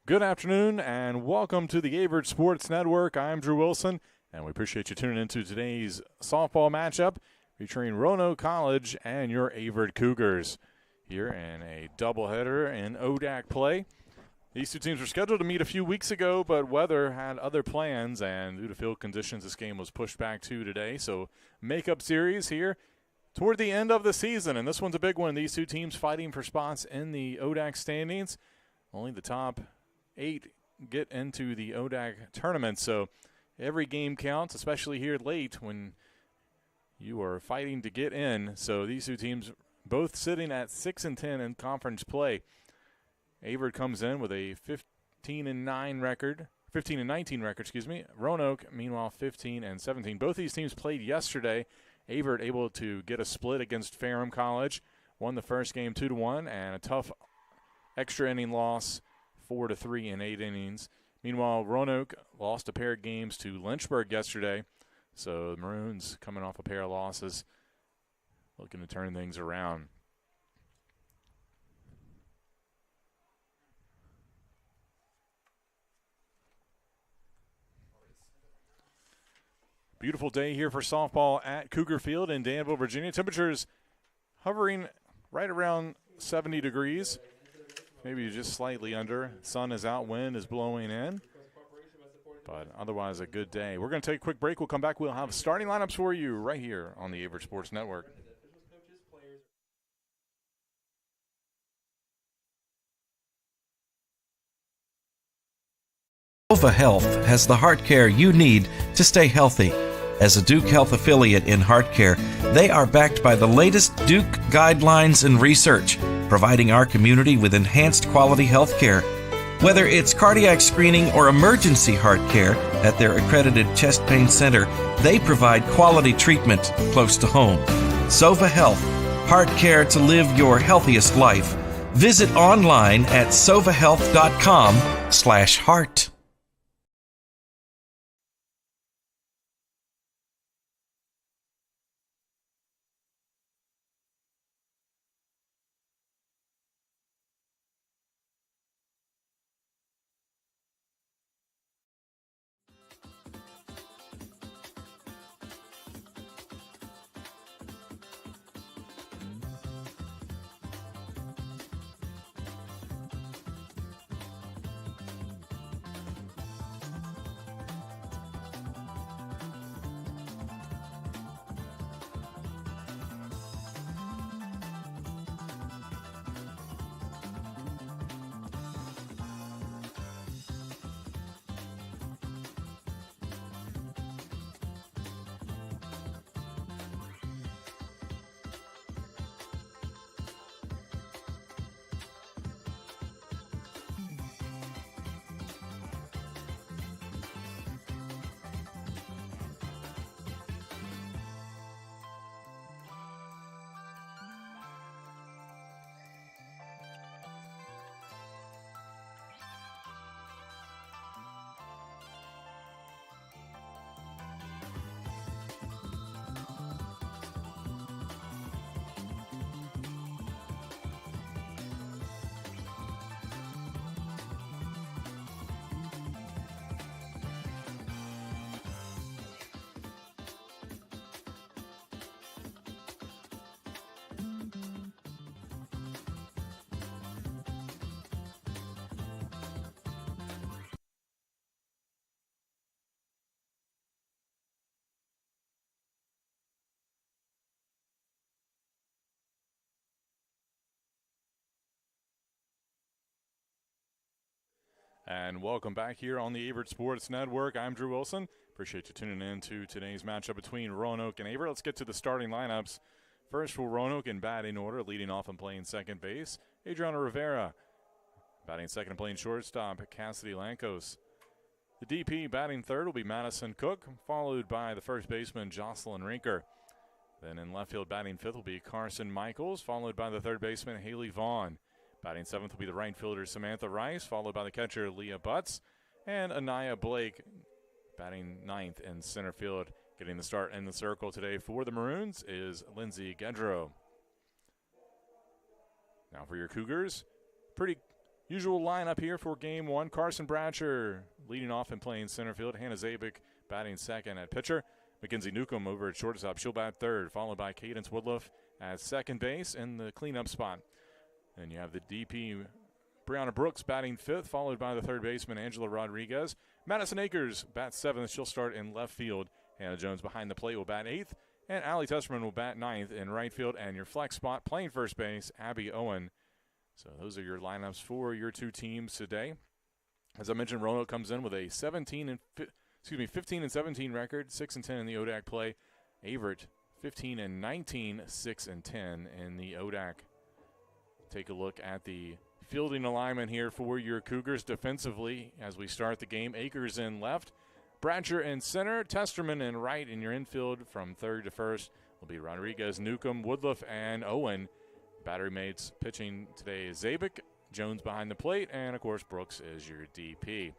Good afternoon and welcome to the Averett Sports Network. I'm Drew Wilson, and we appreciate you tuning into today's softball matchup featuring Roanoke College and your Averett Cougars. Here in a doubleheader in ODAC play. These two teams were scheduled to meet a few weeks ago, but weather had other plans, and due to field conditions, this game was pushed back to today. So, makeup series here toward the end of the season, and this one's a big one. These two teams fighting for spots in the ODAC standings. Only the top 8 get into the ODAC tournament, so every game counts, especially here late when you are fighting to get in. So these two teams both sitting at 6-10 in conference play. Averett comes in with a 15-19 record. Roanoke, meanwhile, 15-17. Both these teams played yesterday. Averett able to get a split against Ferrum College, won the first game 2-1, and a tough extra inning loss 4-3 in 8 innings. Meanwhile, Roanoke lost a pair of games to Lynchburg yesterday. So the Maroons coming off a pair of losses, looking to turn things around. Beautiful day here for softball at Cougar Field in Danville, Virginia. Temperatures hovering right around 70 degrees, maybe just slightly under. Sun is out, wind is blowing in, but otherwise a good day. We're going to take a quick break. We'll come back. We'll have starting lineups for you right here on the Averett Sports Network. Sova Health has the heart care you need to stay healthy. As a Duke Health affiliate in heart care, they are backed by the latest Duke guidelines and research, providing our community with enhanced quality health care. Whether it's cardiac screening or emergency heart care at their accredited chest pain center, they provide quality treatment close to home. Sova Health, heart care to live your healthiest life. Visit online at sovahealth.com/heart. And welcome back here on the Averett Sports Network. I'm Drew Wilson. Appreciate you tuning in to today's matchup between Roanoke and Averett. Let's get to the starting lineups. First for Roanoke in batting order, leading off and playing second base, Adriana Rivera. Batting second and playing shortstop, Cassidy Lankos. The DP batting third will be Madison Cook, followed by the first baseman, Jocelyn Rinker. Then in left field batting fifth will be Carson Michaels, followed by the third baseman, Haley Vaughn. Batting seventh will be the right fielder, Samantha Rice, followed by the catcher, Leah Butts. And Anaya Blake batting ninth in center field. Getting the start in the circle today for the Maroons is Lindsay Gedrow. Now for your Cougars, pretty Usual lineup here for game one. Carson Bratcher leading off and playing center field. Hannah Zabik batting second at pitcher. Mackenzie Newcomb over at shortstop. She'll bat third, followed by Cadence Woodruff at second base in the cleanup spot. And you have the DP, Brianna Brooks, batting fifth, followed by the third baseman, Angela Rodriguez. Madison Akers bats seventh. She'll start in left field. Hannah Jones behind the plate will bat eighth. And Allie Tesserman will bat ninth in right field. And your flex spot playing first base, Abby Owen. So those are your lineups for your two teams today. As I mentioned, Roanoke comes in with a 15 and 17 record, 6-10 in the ODAC play. Averett 15 and 19, 6-10 in the ODAC. Take a look at the fielding alignment here for your Cougars defensively as we start the game. Akers in left, Bratcher in center, Testerman in right. In your infield from third to first will be Rodriguez, Newcomb, Woodruff, and Owen. Battery mates pitching today is Zabik, Jones behind the plate, and, of course, Brooks is your DP.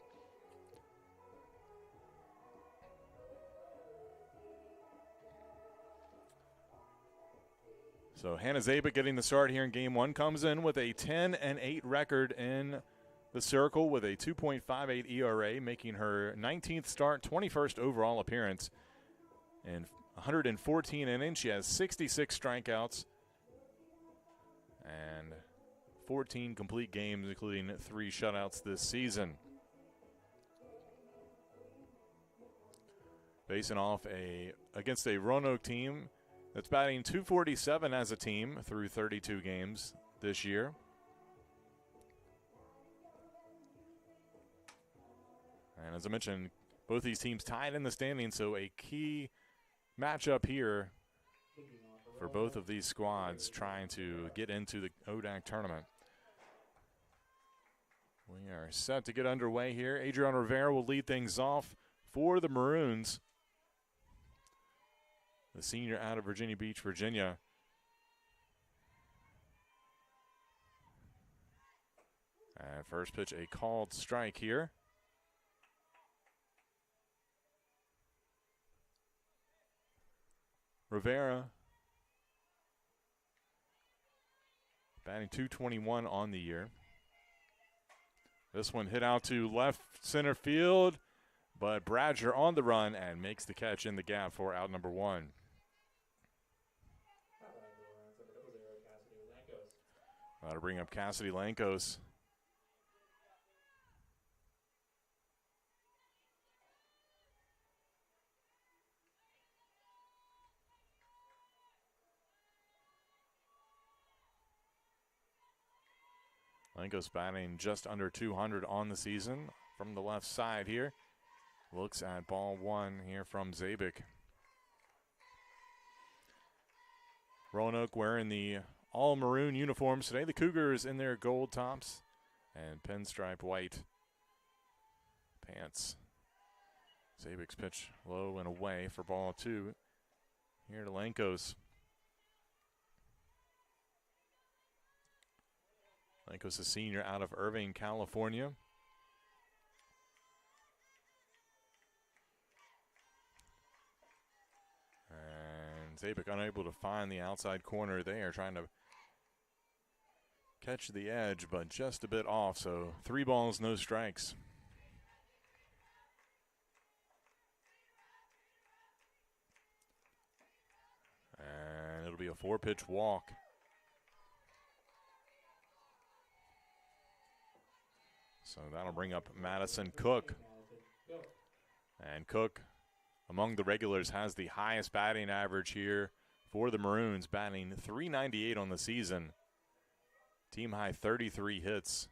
So Hannah Zabik getting the start here in game one, comes in with a 10-8 record in the circle with a 2.58 ERA, making her 19th start, 21st overall appearance. In 114 innings, she has 66 strikeouts and 14 complete games, including 3 shutouts this season. Facing off against a Roanoke team that's batting .247 as a team through 32 games this year. And as I mentioned, both these teams tied in the standings, so a key matchup here for both of these squads trying to get into the ODAC tournament. We are set to get underway here. Adriana Rivera will lead things off for the Maroons. The senior out of Virginia Beach, Virginia. And first pitch, a called strike here. Rivera batting .221 on the year. This one hit out to left center field, but Bratcher on the run and makes the catch in the gap for out number one. That'll bring up Cassidy Lankos. Lankos batting just under 200 on the season from the left side here. Looks at ball one here from Zabik. Roanoke wearing the all-maroon uniforms today. The Cougars in their gold tops and pinstripe white pants. Zabik's pitch low and away for ball two. Here to Lankos. Lankos, a senior out of Irving, California. And Zabik unable to find the outside corner there, trying to catch the edge, but just a bit off. So 3 balls, no strikes. And it'll be a 4-pitch walk. So that'll bring up Madison Cook. And Cook, among the regulars, has the highest batting average here for the Maroons, batting .398 on the season. Team high 33 hits.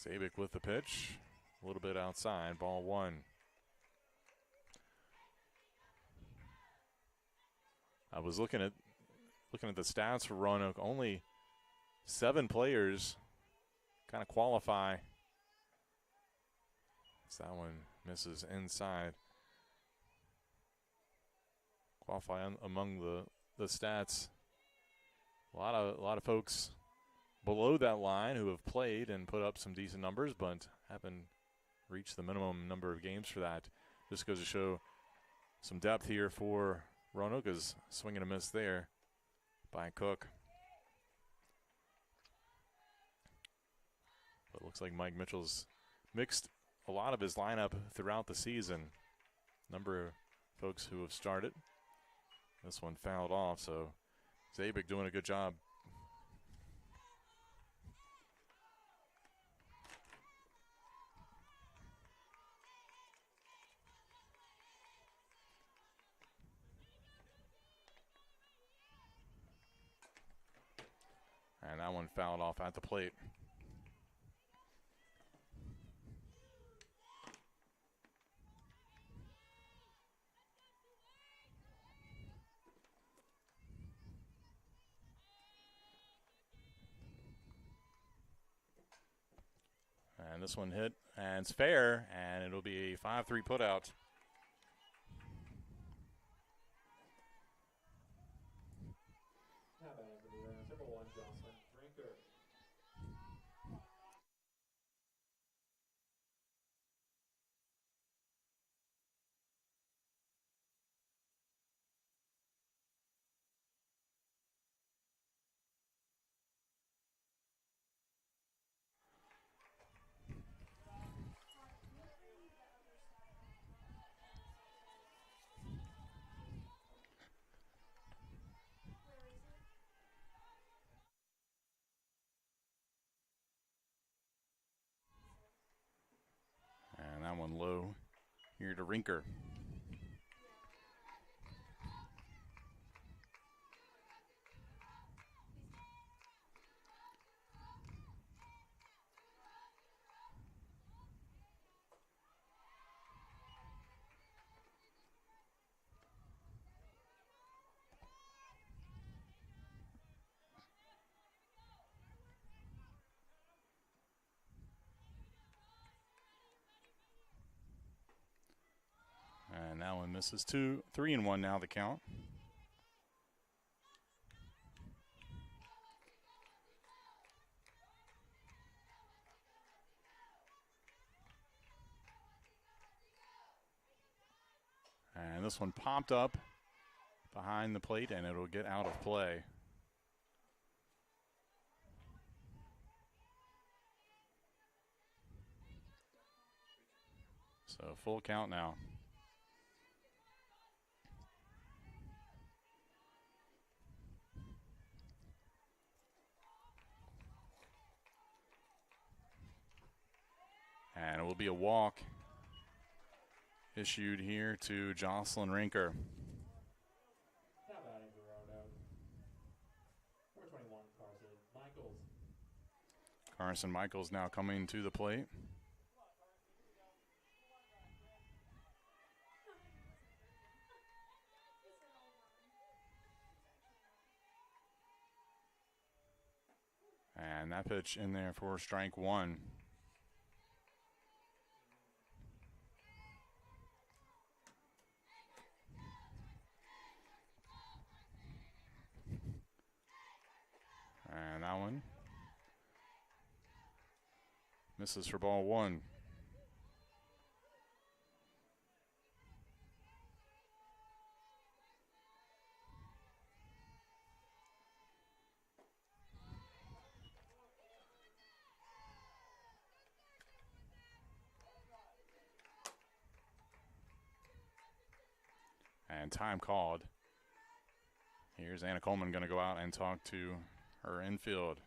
Zabik with the pitch, a little bit outside, ball one. I was looking at the stats for Roanoke. Only 7 players kind of qualify. So that one misses inside. Qualify among the stats. A lot of folks below that line who have played and put up some decent numbers, but haven't reached the minimum number of games for that. Just goes to show some depth here for Roanoke, is swing and a miss there by Cook. But it looks like Mike Mitchell's mixed a lot of his lineup throughout the season. Number of folks who have started. This one fouled off, so Zabik doing a good job. And that one fouled off at the plate. And this one hit, and it's fair, and it'll be a 5-3 putout. And that one low here to Rinker. And that one misses 3-1 now the count. And this one popped up behind the plate, and it'll get out of play. So full count now. And it will be a walk issued here to Jocelyn Rinker. Carson Michaels now coming to the plate. And that pitch in there for strike one. And that one misses for ball one. And time called. Here's Anna Coleman going to go out and talk to her infield.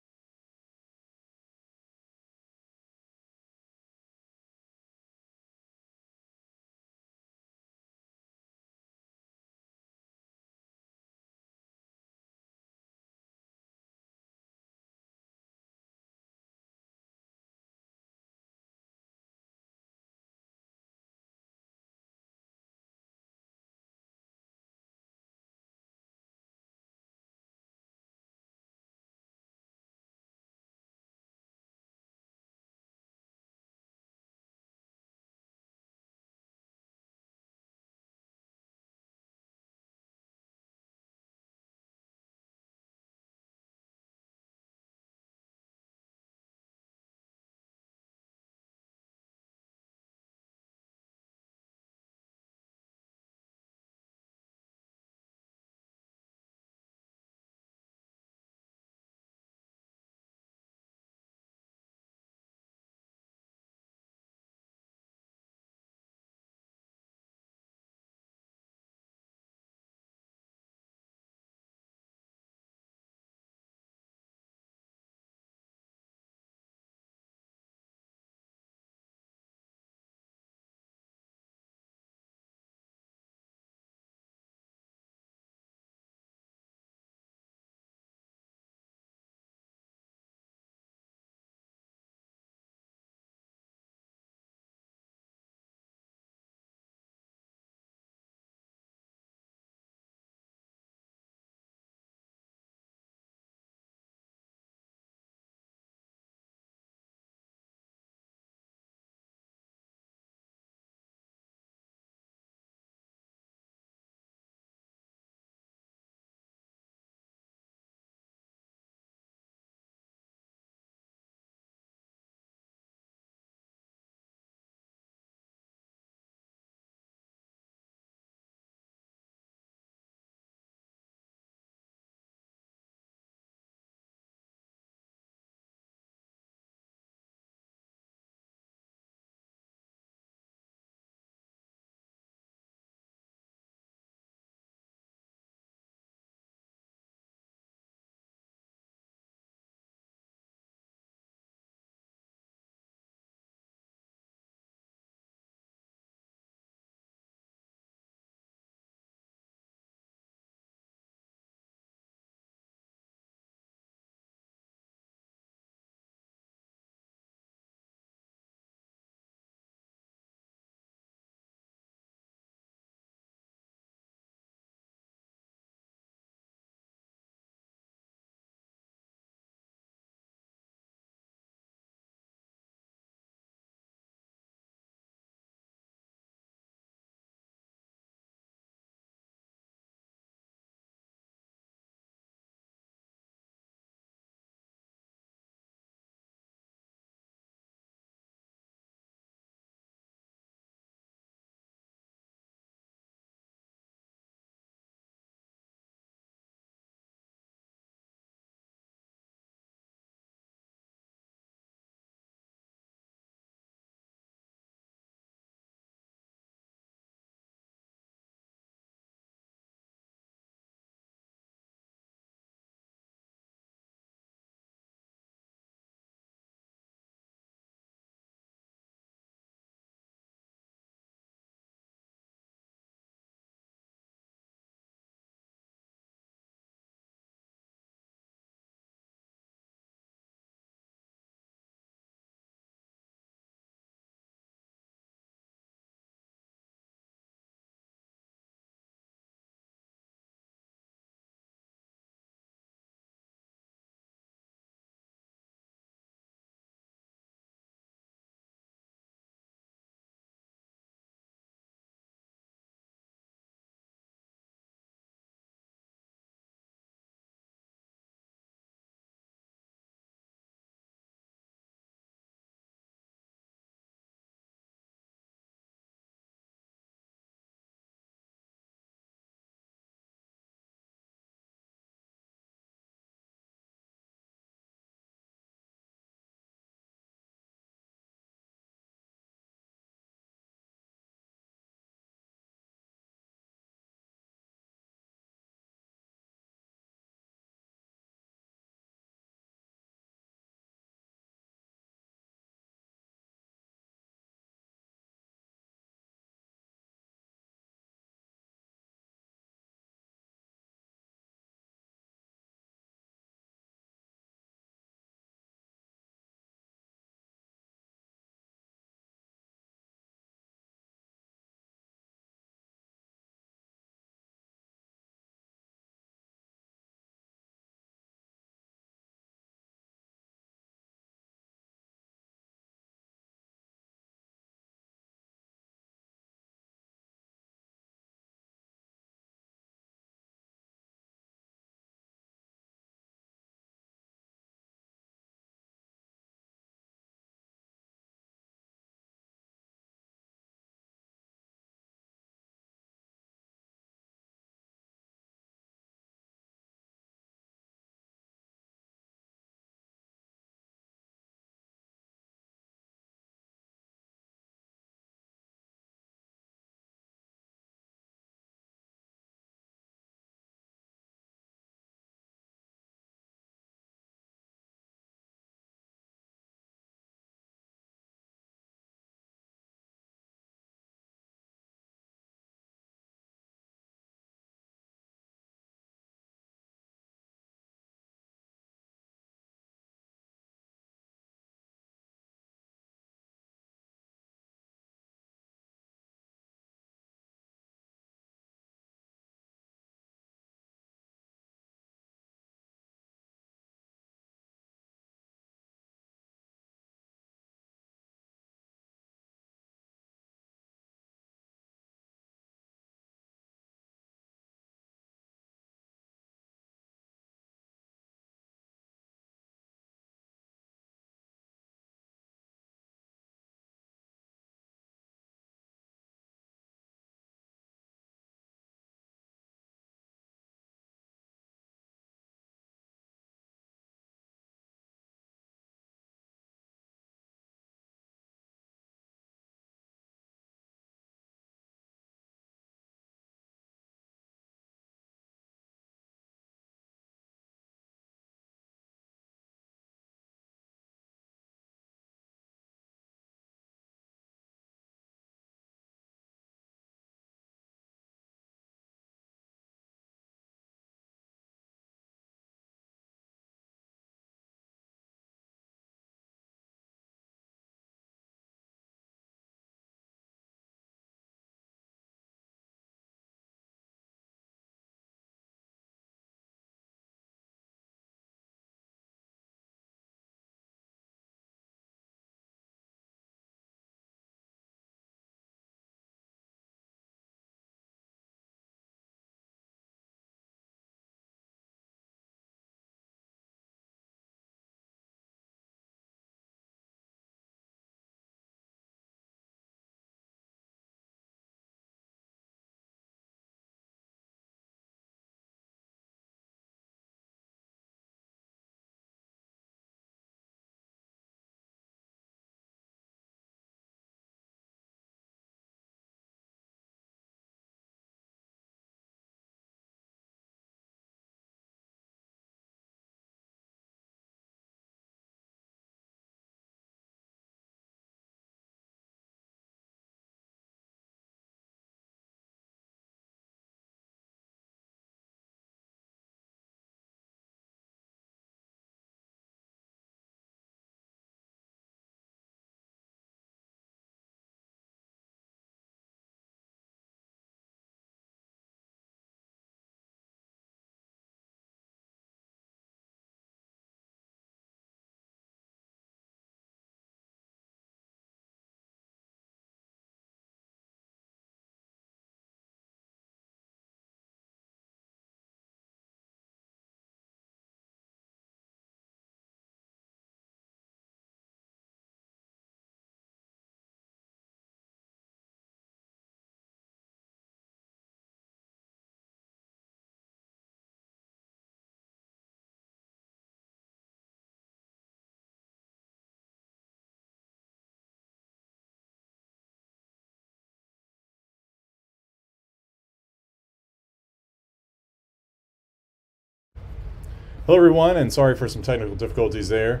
Hello, everyone, and sorry for some technical difficulties there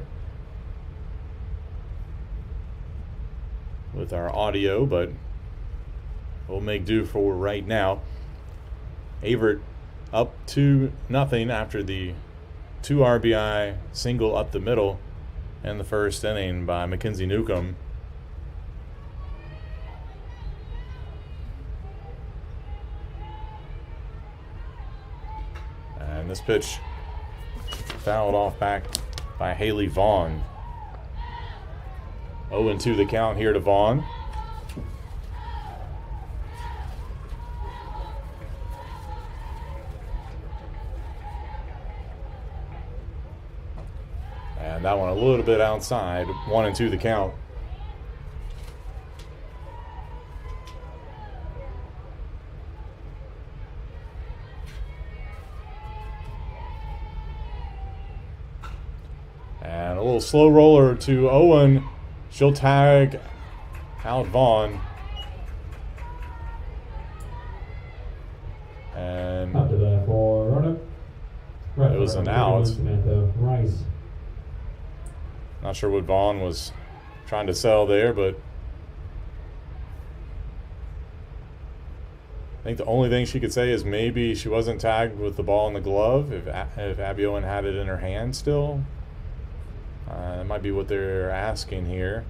with our audio, but we'll make do for right now. Averett up 2-0 after the 2 RBI single up the middle in the first inning by Mackenzie Newcomb. And this pitch fouled off back by Haley Vaughn. 0-2 the count here to Vaughn. And that one a little bit outside. 1-2 the count. And a little slow roller to Owen. She'll tag out Vaughn. And after that for Roanoke. It was an out. Samantha Rice. Not sure what Vaughn was trying to sell there, but I think the only thing she could say is maybe she wasn't tagged with the ball in the glove if Abby Owen had it in her hand still. That might be what they're asking here.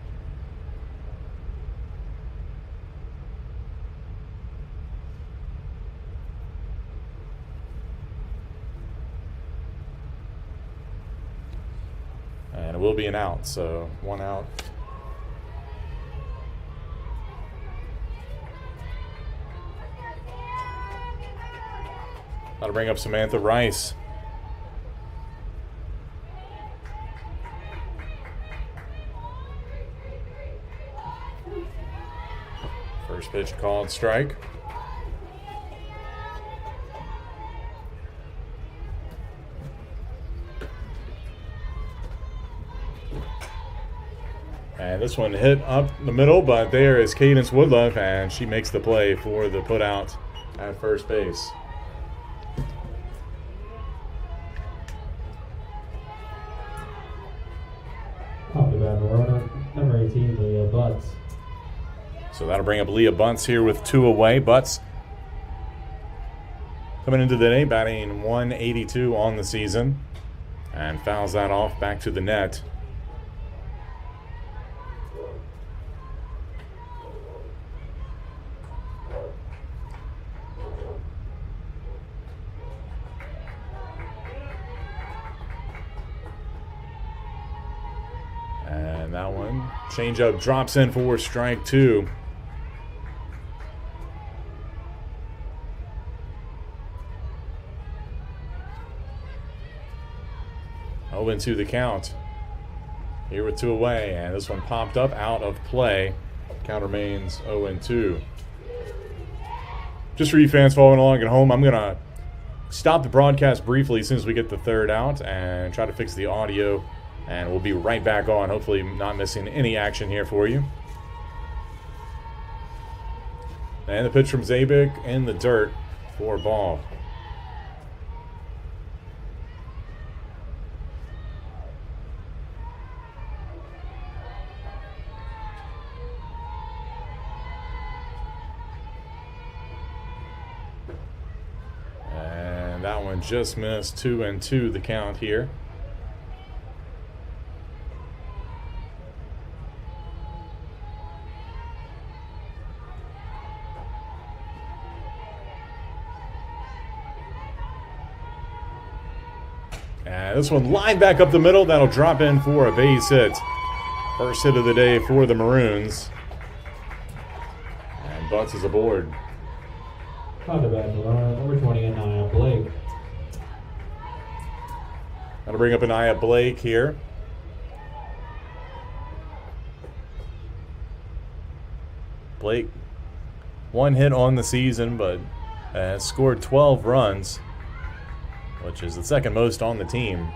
And it will be an out, so 1 out. That'll bring up Samantha Rice. First pitch called strike. And this one hit up the middle, but there is Cadence Woodruff, and she makes the play for the putout at first base. Off the bat, Roanoke, number 18, Leah Butts. So that'll bring up Leah Bunce here with 2 away. Butts coming into the day, batting 182 on the season, and fouls that off back to the net. And that one, changeup drops in for strike 2. Into the count here with 2 away, and this one popped up out of play. Count remains 0-2. Just for you fans following along at home, I'm gonna stop the broadcast briefly as soon as we get the 3rd out and try to fix the audio, and we'll be right back on, hopefully not missing any action here for you. And the pitch from Zabik in the dirt for a ball. That one just missed. 2-2 the count here. And this one lined back up the middle. That'll drop in for a base hit. First hit of the day for the Maroons. And Butts is aboard. Off the bat, number 20, Anaya Blake. That'll bring up Anaya Blake here. Blake, 1 hit on the season, but has scored 12 runs, which is the 2nd most on the team.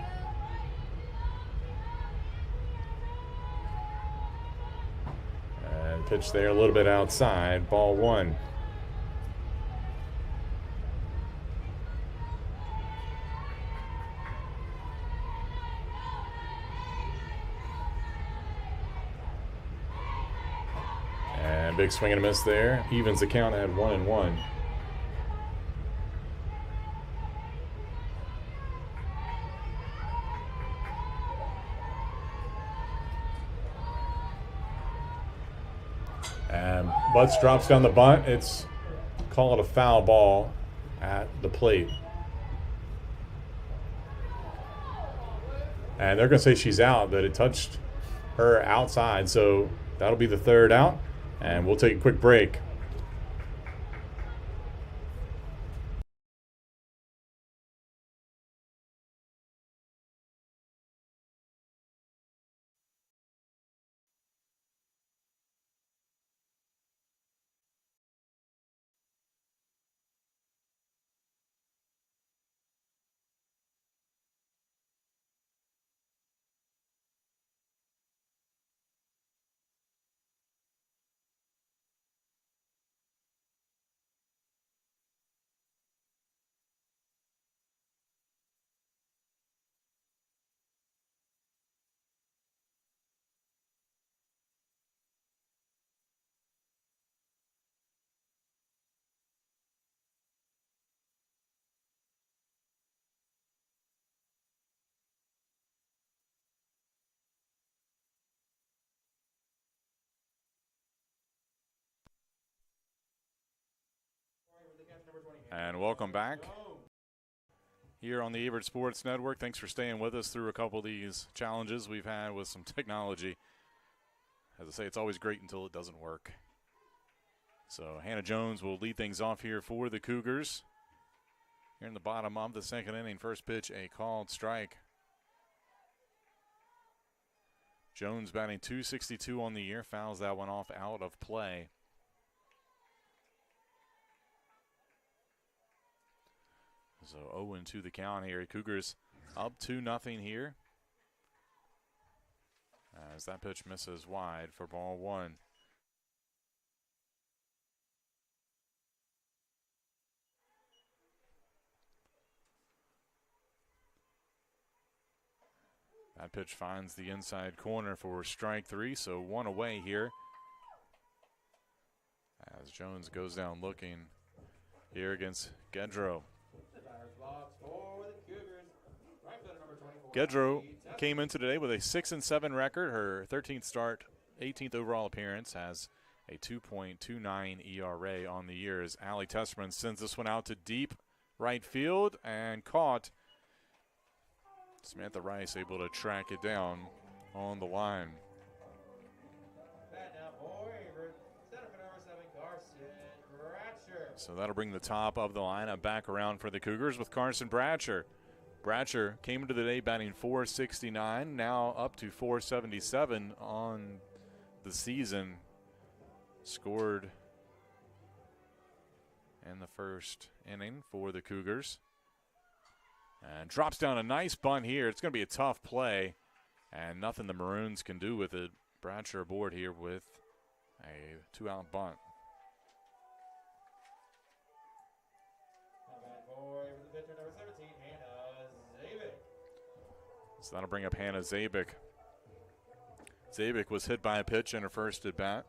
And pitch there a little bit outside, ball 1. big swing and a miss there. Evens the count at 1-1. And Butts drops down the bunt. It's called a foul ball at the plate. And they're going to say she's out, but it touched her outside. So that'll be the third out. And we'll take a quick break. And welcome back here on the Averett Sports Network. Thanks for staying with us through a couple of these challenges we've had with some technology. As I say, it's always great until it doesn't work. So Hannah Jones will lead things off here for the Cougars. Here in the bottom of the second inning, first pitch, a called strike. Jones batting .262 on the year, fouls that one off out of play. So 0-2 the count here. Cougars up 2-0 here. As that pitch misses wide for ball one. That pitch finds the inside corner for strike three, so one away here. As Jones goes down looking here against Gedro. Gedro came into today with a 6-7 record. Her 13th start, 18th overall appearance, has a 2.29 ERA on the year as Allie Testerman sends this one out to deep right field and caught. Samantha Rice able to track it down on the line. So that'll bring the top of the lineup back around for the Cougars with Carson Bratcher. Bratcher came into the day batting .469, now up to .477 on the season. Scored in the first inning for the Cougars. And drops down a nice bunt here. It's going to be a tough play, and nothing the Maroons can do with it. Bratcher aboard here with a two-out bunt. So that'll bring up Hannah Zabik. Zabik was hit by a pitch in her first at bat.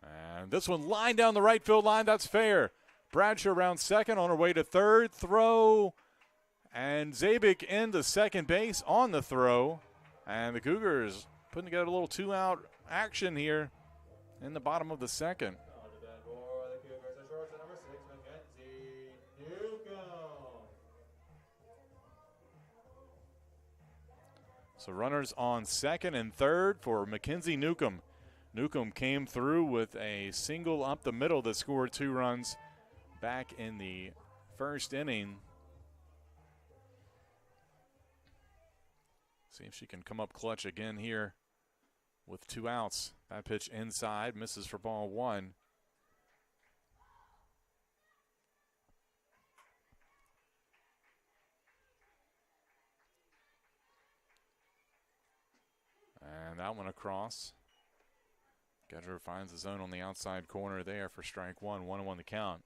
And this one lined down the right field line. That's fair. Bradshaw around second on her way to third. Throw. And Zabik into second base on the throw. And the Cougars putting together a little two-out action here in the bottom of the second. So runners on second and third for Mackenzie Newcomb. Newcomb came through with a single up the middle that scored 2 runs back in the first inning. See if she can come up clutch again here with 2 outs. That pitch inside, misses for ball one. And that one across. Gedger finds the zone on the outside corner there for strike one. 1-1 the count.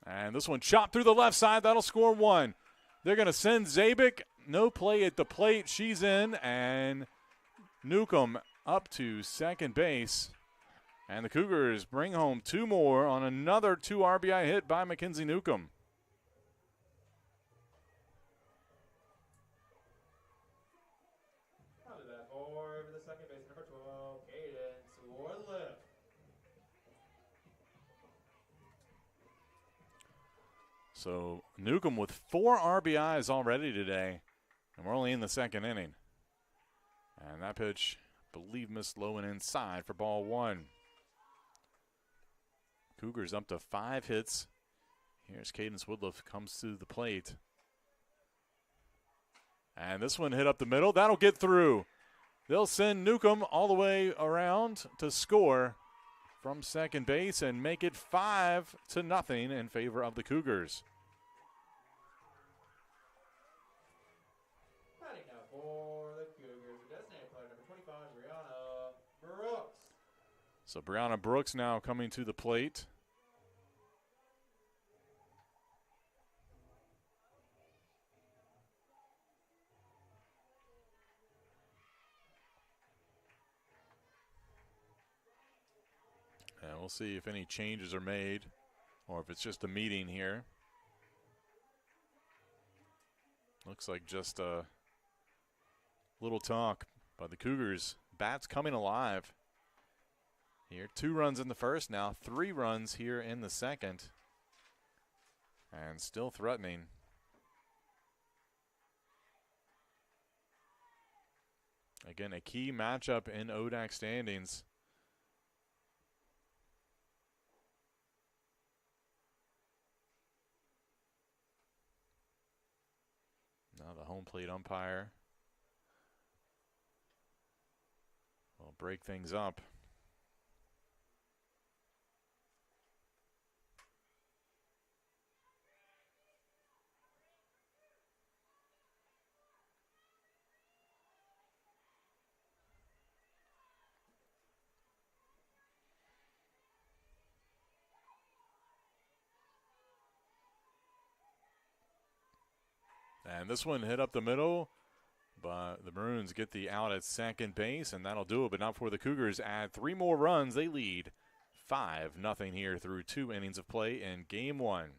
And this one chopped through the left side. That'll score one. They're going to send Zabik. No play at the plate. She's in. And Newcomb up to second base. And the Cougars bring home two more on another 2 RBI hit by Mackenzie Newcomb. So Newcomb with 4 RBIs already today, and we're only in the second inning. And that pitch, I believe, missed low and inside for ball 1. Cougars up to 5 hits. Here's Cadence Woodruff comes to the plate. And this one hit up the middle. That'll get through. They'll send Newcomb all the way around to score from second base and make it 5-0 in favor of the Cougars. So Brianna Brooks now coming to the plate. And we'll see if any changes are made or if it's just a meeting here. Looks like just a little talk by the Cougars. Bats coming alive. Here, 2 runs in the first, now 3 runs here in the second. And still threatening. Again, a key matchup in ODAC standings. Now the home plate umpire will break things up. And this one hit up the middle, but the Maroons get the out at second base, and that'll do it, but not before the Cougars add 3 more runs. They lead 5-0 here through 2 innings of play in Game 1.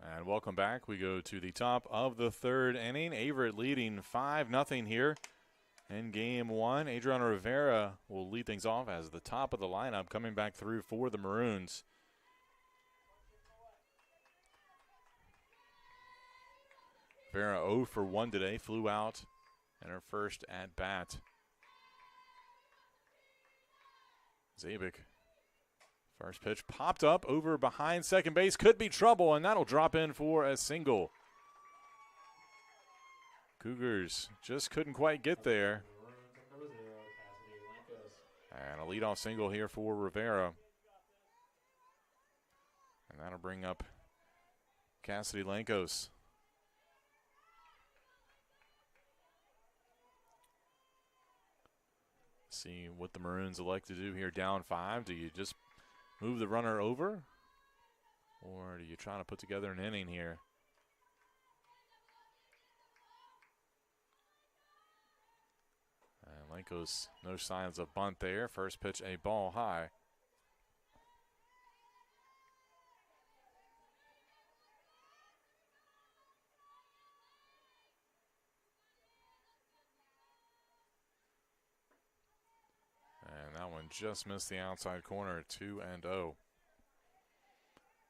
And welcome back. We go to the top of the 3rd inning. Averett leading 5-0 here in Game 1. Adriana Rivera will lead things off as the top of the lineup coming back through for the Maroons. Rivera 0 for 1 today, flew out in her first at bat. Zabik. First pitch popped up over behind second base. Could be trouble, and that'll drop in for a single. Cougars just couldn't quite get there. And a leadoff single here for Rivera. And that'll bring up Cassidy Lankos. See what the Maroons elect to do here down 5. Do you just move the runner over, or do you try to put together an inning here? Lanko's no signs of bunt there. First pitch, a ball high. And that one just missed the outside corner, 2-0.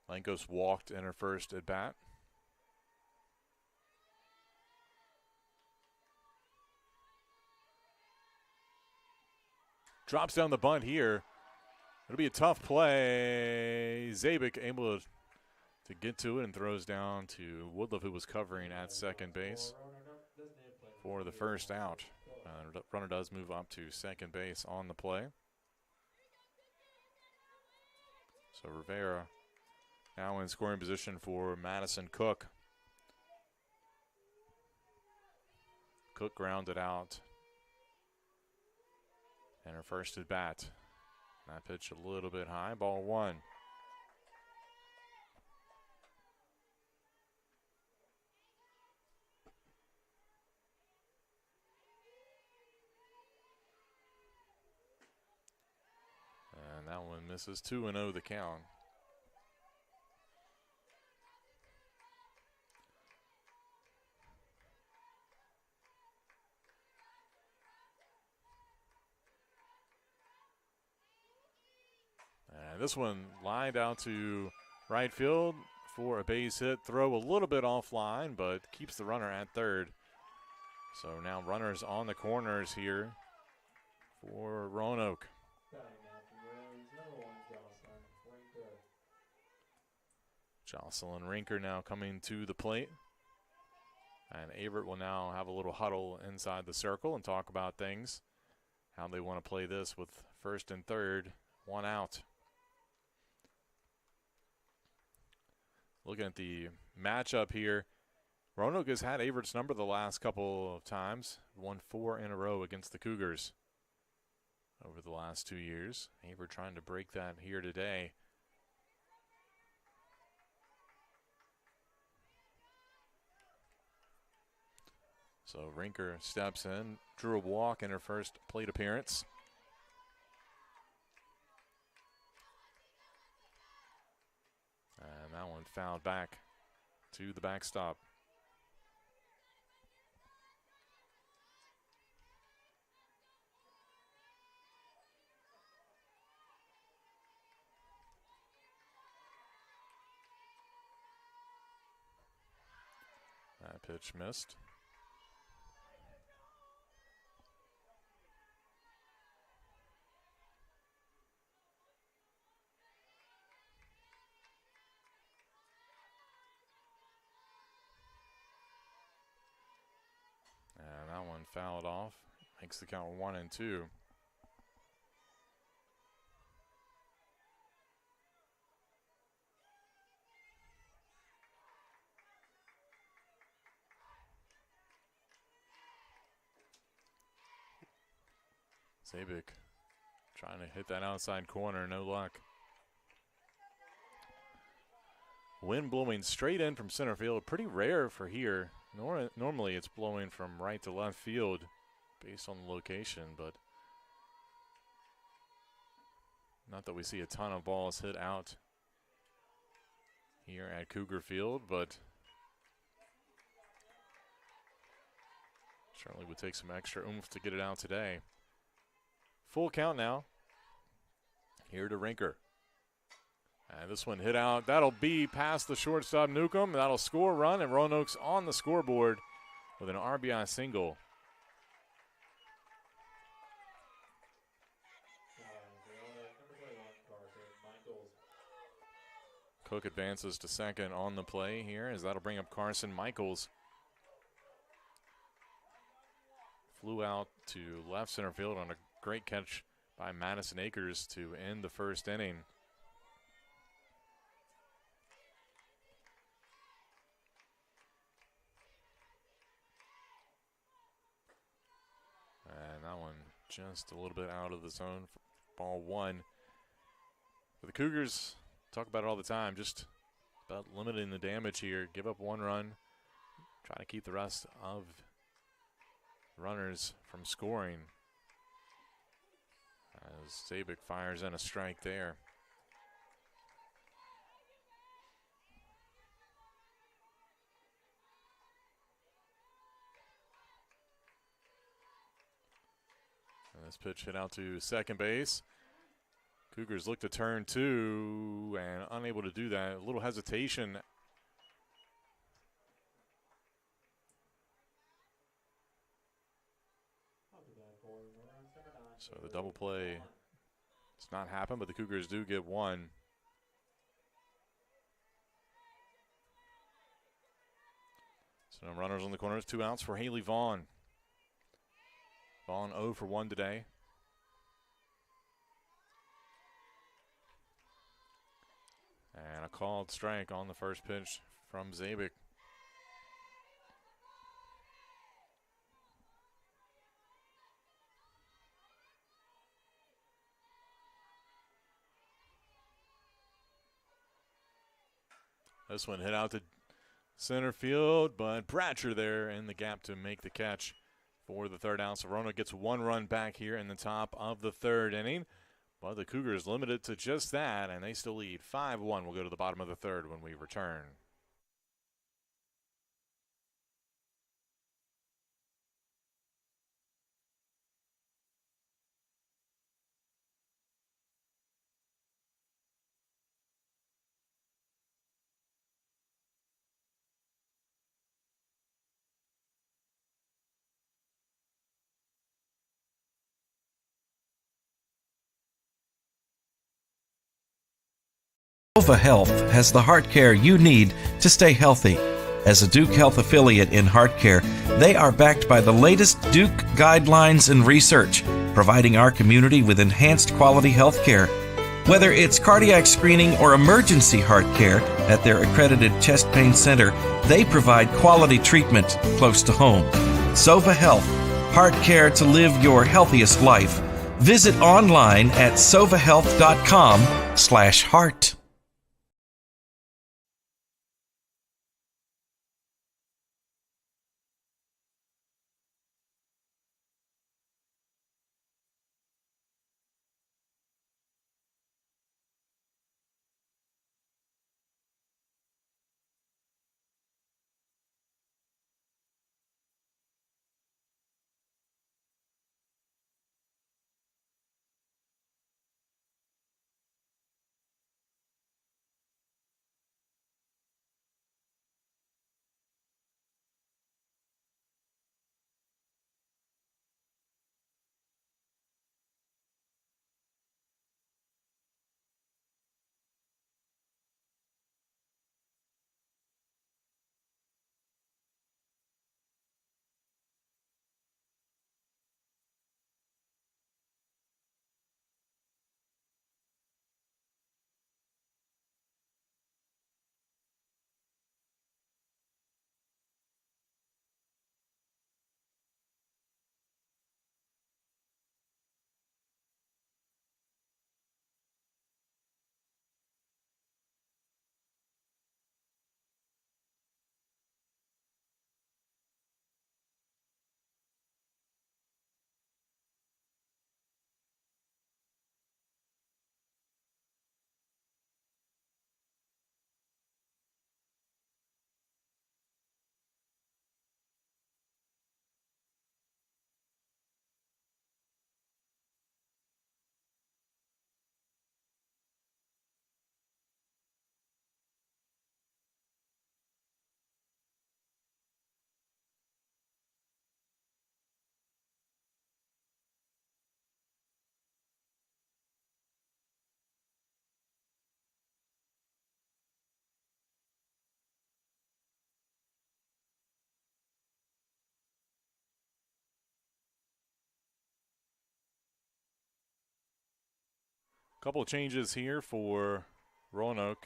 Lankos walked in her first at bat. Drops down the bunt here. It'll be a tough play. Zabik able to get to it and throws down to Woodliff, who was covering at second base for the first out. Runner does move up to second base on the play. So Rivera now in scoring position for Madison Cook. Cook grounded out. And her first at bat. That pitch a little bit high, ball one. And that one misses, 2-0 the count. And this one lined out to right field for a base hit. Throw a little bit offline, but keeps the runner at third. So now runners on the corners here for Roanoke. Jocelyn Rinker now coming to the plate. And Averett will now have a little huddle inside the circle and talk about things, how they want to play this with first and third, one out. Looking at the matchup here, Roanoke has had Averett's number the last couple of times. Won 4 in a row against the Cougars over the last 2 years. Averett trying to break that here today. So Rinker steps in, drew a walk in her first plate appearance. And that one fouled back to the backstop. That pitch missed. And that one fouled off. Makes the count 1-2. Zabik trying to hit that outside corner, no luck. Wind blowing straight in from center field, pretty rare for here. Normally it's blowing from right to left field based on the location, but not that we see a ton of balls hit out here at Cougar Field, but certainly would take some extra oomph to get it out today. Full count now. Here to Rinker. And this one hit out. That'll be past the shortstop Newcomb. That'll score a run, and Roanoke's on the scoreboard with an RBI single. Cook advances to second on the play here, as that'll bring up Carson Michaels. Flew out to left center field on a great catch by Madison Akers to end the first inning. And that one just a little bit out of the zone for ball one. But the Cougars talk about it all the time, just about limiting the damage here. Give up one run, try to keep the rest of runners from scoring. As Zabik fires in a strike there. And this pitch hit out to second base. Cougars look to turn two and unable to do that. A little hesitation. So the double play does not happen, but the Cougars do get one. So no runners on the corners, 2 outs for Haley Vaughn. Vaughn 0 for 1 today. And a called strike on the first pitch from Zabik. This one hit out to center field, but Bratcher there in the gap to make the catch for the third out. So Roanoke gets 1 run back here in the top of the third inning. But the Cougars limited to just that, and they still lead 5-1. We'll go to the bottom of the third when we return. Sova Health has the heart care you need to stay healthy. As a Duke Health affiliate in heart care, they are backed by the latest Duke guidelines and research, providing our community with enhanced quality health care. Whether it's cardiac screening or emergency heart care at their accredited chest pain center, they provide quality treatment close to home. Sova Health, heart care to live your healthiest life. Visit online at sovahealth.com/heart. Couple of changes here for Roanoke.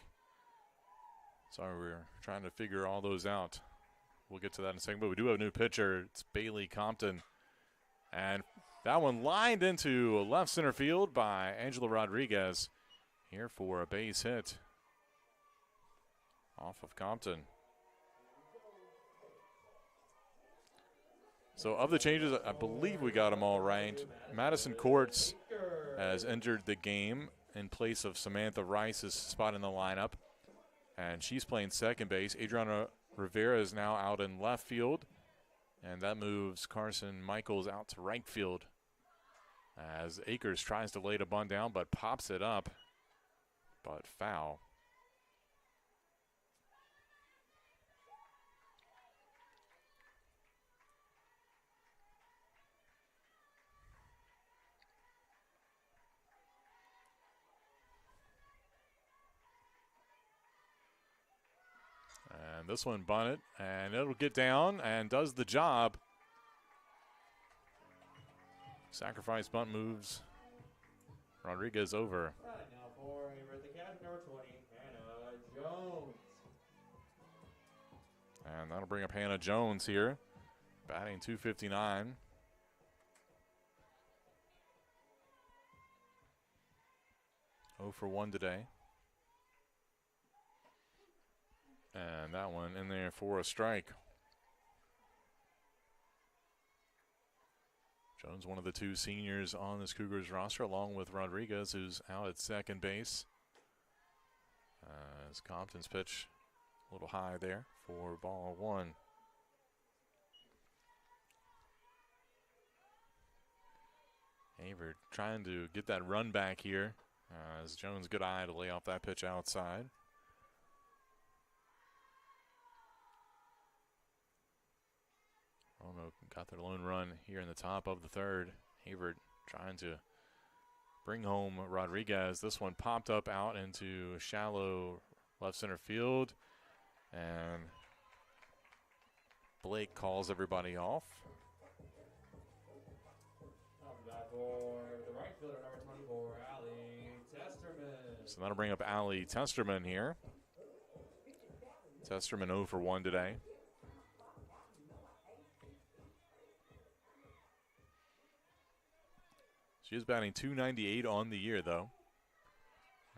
Sorry, we're trying to figure all those out. We'll get to that in a second, but we do have a new pitcher. It's Bailey Compton. And that one lined into left center field by Angela Rodriguez here for a base hit off of Compton. So of the changes, I believe we got them all right. Madison Courts has entered the game in place of Samantha Rice's spot in the lineup. And she's playing second base. Adriana Rivera is now out in left field. And that moves Carson Michaels out to right field as Akers tries to lay the bunt down but pops it up, but foul. And this one bunted, and it'll get down and does the job. Sacrifice bunt moves Rodriguez over. Right now for Averett, the captain, number 20, Hannah Jones. And that'll bring up Hannah Jones here, batting .259. Oh for 1 today. And that one in there for a strike. Jones, one of the 2 seniors on this Cougars roster, along with Rodriguez, who's out at second base. As Compton's pitch a little high there for ball 1. Averett trying to get that run back here. As Jones, good eye to lay off that pitch outside. Roanoke got their lone run here in the top of the 3rd. Averett trying to bring home Rodriguez. This one popped up out into shallow left center field. And Blake calls everybody off. For the right fielder, number 24, Allie Testerman. So that'll bring up Allie Testerman here. Testerman 0 for 1 today. She is batting .298 on the year, though.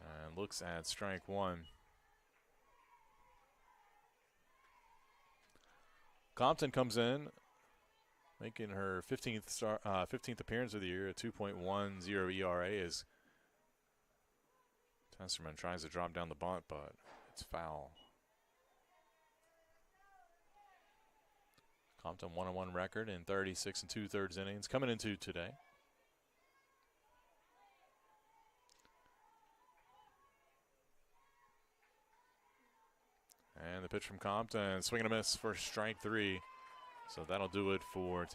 And looks at strike 1. Compton comes in, making her 15th appearance of the year, a 2.10 ERA as Testerman tries to drop down the bunt, but it's foul. Compton 1-1 record in 36 2/3 innings coming into today. And the pitch from Compton, swing and a miss for strike 3. So that'll do it for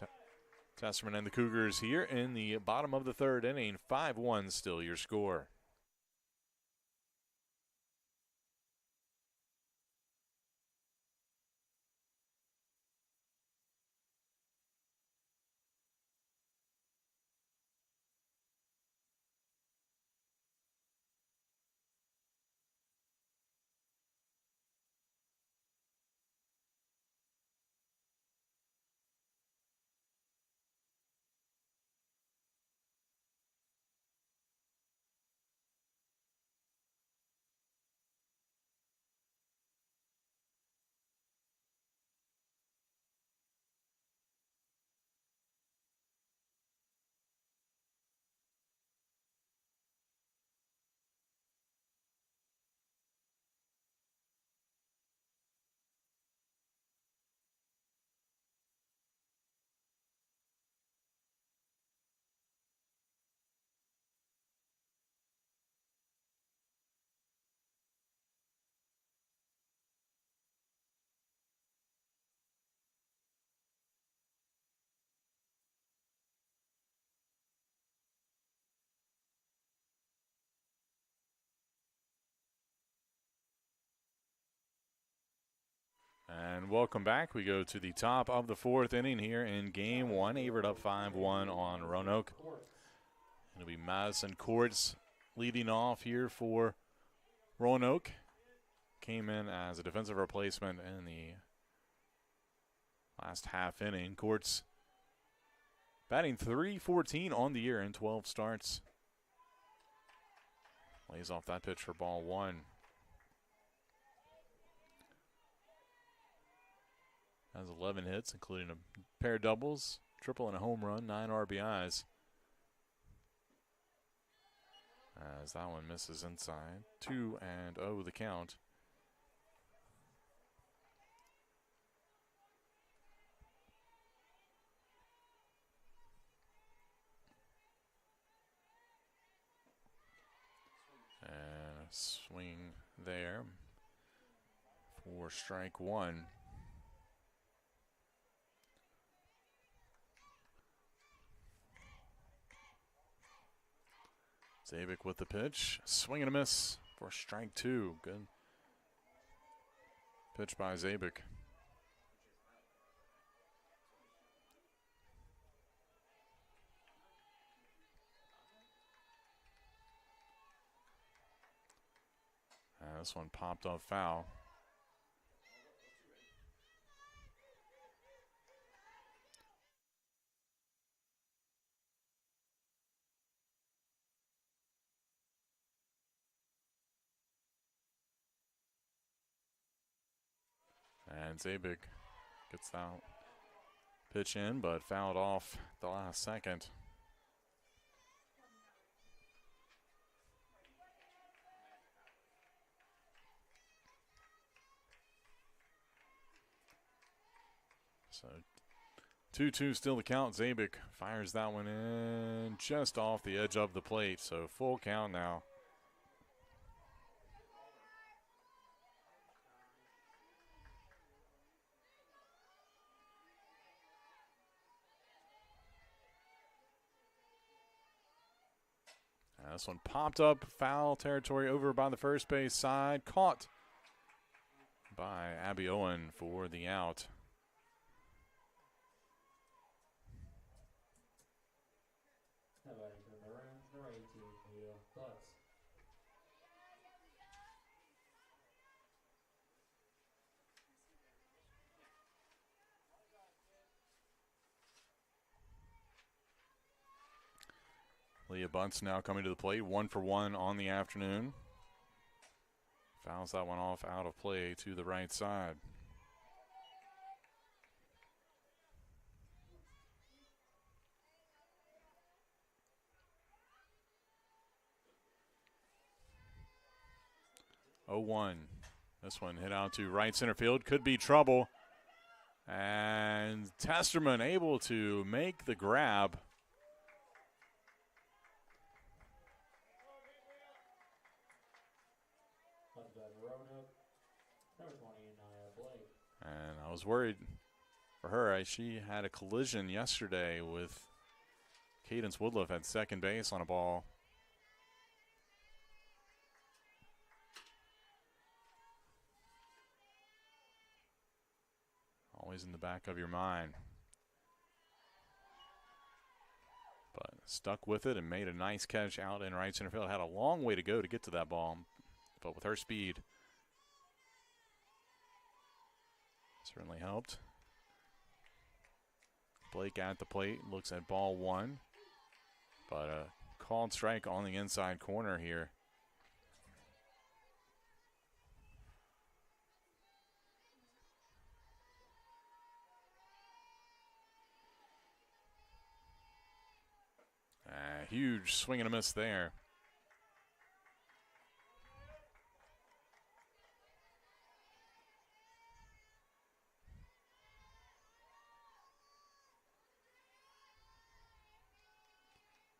Testerman and the Cougars here in the bottom of the 3rd inning. 5-1 still your score. And welcome back. We go to the top of the 4th inning here in game 1. Averett up 5-1 on Roanoke. It'll be Madison Courts leading off here for Roanoke. Came in as a defensive replacement in the last half inning. Courts batting .314 on the year in 12 starts. Lays off that pitch for ball 1. Has 11 hits, including a pair of doubles, triple, and a home run, 9 RBIs. as that one misses inside. 2-0 the count. And a swing there for strike one. Zabik with the pitch. Swing and a miss for strike two. Good pitch by Zabik. This one popped up foul. And Zabik gets that pitch in, but fouled off at the last second. So 2-2 still the count. Zabik fires that one in just off the edge of the plate. So full count now. This one popped up, foul territory over by the first base side. Caught by Abby Owen for the out. Leah Bunce now coming to the plate, 1-for-1 on the afternoon. Fouls that one off out of play to the right side. Oh, 1. This one hit out to right center field. Could be trouble. And Testerman able to make the grab. And I was worried for her. She had a collision yesterday with Cadence Woodruff at second base on a ball. Always in the back of your mind. But stuck with it and made a nice catch out in right center field. Had a long way to go to get to that ball, but with her speed, certainly helped. Blake at the plate, looks at ball one, but a called strike on the inside corner here. Huge swing and a miss there.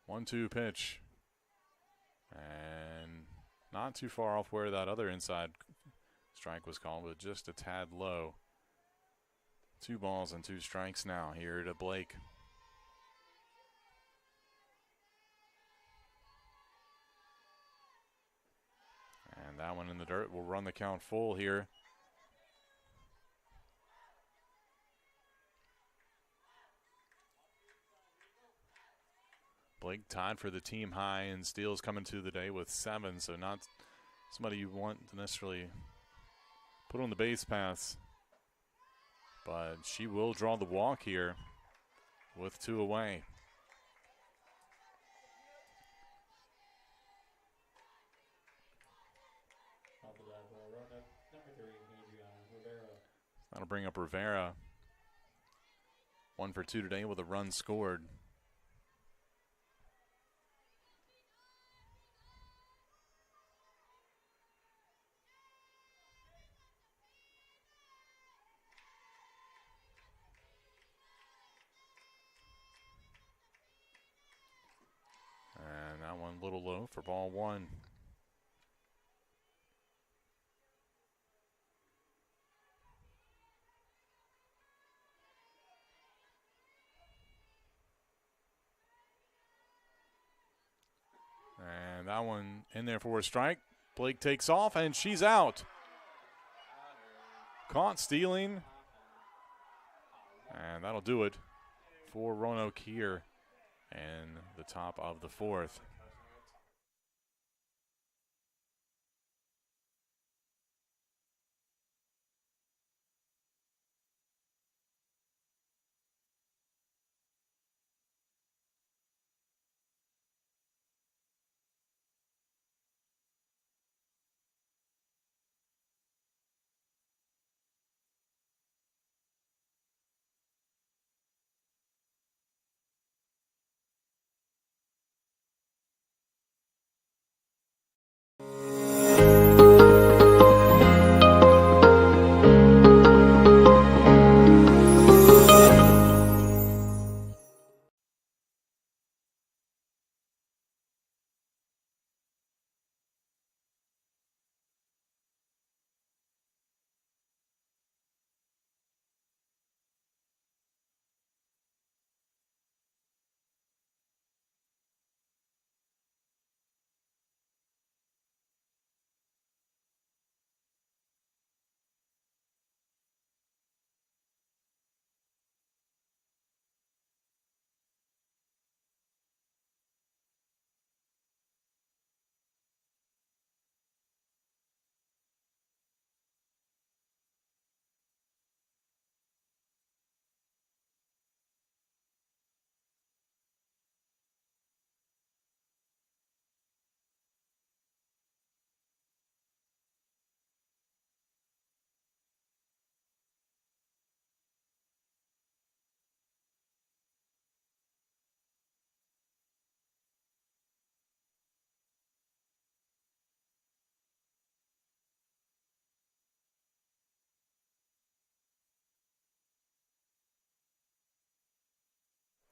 One-two pitch. And not too far off where that other inside strike was called, but just a tad low. 2 balls and 2 strikes now here to Blake. And that one in the dirt will run the count full here. Blake tied for the team high in steals coming to the day with 7, so not somebody you want to necessarily put on the base paths. But she will draw the walk here with 2 away. That'll bring up Rivera. 1 for 2 today with a run scored. a little low for ball one. And that one in there for a strike. Blake takes off, and she's out. Caught stealing. And that'll do it for Roanoke here in the top of the fourth.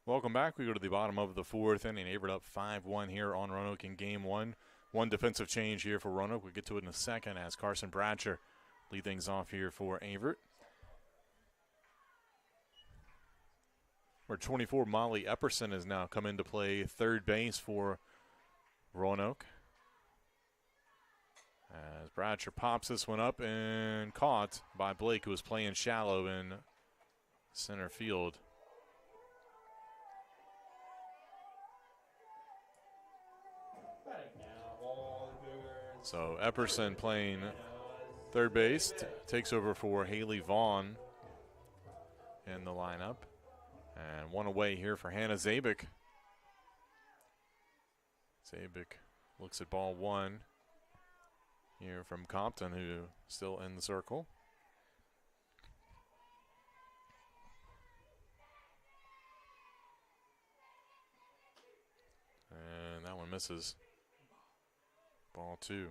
Welcome back. We go to the bottom of the fourth inning. Averett up 5-1 here on Roanoke in game one. One defensive change here for Roanoke. We'll get to it in a second as Carson Bratcher lead things off here for Averett. Number 24, Molly Epperson, has now come into play third base for Roanoke. As Bratcher pops this one up and caught by Blake, who was playing shallow in center field. So Epperson playing third base, takes over for Haley Vaughn in the lineup. And one away here for Hannah Zabik. Zabik looks at ball one here from Compton, who still in the circle. And that one misses. Ball two.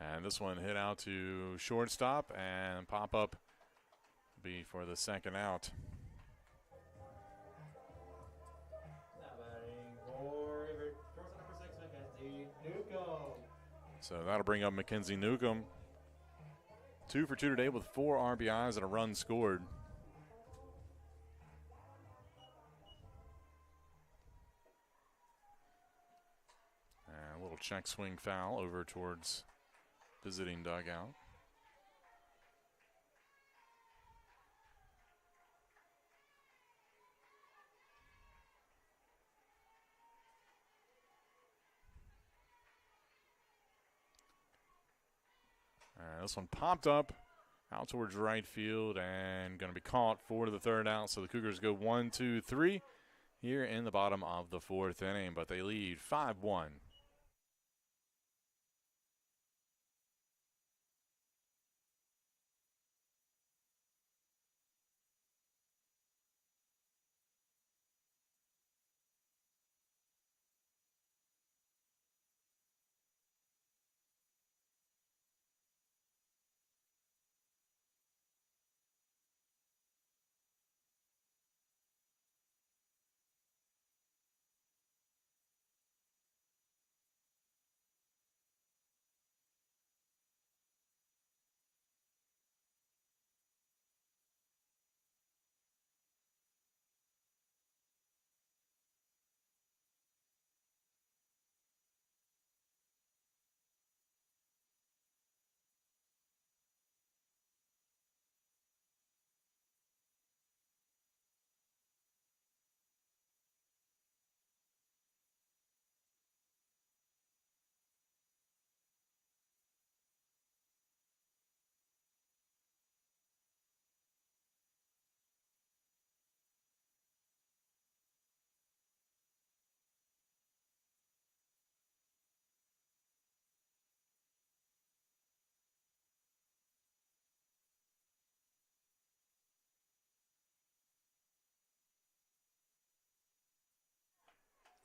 And this one hit out to shortstop, and pop up be for the second out. So that'll bring up Mackenzie Newcomb. 2 for 2 today with 4 RBIs and a run scored. And a little check swing foul over towards visiting dugout. This one popped up out towards right field and going to be caught for the third out. So the Cougars go 1, 2, 3 here in the bottom of the fourth inning, but they lead 5-1.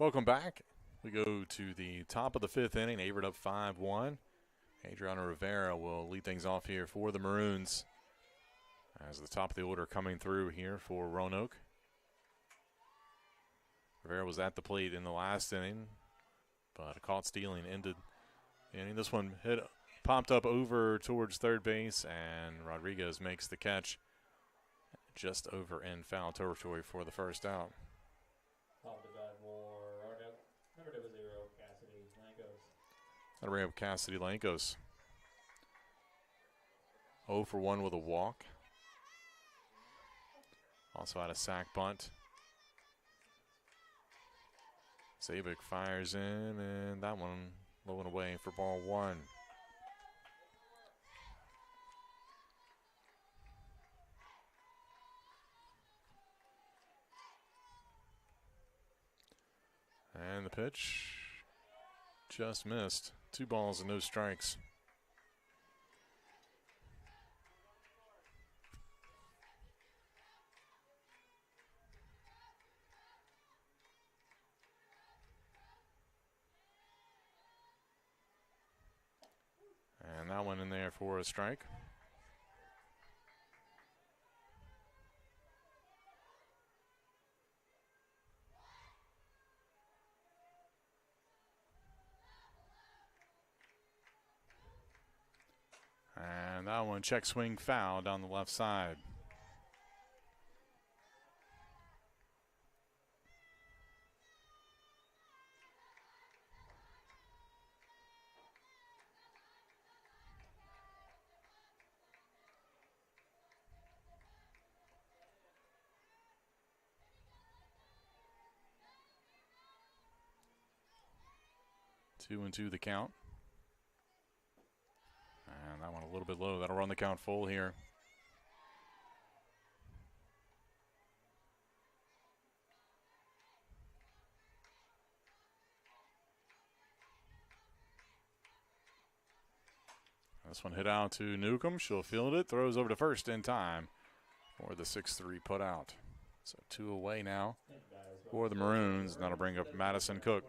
Welcome back. We go to the top of the 5th inning. Averett up 5-1. Adriana Rivera will lead things off here for the Maroons as the top of the order coming through here for Roanoke. Rivera was at the plate in the last inning, but a caught stealing ended the inning. This one popped up over towards third base, and Rodriguez makes the catch just over in foul territory for the first out. Top of the bat for Roanoke. Number 0, Cassidy Lankos. That'll bring up Cassidy Lankos. 0 for 1 with a walk. Also had a sac bunt. Zabik fires in, and that one low and away for ball 1. And the pitch just missed. 2 balls and no strikes. And that one in there for a strike. And that one check swing foul down the left side. Two and two the count. And that one a little bit low. That'll run the count full here. This one hit out to Newcomb. She'll field it. Throws over to first in time for the 6-3 put out. So 2 away now for the Maroons. And that'll bring up Madison Cook.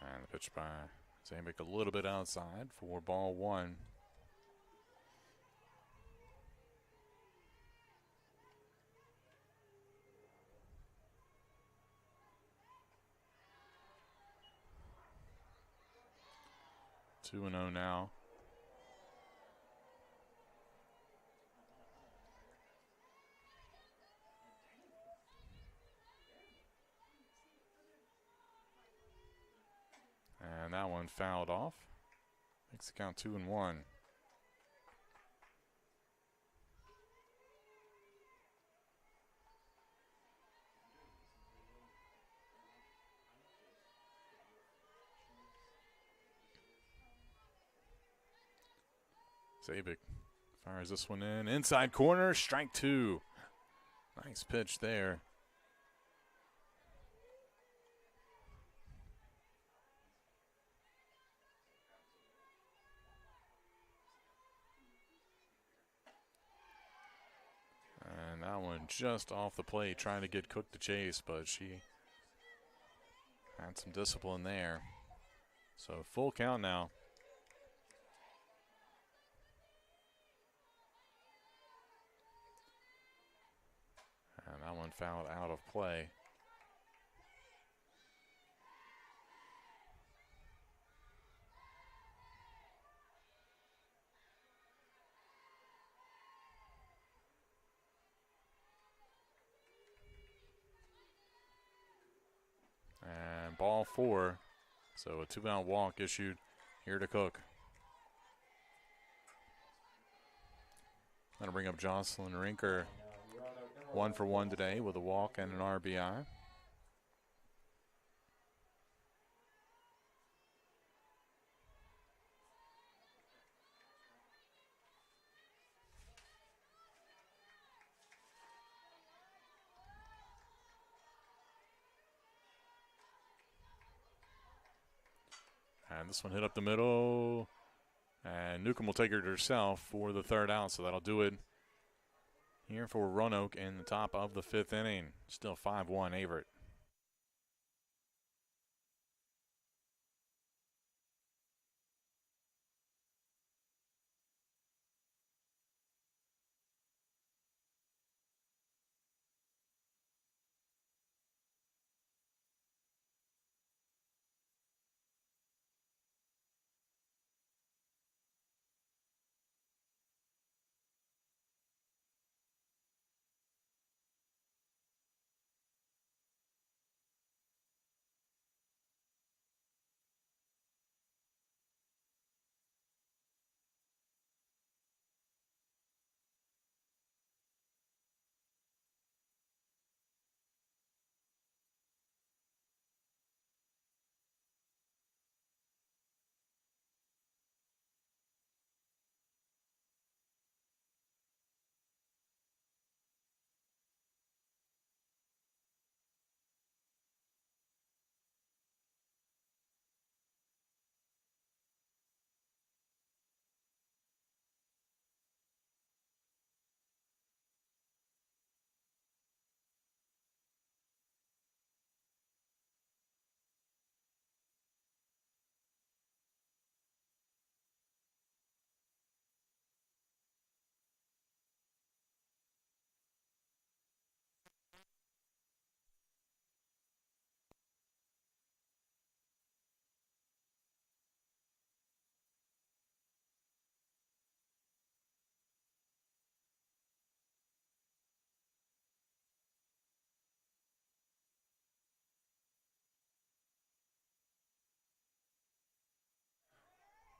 And the pitch by Zambik a little bit outside for ball 1. Two and 0 now. And that one fouled off. Makes the count 2 and 1. Zabik fires this one in. Inside corner, strike 2. Nice pitch there. And that one just off the plate, trying to get Cook to chase, but she had some discipline there. So full count now. And that one fouled out of play. And ball 4. So a 2-out walk issued here to Cook. That'll bring up Jocelyn Rinker. 1 for 1 today with a walk and an RBI. And this one hit up the middle. And Newcomb will take it herself for the third out, so that'll do it here for Roanoke in the top of the fifth inning. Still 5-1 Averett.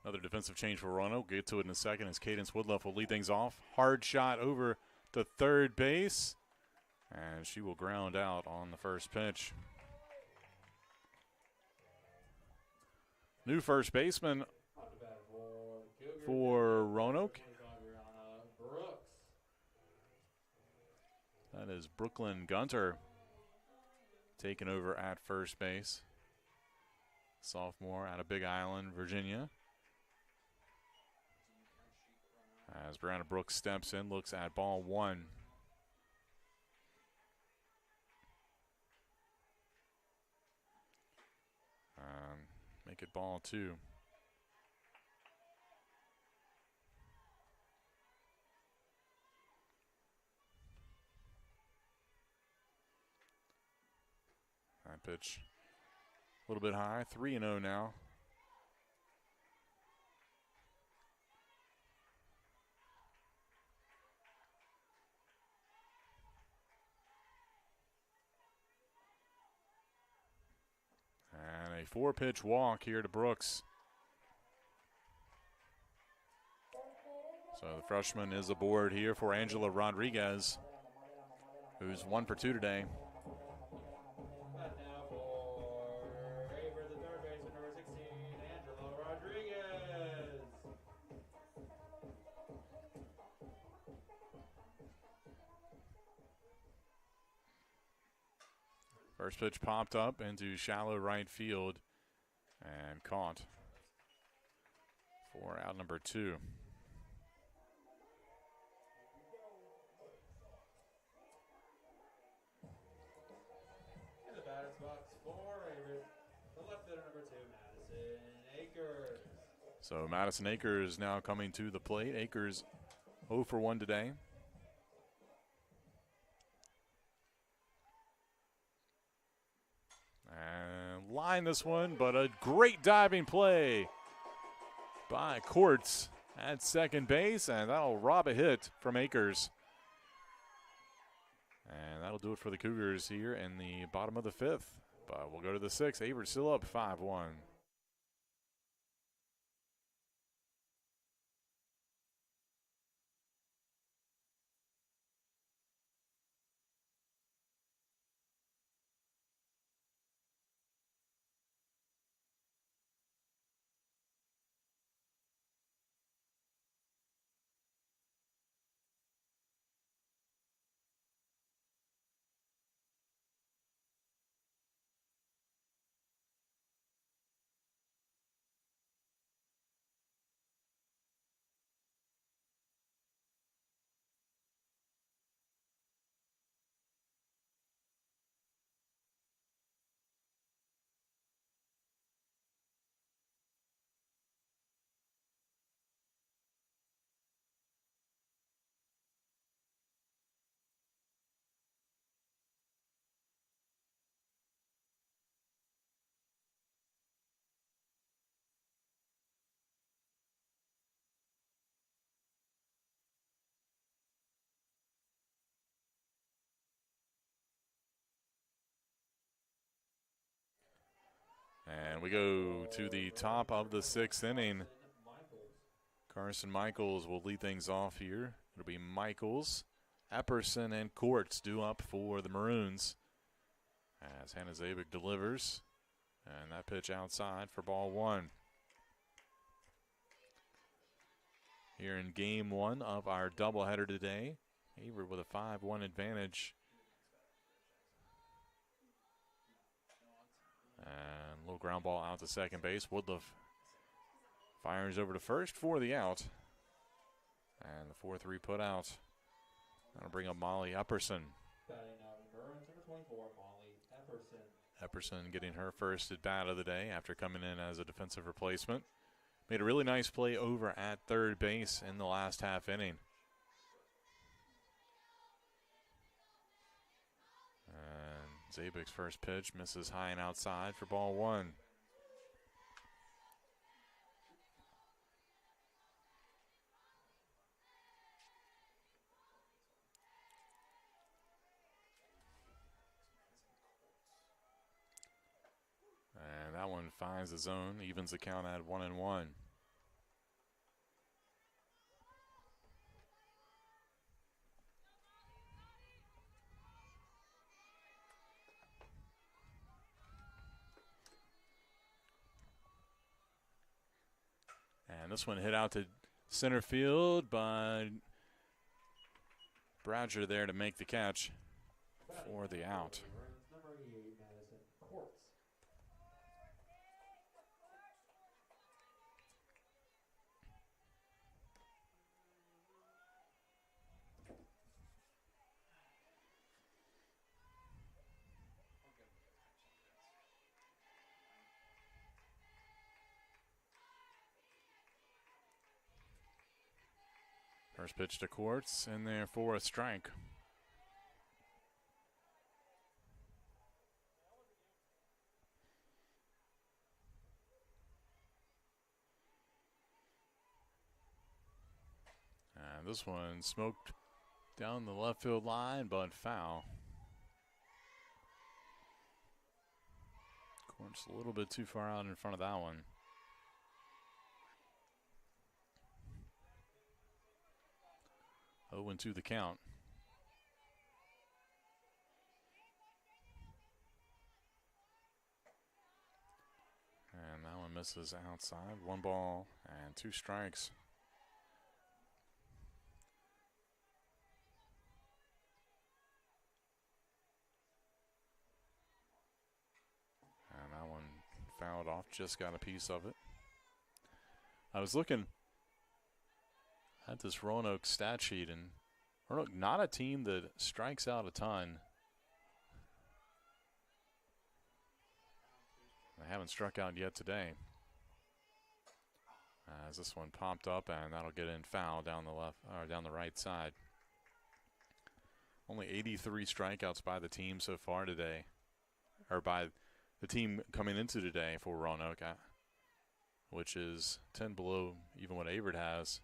Another defensive change for Roanoke. Get to it in a second as Cadence Woodruff will lead things off. Hard shot over to third base. And she will ground out on the first pitch. New first baseman for Roanoke. That is Brooklyn Gunter taking over at first base. Sophomore out of Big Island, Virginia. As Brianna Brooks steps in, looks at ball one. Make it ball two. That pitch a little bit high, 3-0 now. And a 4-pitch walk here to Brooks. So the freshman is aboard here for Angela Rodriguez, who's 1 for 2 today. And now for Averett, the third baseman, number 16, Angela Rodriguez. First pitch popped up into shallow right field and caught for out number 2. In the batter's box for Averett, the left fielder, number 2, Madison Akers. So Madison Akers now coming to the plate. Akers 0 for 1 today. And line this one, but a great diving play by Courts at second base, and that'll rob a hit from Akers. And that'll do it for the Cougars here in the bottom of the 5th. But we'll go to the 6th. Averett still up 5-1. And we go to the top of the 6th inning. Carson Michaels will lead things off here. It'll be Michaels, Epperson, and Courts due up for the Maroons. As Hannah Zabik delivers. And that pitch outside for ball 1. Here in game 1 of our doubleheader today. Averett with a 5-1 advantage. And a little ground ball out to second base. Woodruff fires over to first for the out. And the 4-3 put out. That'll bring up Molly Epperson. Batting out Maroons, number 24, Molly Epperson. Epperson getting her first at bat of the day after coming in as a defensive replacement. Made a really nice play over at third base in the last half inning. And Zabik's first pitch misses high and outside for ball 1. And that one finds the zone, evens the count at 1-1. And this one hit out to center field, but Bradger there to make the catch for the out. Number 88, Madison Courts. First pitch to Courts, in there for a strike. And this one smoked down the left field line, but foul. Courts a little bit too far out in front of that one. Oh, 0-2 the count. And that one misses outside. 1 ball and 2 strikes. And that one fouled off, just got a piece of it. I was looking at this Roanoke stat sheet, and Roanoke not a team that strikes out a ton. They haven't struck out yet today. As this one popped up, and that'll get in foul down the left or down the right side. Only 83 strikeouts by the team so far today, or by the team coming into today for Roanoke, which is 10 below even what Averett has.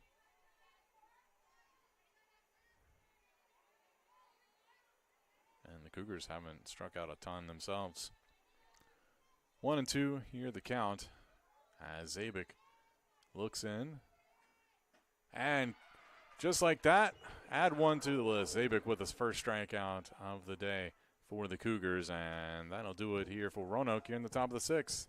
And the Cougars haven't struck out a ton themselves. 1-2 here the count as Zabik looks in. And just like that, add 1 to the list. Zabik with his first strikeout of the day for the Cougars. And that'll do it here for Roanoke here in the top of the 6th.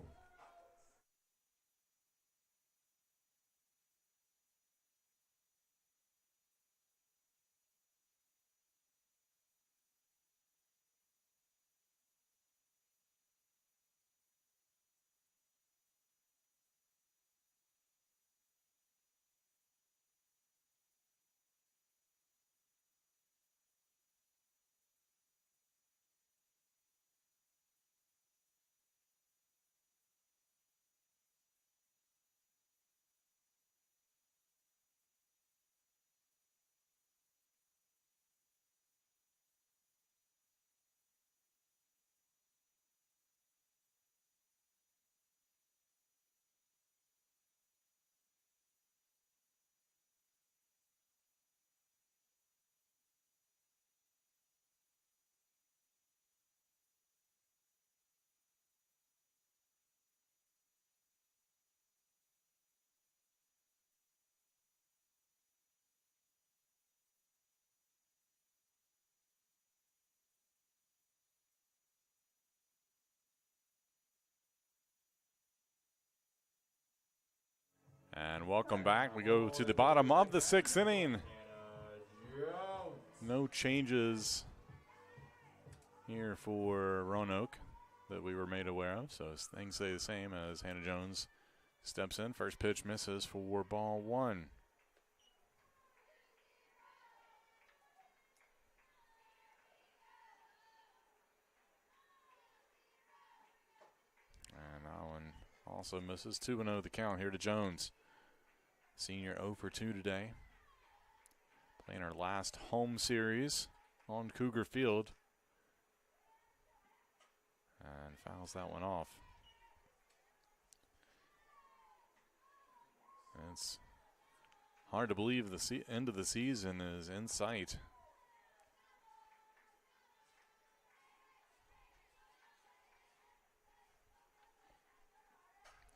And welcome back. We go to the bottom of the 6th inning. No changes here for Roanoke that we were made aware of, so things stay the same as Hannah Jones steps in. First pitch misses for ball 1. And that one also misses. 2-0 the count here to Jones. Senior 0 for 2 today. Playing our last home series on Cougar Field. And fouls that one off. It's hard to believe the end of the season is in sight.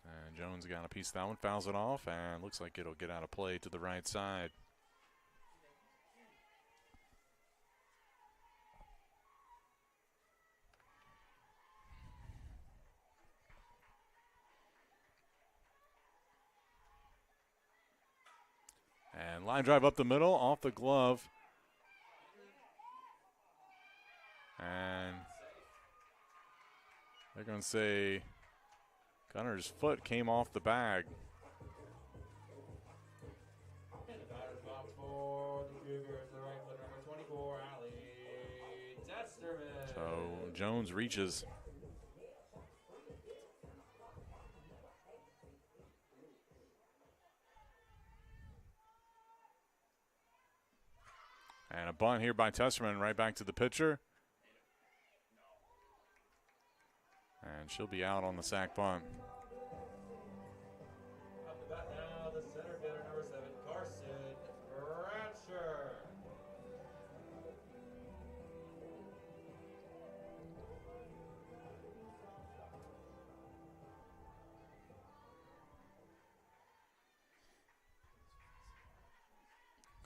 And Jones got a piece of that one, fouls it off, and looks like it'll get out of play to the right side. And line drive up the middle, off the glove. And they're going to say Gunner's foot came off the bag. In the batter's box for the Cougars, the right foot, number 24, Allie Testerman. So Jones reaches. And a bunt here by Testerman, right back to the pitcher. And she'll be out on the sac bunt. Up the bat now, the center fielder, number 7, Carson Ratcher.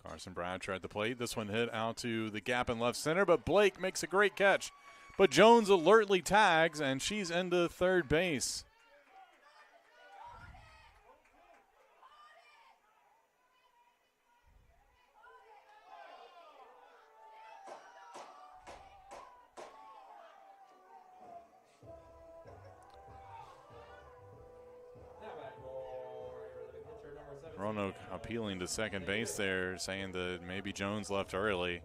Carson Bradshaw at the plate. This one hit out to the gap in left center, but Blake makes a great catch. But Jones alertly tags, and she's into third base. Roanoke appealing to second base there, saying that maybe Jones left early.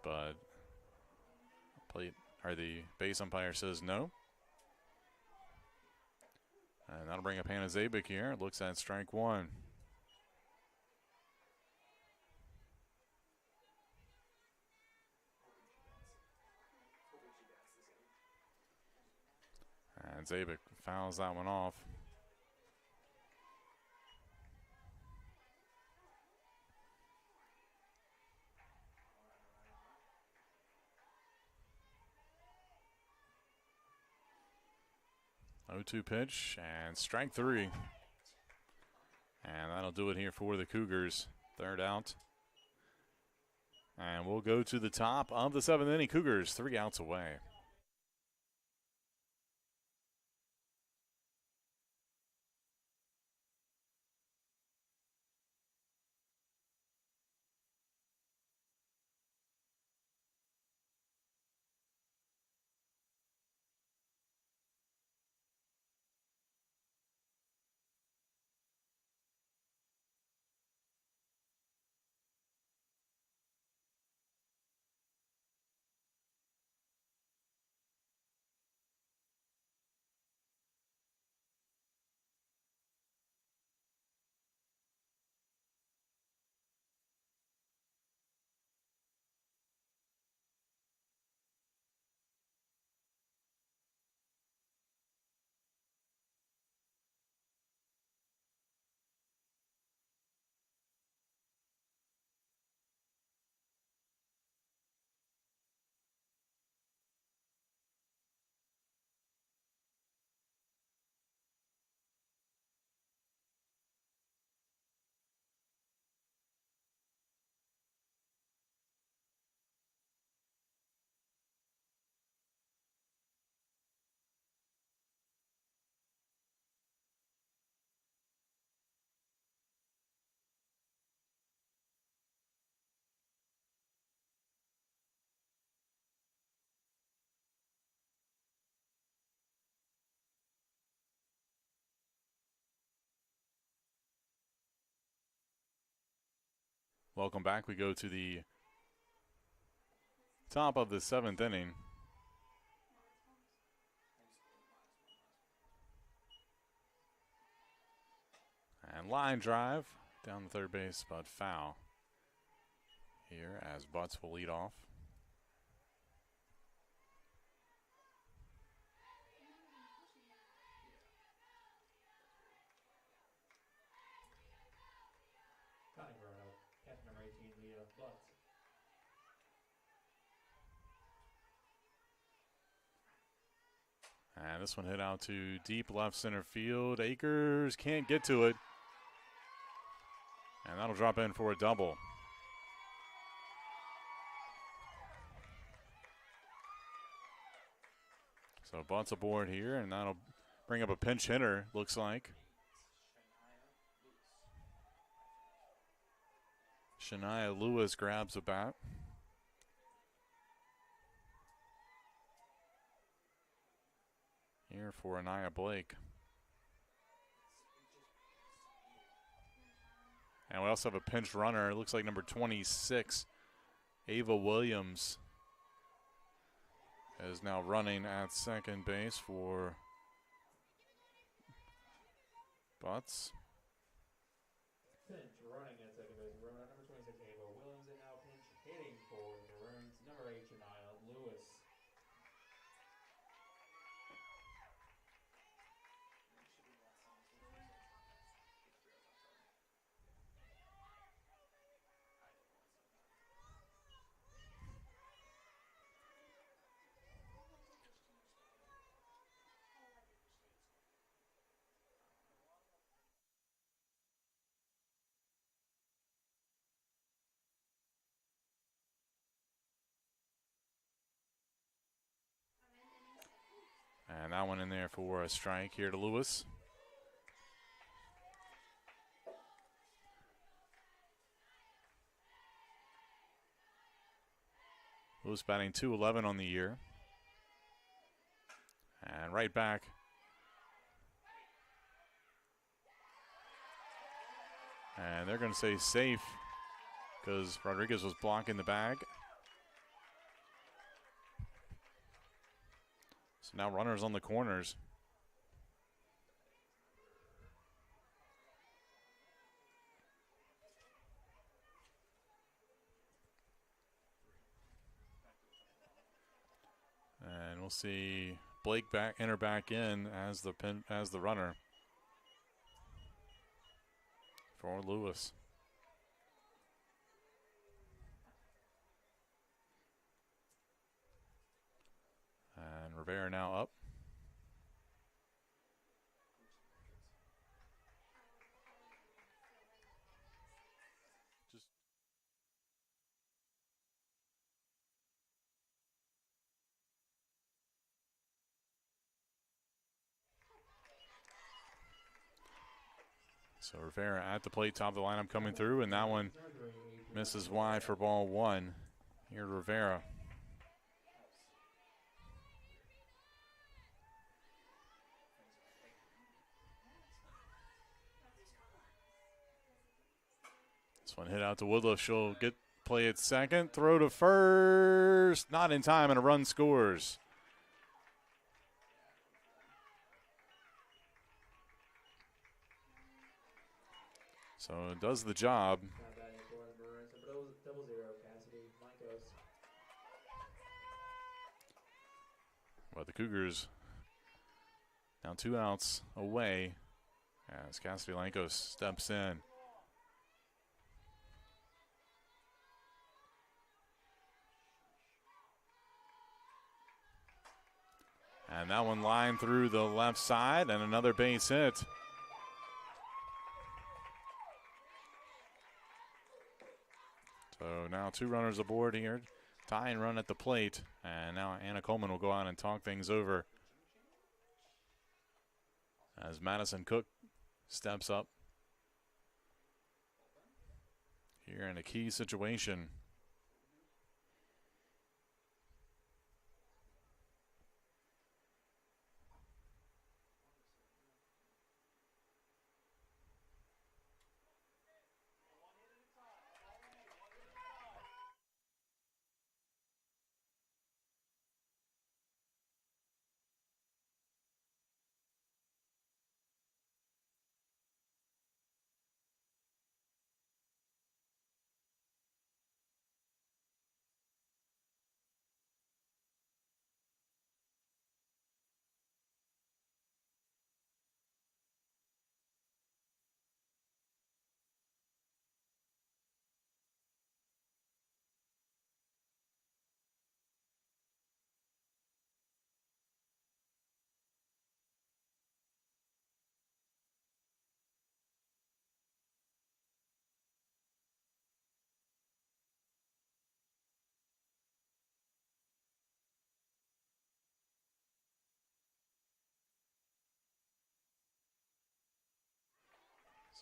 But the base umpire says no. And that'll bring up Hannah Zabik here. Looks at strike 1. And Zabik fouls that one off. O2 pitch and strike 3. And that'll do it here for the Cougars. Third out. And we'll go to the top of the 7th inning. Cougars 3 outs away. Welcome back. We go to the top of the 7th inning. And line drive down the third base, but foul here as Butts will lead off. Roanoke, catch number 18, leadoff Butts. And this one hit out to deep left center field. Akers can't get to it. And that'll drop in for a double. So Butts aboard here, and that'll bring up a pinch hitter, looks like. Shania Lewis grabs a bat. Here for Anaya Blake. And we also have a pinch runner. It looks like number 26, Ava Williams, is now running at second base for Butts. Pinch running at second base. Number 26, Ava Williams, and now pinch hitting for the Maroons, number 8, Shania Lewis. And that one in there for a strike here to Lewis. Lewis batting .211 on the year. And right back. And they're going to say safe because Rodriguez was blocking the bag. So now runners on the corners. And we'll see Blake enter back in as the runner for Lewis. And Rivera now up. So Rivera at the plate, top of the lineup coming through, and that one misses wide for ball one. Here Rivera. This one hit out to Woodruff. She'll get play at second, throw to first, not in time, and a run scores. So it does the job. But the Cougars now 2 outs away as Cassidy Lankos steps in. And that one lined through the left side and another base hit. So now 2 runners aboard here. Tying run at the plate. And now Anna Coleman will go out and talk things over as Madison Cook steps up here in a key situation.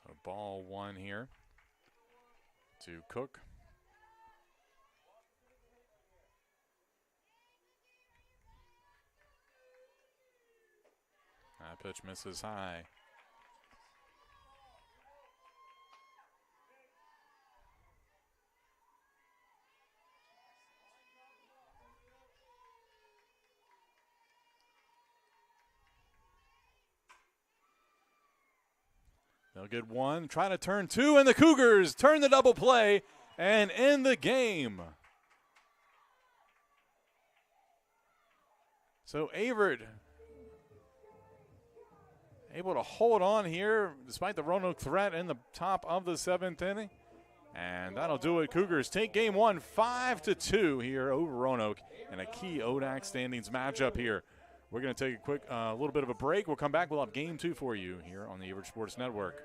So ball one here to Cook. That pitch misses high. They'll get one, try to turn two, and the Cougars turn the double play and end the game. So Averett able to hold on here despite the Roanoke threat in the top of the 7th inning. And that'll do it. Cougars take game one 5-2 here over Roanoke in a key ODAC standings matchup here. We're going to take a quick little bit of a break. We'll come back. We'll have game two for you here on the Averett Sports Network.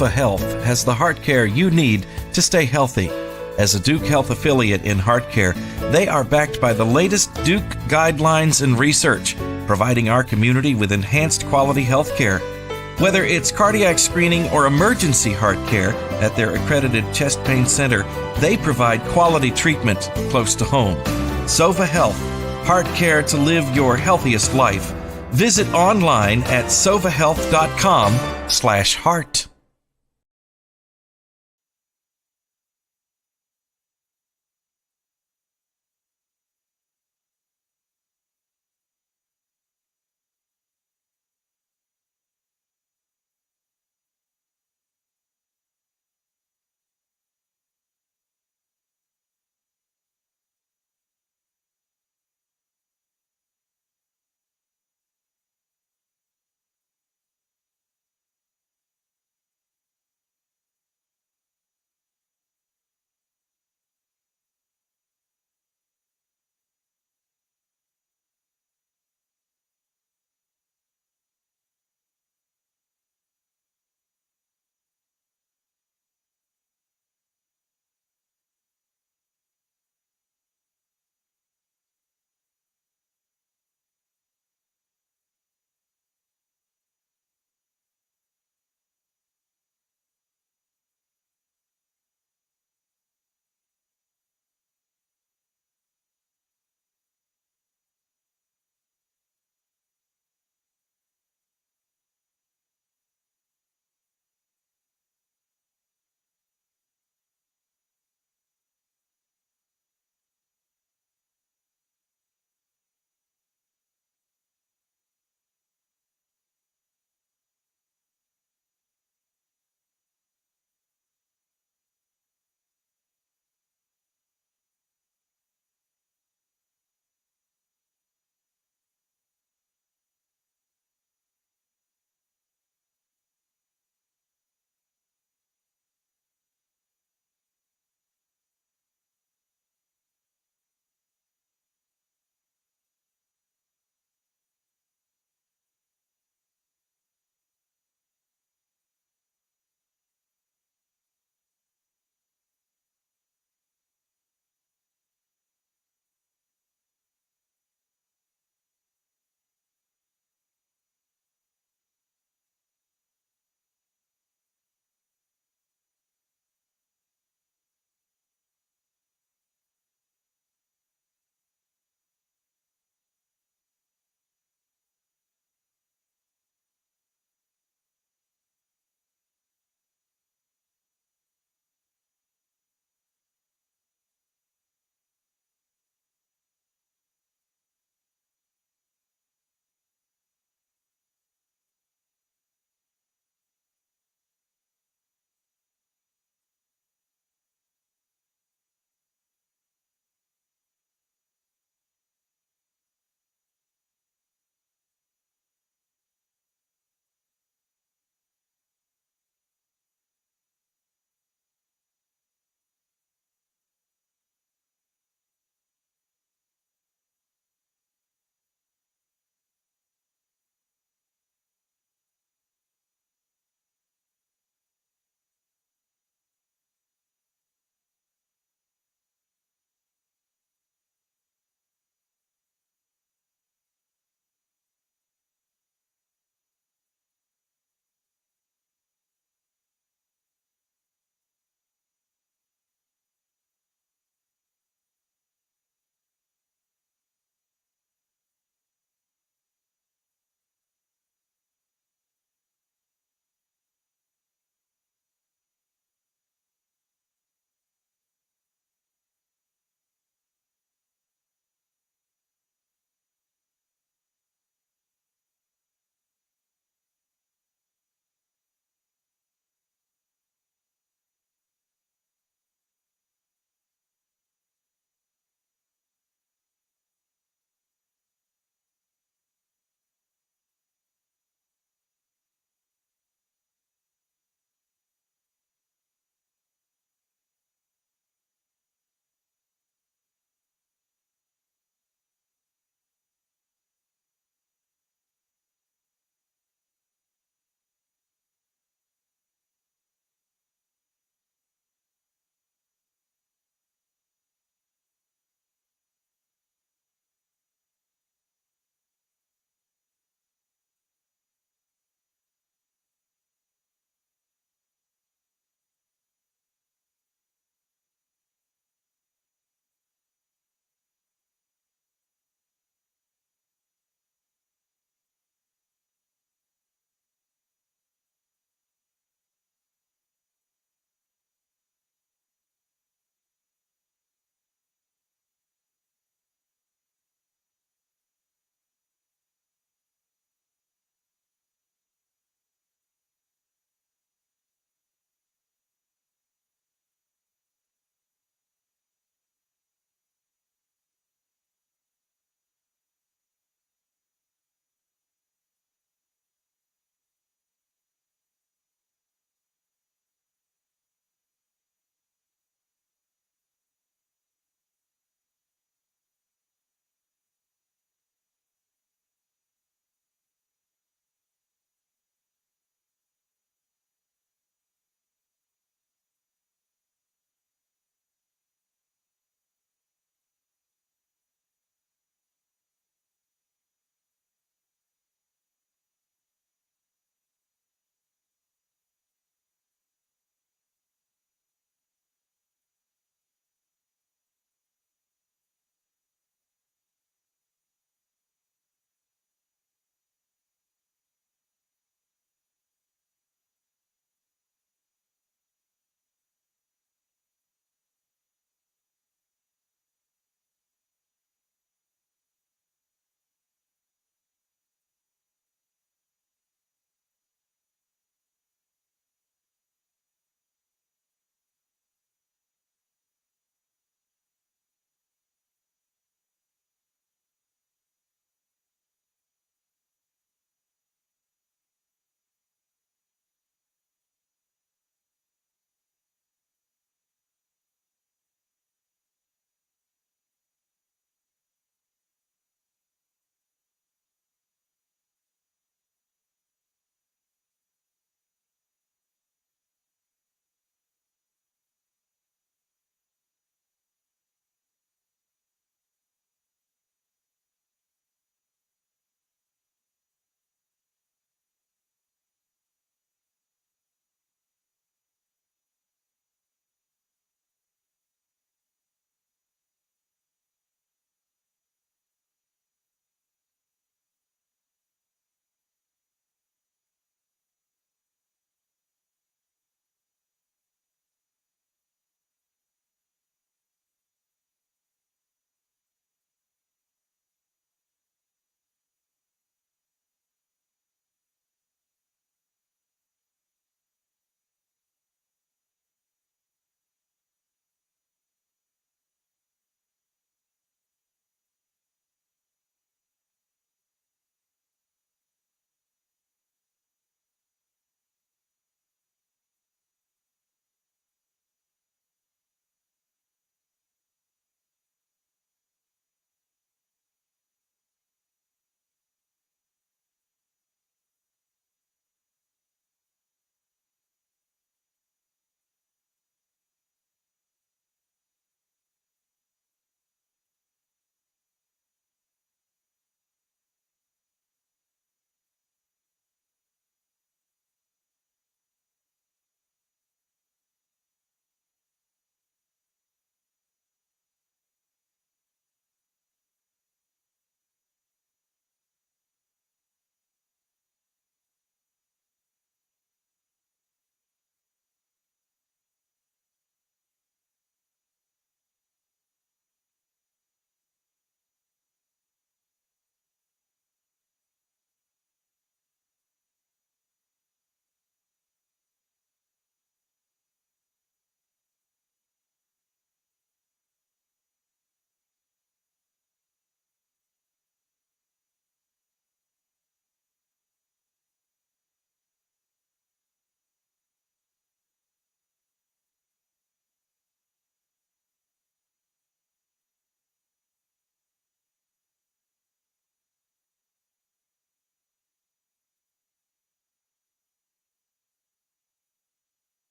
SOFA Health has the heart care you need to stay healthy. As a Duke Health affiliate in heart care, they are backed by the latest Duke guidelines and research, providing our community with enhanced quality health care. Whether it's cardiac screening or emergency heart care at their accredited chest pain center, they provide quality treatment close to home. SOFA Health, heart care to live your healthiest life. Visit online at sofahealth.com/heart.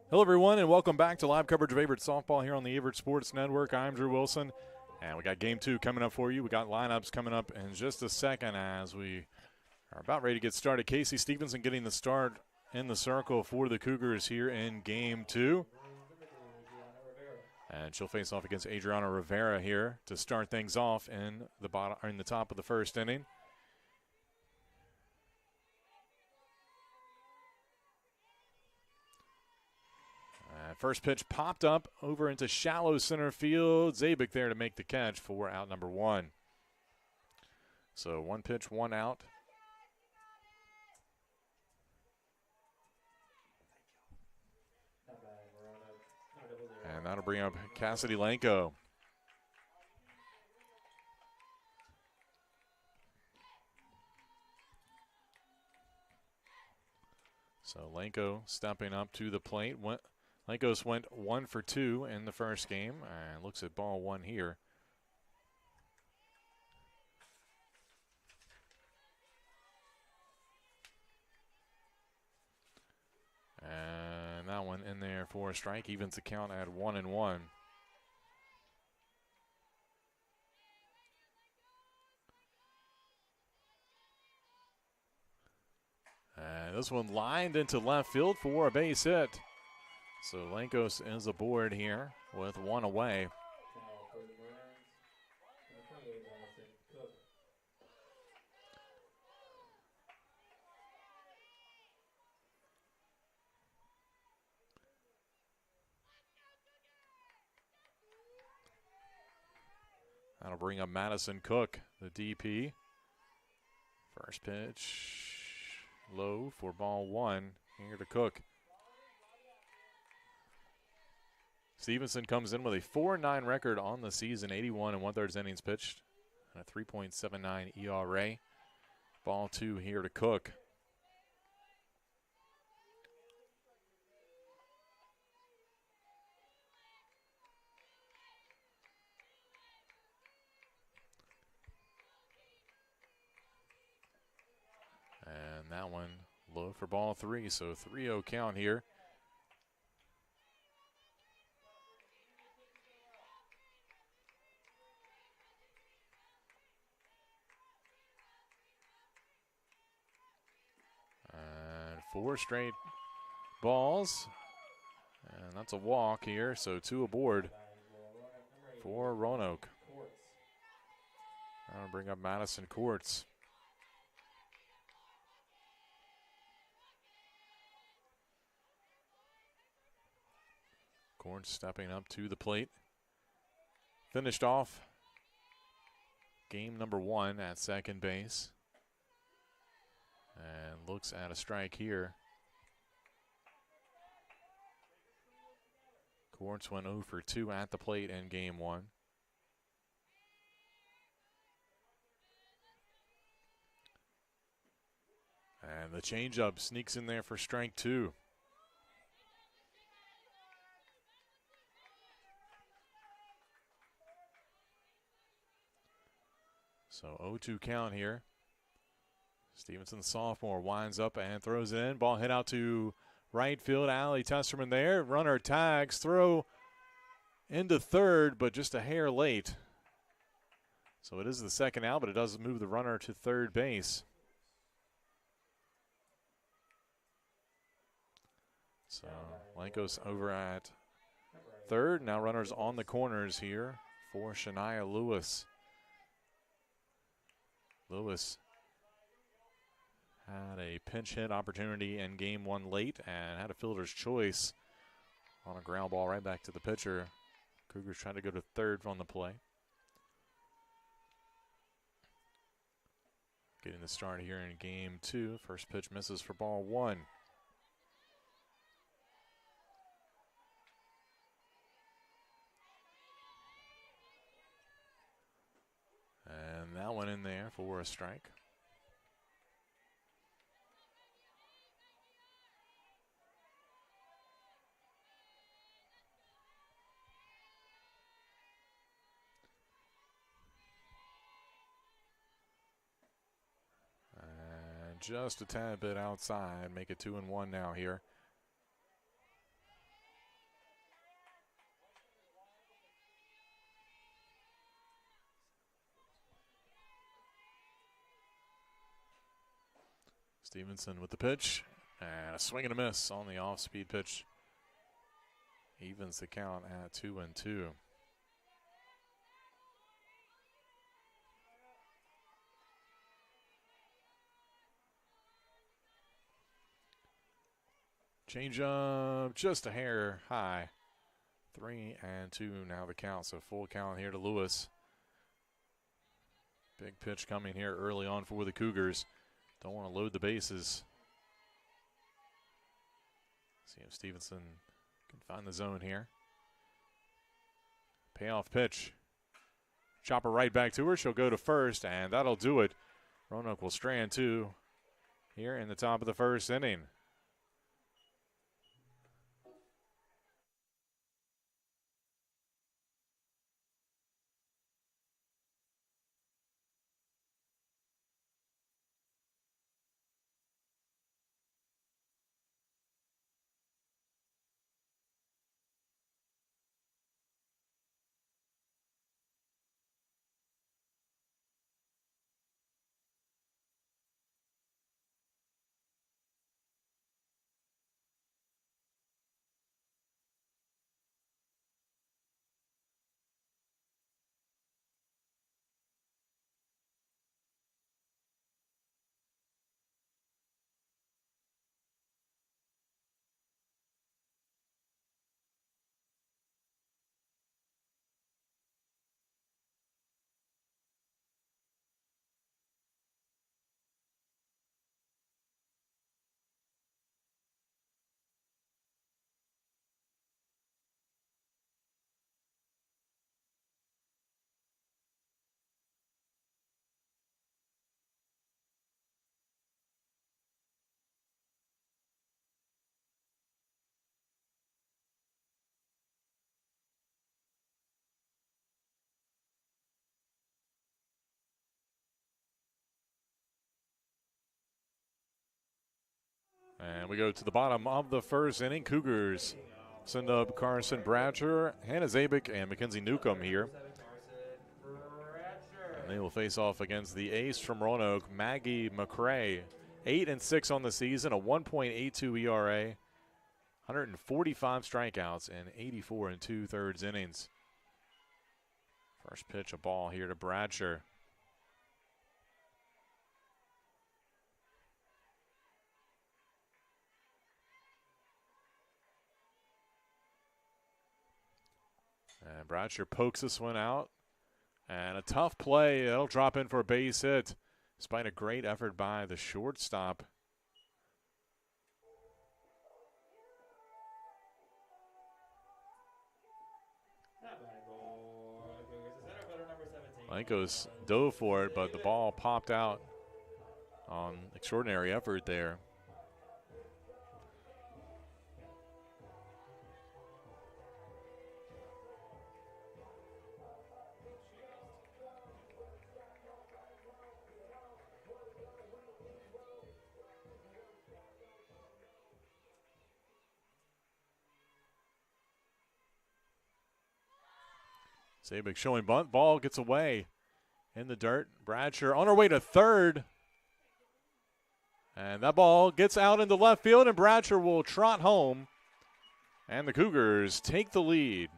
Hello, everyone, and welcome back to live coverage of Averett softball here on the Averett Sports Network. I'm Drew Wilson, and we got Game 2 coming up for you. We got lineups coming up in just a second as we are about ready to get started. Casey Stevenson getting the start in the circle for the Cougars here in Game 2. And she'll face off against Adriana Rivera here to start things off in the top of the first inning. First pitch popped up over into shallow center field. Zabik there to make the catch for out number 1. So 1 pitch, 1 out. And that'll bring up Cassidy Lanko. So Lanko stepping up to the plate. Lankos went 1 for 2 in the first game and looks at ball 1 here. And that one in there for a strike, evens the count at 1-1. And this one lined into left field for a base hit. So Lankos is aboard here with 1 away. That'll bring up Madison Cook, the DP. First pitch low for ball 1 here to Cook. Stevenson comes in with a 4-9 record on the season, 81 1/3 innings pitched, and a 3.79 ERA. Ball 2 here to Cook. And that one low for ball 3, so 3-0 count here. And 4 straight balls, and that's a walk here, so 2 aboard for Roanoke. I'll bring up Madison Courts. Courts stepping up to the plate. Finished off game number 1 at second base. And looks at a strike here. Courts went 0 for 2 at the plate in game 1. And the changeup sneaks in there for strike 2. So 0-2 count here. Stevenson, the sophomore, winds up and throws it in. Ball hit out to right field. Allie Testerman there. Runner tags. Throw into third, but just a hair late. So it is the second out, but it does move the runner to third base. So Lankos over at third. Now runners on the corners here for Shania Lewis. Lewis had a pinch hit opportunity in game 1 late and had a fielder's choice on a ground ball right back to the pitcher. Cougars trying to go to third on the play. Getting the start here in game 2. First pitch misses for ball 1. And that one in there for a strike. And just a tad bit outside, make it 2-1 now here. Stevenson with the pitch, and a swing and a miss on the off-speed pitch. Evens the count at 2-2. Change up just a hair high. 3-2 now the count, so full count here to Lewis. Big pitch coming here early on for the Cougars. Don't want to load the bases. See if Stevenson can find the zone here. Payoff pitch. Chopper right back to her. She'll go to first, and that'll do it. Roanoke will strand two here in the top of the first inning. And we go to the bottom of the first inning. Cougars send up Carson Bratcher, Hannah Zabik, and Mackenzie Newcomb here. And they will face off against the ace from Roanoke, Maggie McCrae. 8-6 on the season, a 1.82 ERA, 145 strikeouts, and 84 2/3 innings. First pitch, a ball here to Bratcher. And Bratcher pokes this one out. And a tough play. That'll drop in for a base hit, despite a great effort by the shortstop. Blancos dove for it, but the ball popped out on extraordinary effort there. Zabik showing bunt. Ball gets away in the dirt. Bratcher on her way to third. And that ball gets out into left field, and Bratcher will trot home. And the Cougars take the lead.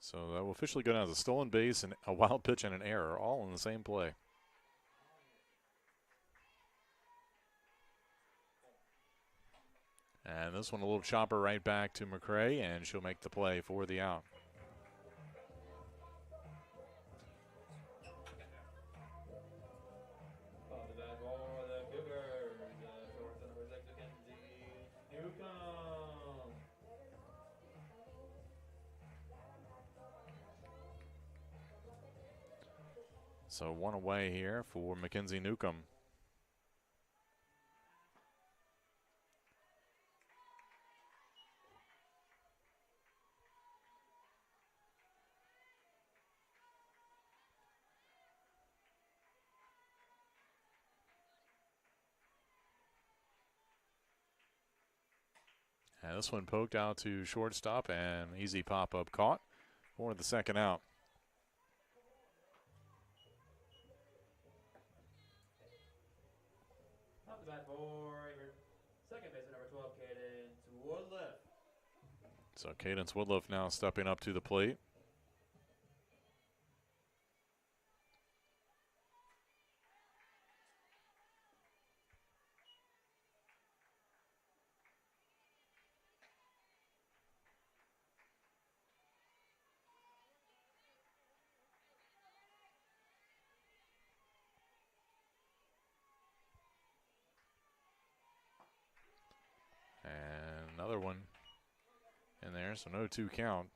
So that will officially go down as a stolen base and a wild pitch and an error, all in the same play. And this one a little chopper right back to McCrae, and she'll make the play for the out. So one away here for Mackenzie Newcomb. And this one poked out to shortstop and easy pop-up caught for the second out. Off the bat for Averett. Second baseman number 12, Cadence Woodliff. So Cadence Woodliff now stepping up to the plate. And another one in there, so no 2 count.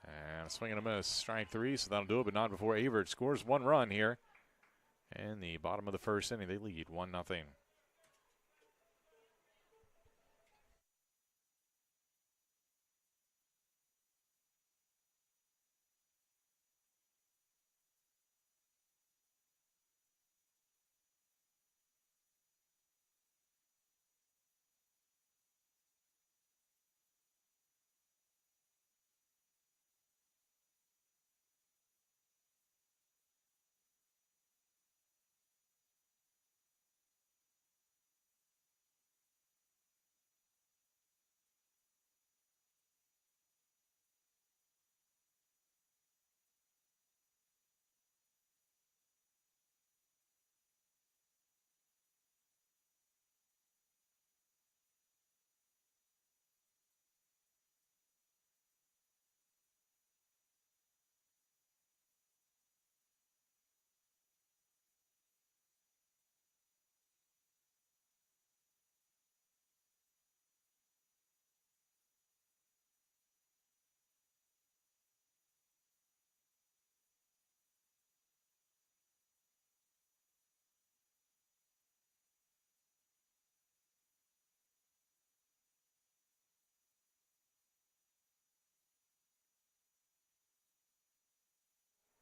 And a swing and a miss, strike 3, so that'll do it, but not before Averett scores 1 run here. In the bottom of the first inning, they lead 1-0.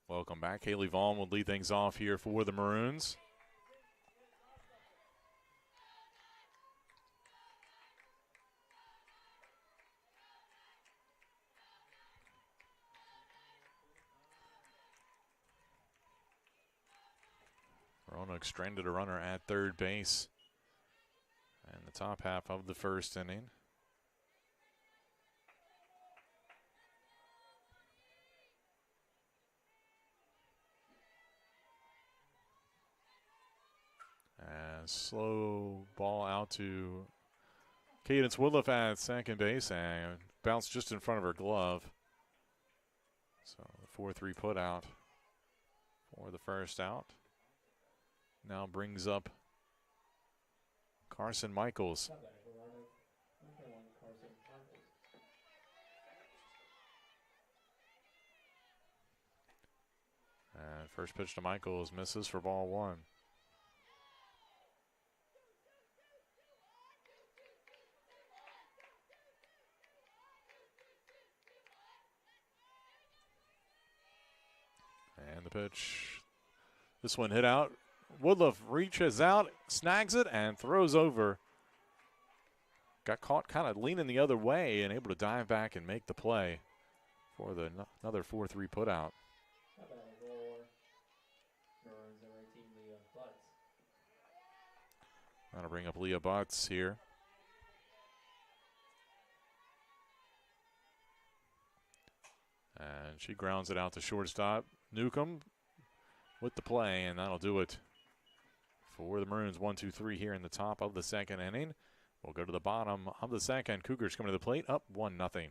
Welcome back. Haley Vaughn will lead things off here for the Maroons. Roanoke stranded a runner at third base in the top half of the first inning. And slow ball out to Cadence Woodliff at second base and bounced just in front of her glove. So the 4-3 put out for the first out. Now brings up Carson Michaels. And first pitch to Michaels misses for ball 1. And the pitch. This one hit out. Woodliff reaches out, snags it, and throws over. Got caught kind of leaning the other way and able to dive back and make the play for another 4-3 put out. That'll bring up Leah Butts here. And she grounds it out to shortstop. Newcomb with the play, and that'll do it for the Maroons. 1-2-3 here in the top of the second inning. We'll go to the bottom of the second. Cougars coming to the plate, up 1-0.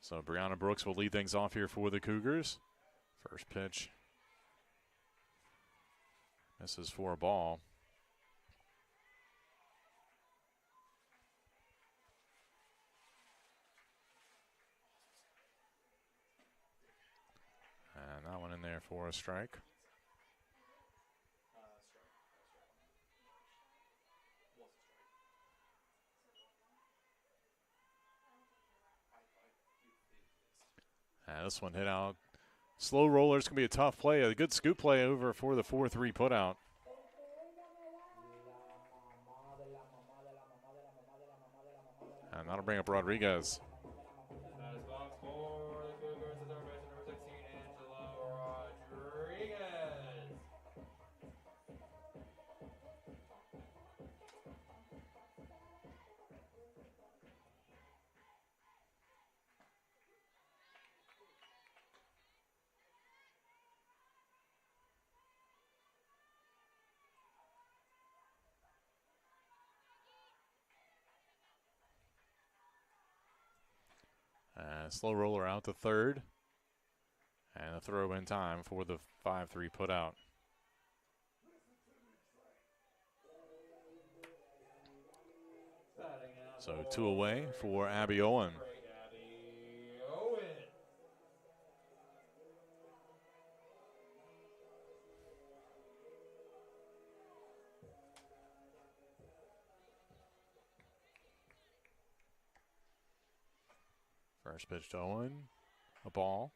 So Brianna Brooks will lead things off here for the Cougars. First pitch misses for a ball. And that one in there for a strike. And this one hit out. Slow roller's going to be a tough play. A good scoop play over for the 4-3 putout. And that'll bring up Rodriguez. Slow roller out to third. And a throw in time for the 5-3 putout. So 2 away for Abby Owen. First pitch to Owen, a ball.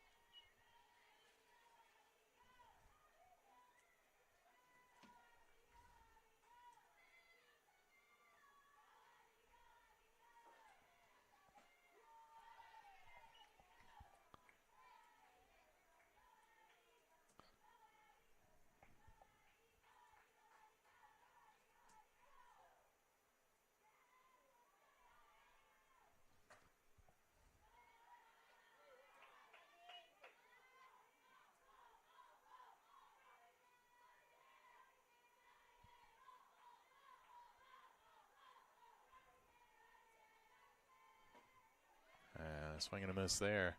Swing and a miss there.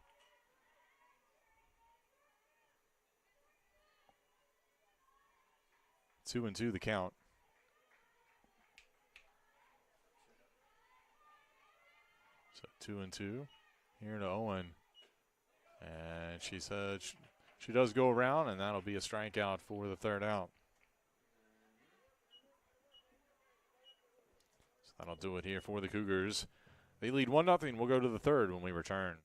Two and two the count. So 2-2 here to Owen. And she said she does go around, and that'll be a strikeout for the third out. So that'll do it here for the Cougars. They lead 1-0. We'll go to the third when we return.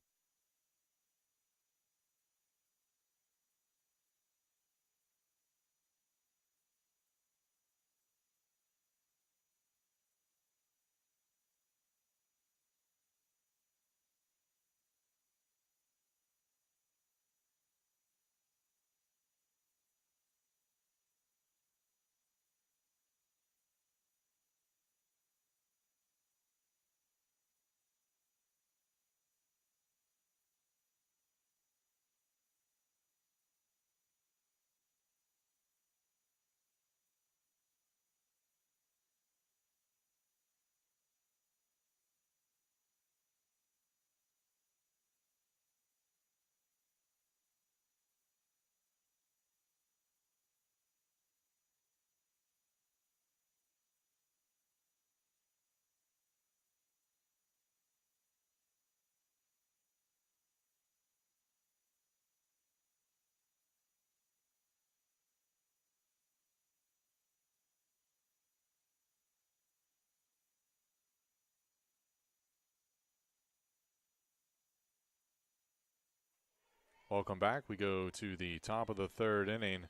Welcome back. We go to the top of the third inning.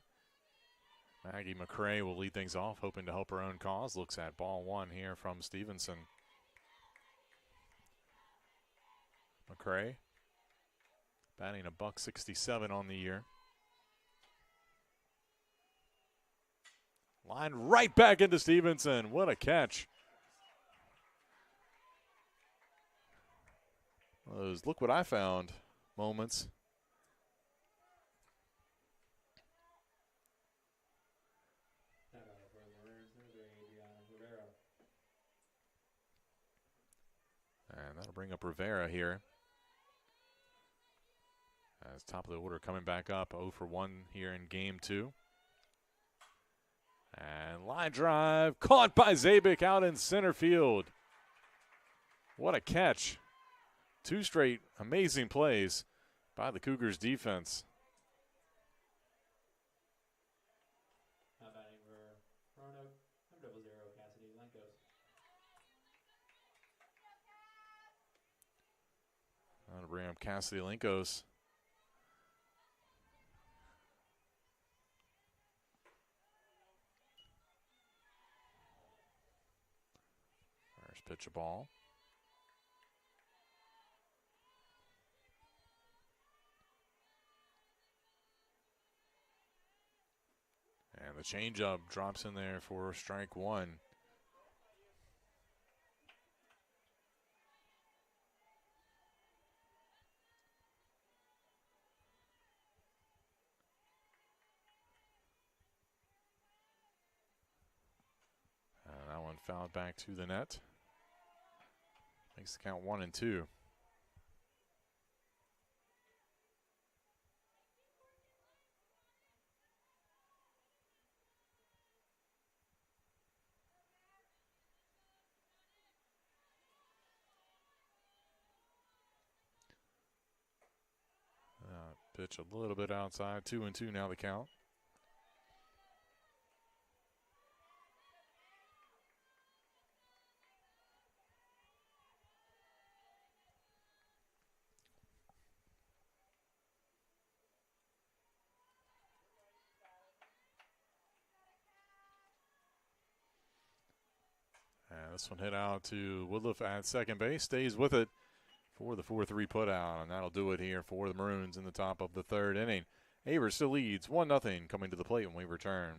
Maggie McCray will lead things off, hoping to help her own cause. Looks at ball one here from Stevenson. McCray batting a .167 on the year. Line right back into Stevenson. What a catch. Those look what I found moments. And that'll bring up Rivera here. As top of the order coming back up, 0 for 1 here in game 2. And line drive, caught by Zabik out in center field. What a catch. 2 straight amazing plays by the Cougars defense. Now batting for Roanoke, number 00, Cassidy Lenkos. I'll bring up Cassidy Linkos. First pitch a ball. And the changeup drops in there for strike 1. And that one fouled back to the net. Makes the count 1-2. Pitch a little bit outside, 2-2 now the count. And this one hit out to Woodruff at second base, stays with it for the 4-3 putout, and that'll do it here for the Maroons in the top of the 3rd inning. Averett still leads 1-0 coming to the plate when we return.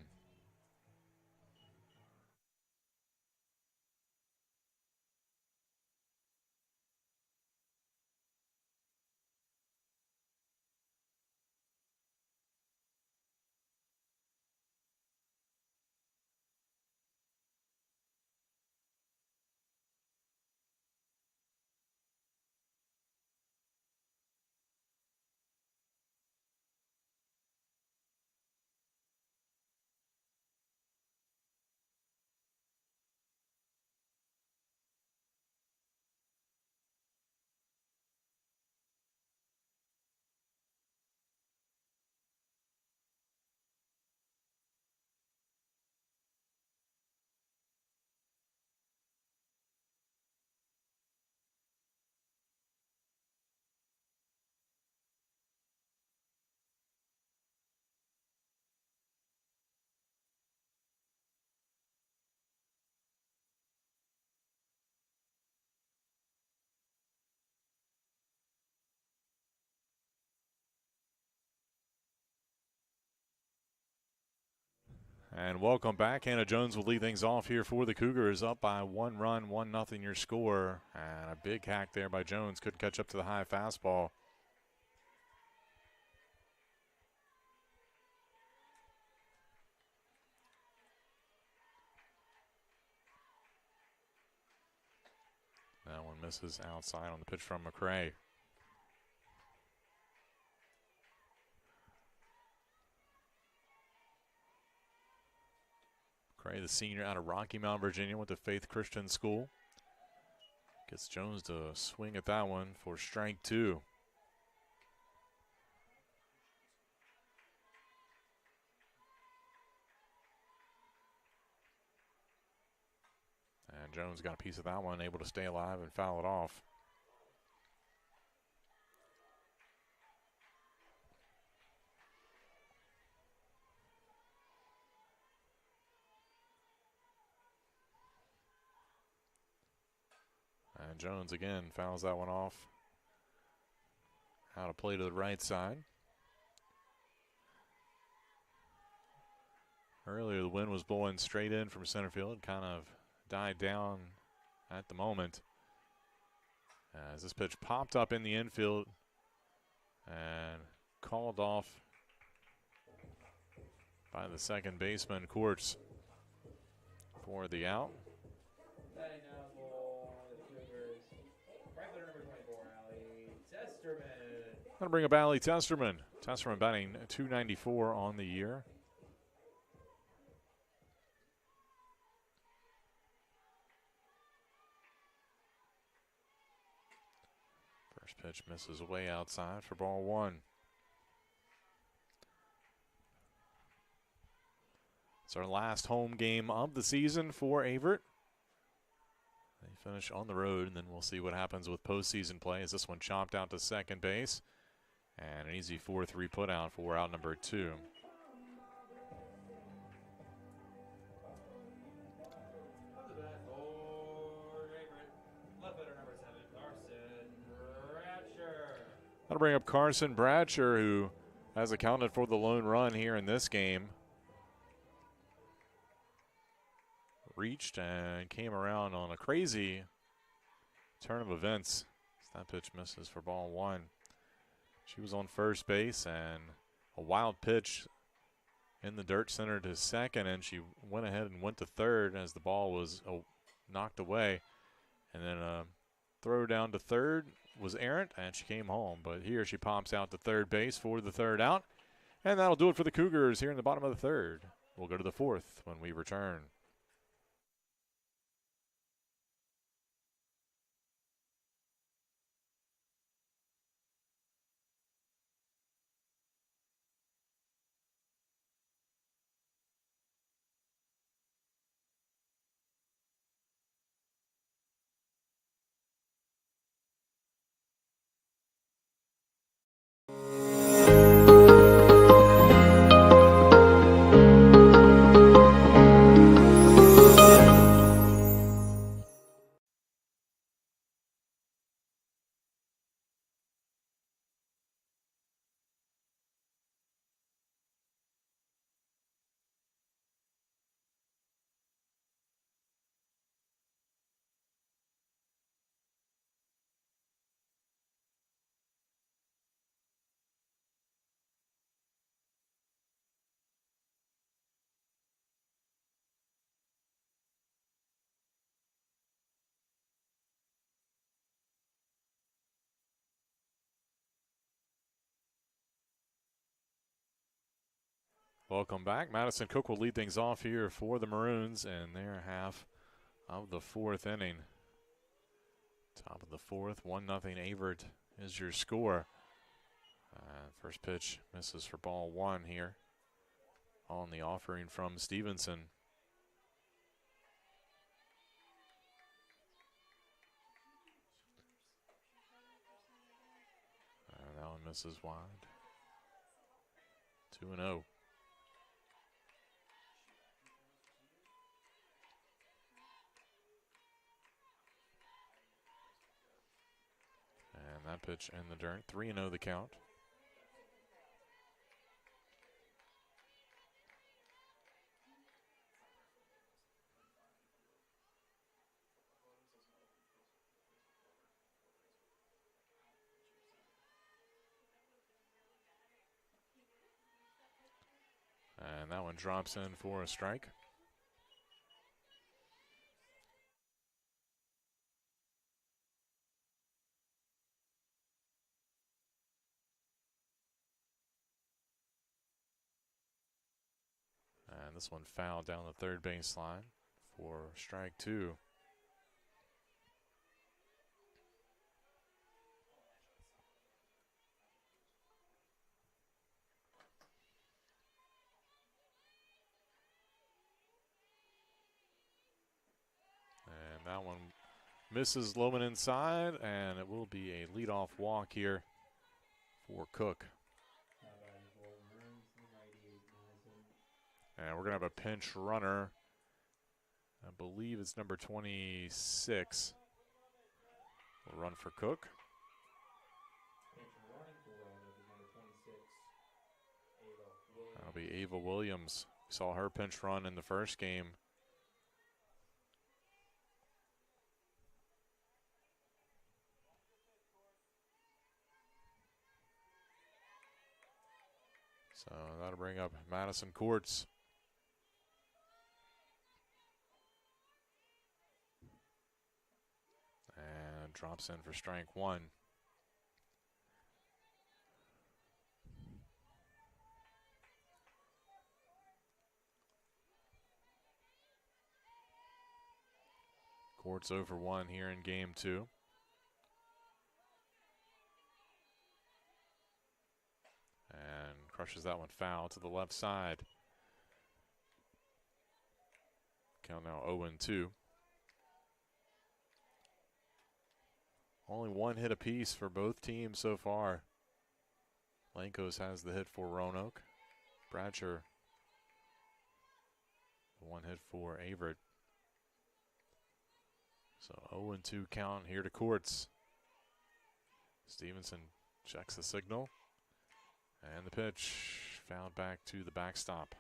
And welcome back. Hannah Jones will lead things off here for the Cougars, up by 1 run, 1-0 your score. And a big hack there by Jones. Couldn't catch up to the high fastball. That one misses outside on the pitch from McCray. McCray, the senior out of Rocky Mount, Virginia, went to Faith Christian School. Gets Jones to swing at that one for strike 2. And Jones got a piece of that one, able to stay alive and foul it off. And Jones again fouls that one off. Out of play to the right side. Earlier the wind was blowing straight in from center field, kind of died down at the moment as this pitch popped up in the infield and called off by the second baseman, Quartz, for the out. Batting now for the Cougars, right fielder number 24, Allie Testerman. That'll bring up Allie Testerman. Testerman batting .294 on the year. First pitch misses way outside for ball one. It's our last home game of the season for Averett. They finish on the road, and then we'll see what happens with postseason play as this one chopped out to second base. And an easy 4-3 put out for out number 2. That'll bring up Carson Bradsher, who has accounted for the lone run here in this game. Reached and came around on a crazy turn of events. That pitch misses for ball one. She was on first base, and a wild pitch in the dirt center to second, and she went ahead and went to third as the ball was knocked away. And then a throw down to third was errant, and she came home. But here she pops out to third base for the third out. And that'll do it for the Cougars here in the bottom of the third. We'll go to the fourth when we return. Welcome back. Madison Cook will lead things off here for the Maroons in their half of the fourth inning. Top of the fourth, 1-0 Averett is your score. First pitch misses for ball one here on the offering from Stevenson. That one misses wide. 2-0. And that pitch in the dirt. 3-0 the count. And that one drops in for a strike. And this one fouled down the third baseline for strike two. And that one misses low and inside, and it will be a leadoff walk here for Cook. And we're going to have a pinch runner. I believe it's number 26. Will run for Cook. That'll be Ava Williams. We saw her pinch run in the first game. So that'll bring up Madison Courts. And drops in for strike one. Courts over 1 here in game 2. And crushes that one foul to the left side. Count now 0-2. Only 1 hit apiece for both teams so far. Lankos has the hit for Roanoke. Bradsher, the 1 hit for Averett. So 0-2 count here to Courts. Stevenson checks the signal. And the pitch fouled back to the backstop.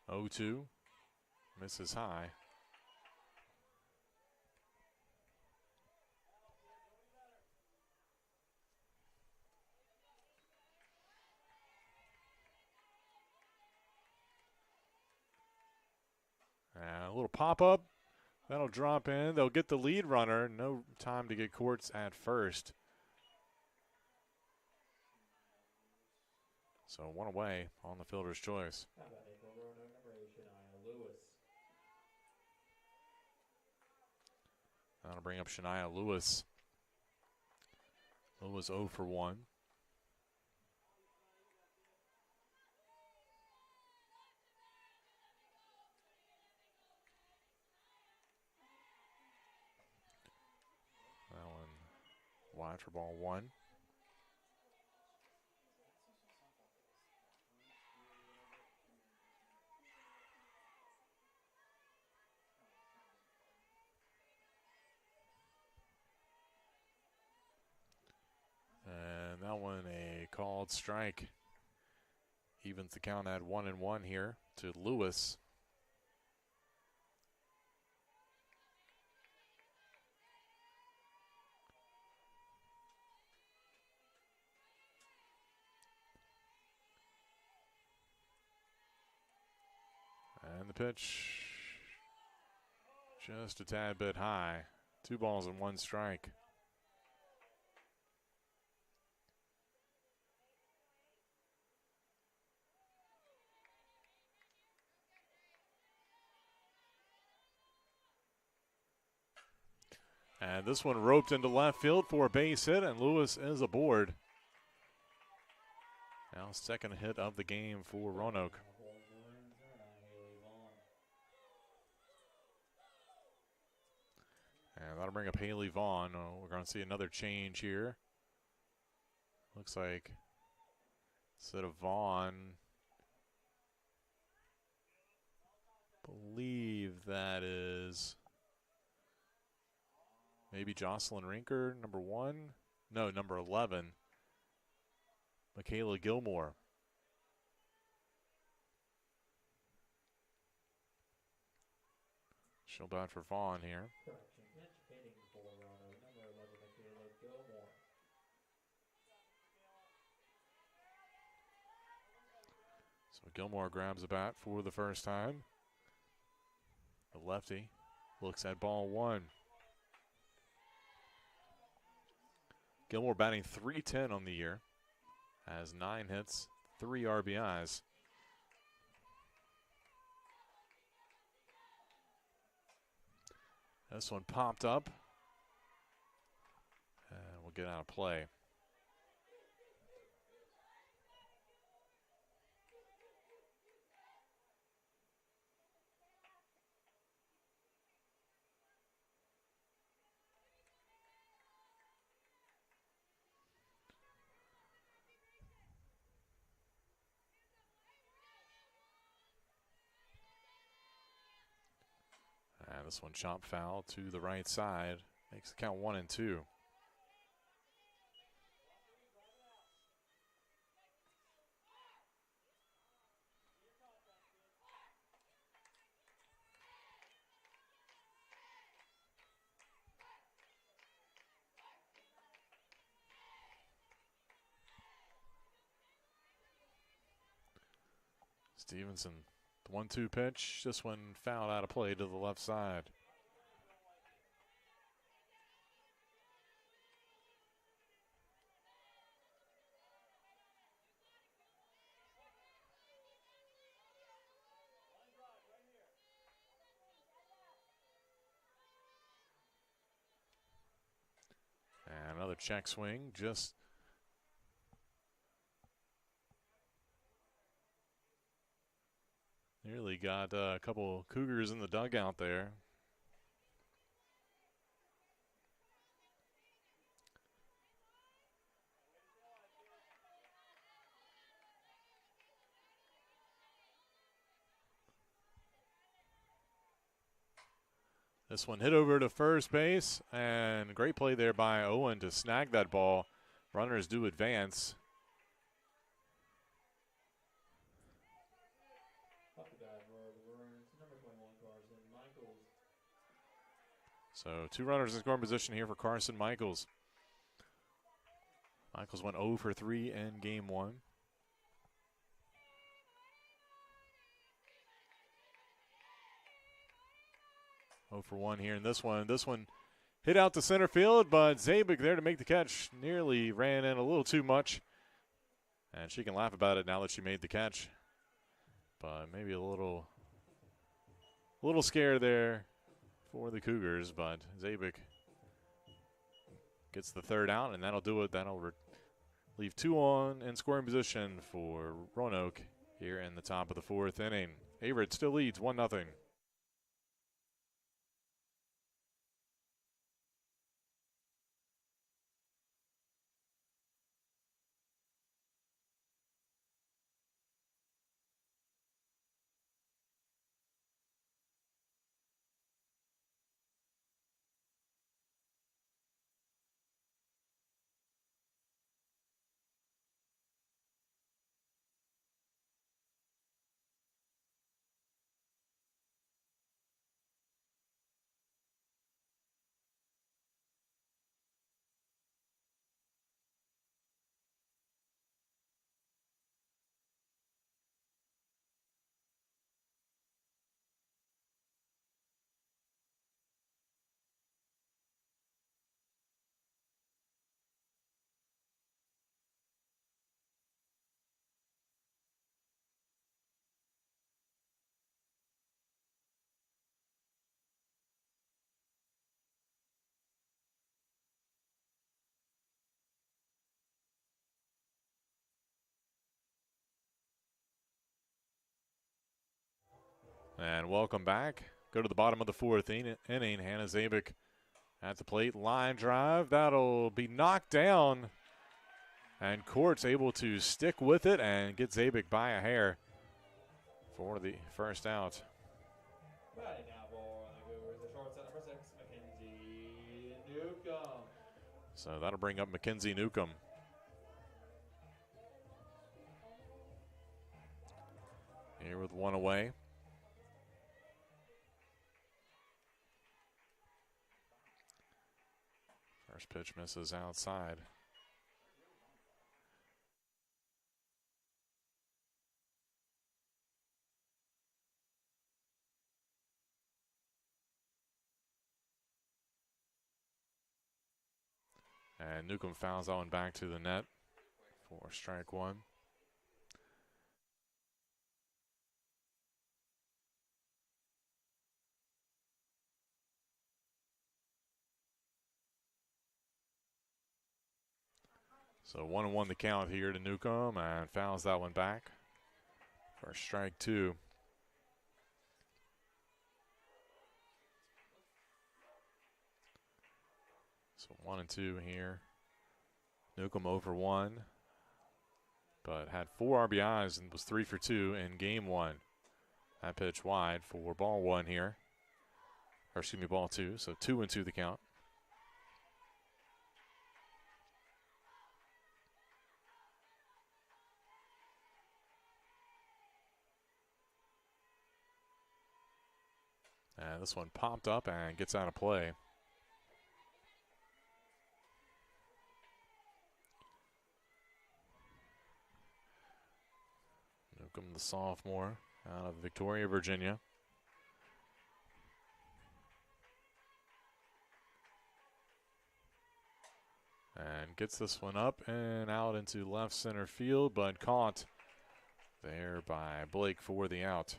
Oh, 2 misses high. A little pop-up. That'll drop in. They'll get the lead runner. No time to get Courts at first. So 1 away on the fielder's choice. That'll bring up Shania Lewis. Lewis 0 for 1. That one wide for ball 1. And that one a called strike. Evens the count at 1-1 here to Lewis. And the pitch just a tad bit high. 2 balls and 1 strike. And this one roped into left field for a base hit, and Lewis is aboard. Now second hit of the game for Roanoke. And that'll bring up Haley Vaughn. Oh, we're going to see another change here. Looks like instead of Vaughn, believe that is maybe Jocelyn Rinker, number 1. No, number 11. Michaela Gilmore. She'll bat for Vaughn here. So Gilmore grabs a bat for the first time. The lefty looks at ball 1. Gilmore batting .310 on the year. Has 9 hits, 3 RBIs. This one popped up. And we'll get out of play. And this one chop foul to the right side. Makes the count 1-2. Stevenson 1-2 pitch. This one fouled out of play to the left side. And another check swing, just nearly got a couple Cougars in the dugout there. This one hit over to first base, and great play there by Owen to snag that ball. Runners do advance. So 2 runners in scoring position here for Carson Michaels. Michaels went 0 for 3 in game 1. 0 for 1 here in this one. This one hit out to center field, but Zabik there to make the catch. Nearly ran in a little too much. And she can laugh about it now that she made the catch. But maybe a little scared there for the Cougars, but Zabik gets the 3rd out, and that'll do it. That'll leave 2 on in scoring position for Roanoke here in the top of the 4th inning. Averett still leads 1-0. And welcome back. Go to the bottom of the 4th inning. Hannah Zabik at the plate. Line drive. That'll be knocked down. And Court's able to stick with it and get Zabik by a hair for the first out. Batting now for the Cougars, the shortstop number 6, Mackenzie Newcomb. So that'll bring up Mackenzie Newcomb. Here with 1 away. First pitch misses outside. And Newcomb fouls that one back to the net for strike 1. So 1-1 the count here to Newcomb, and fouls that one back for strike 2. So 1-2 here. Newcomb over 1, but had 4 RBIs and was 3 for 2 in game 1. That pitch wide for ball 1 here. Or excuse me, ball 2. So 2-2 the count. And this one popped up and gets out of play. Newcomb, the sophomore, out of Victoria, Virginia. And gets this one up and out into left center field, but caught there by Blake for the out.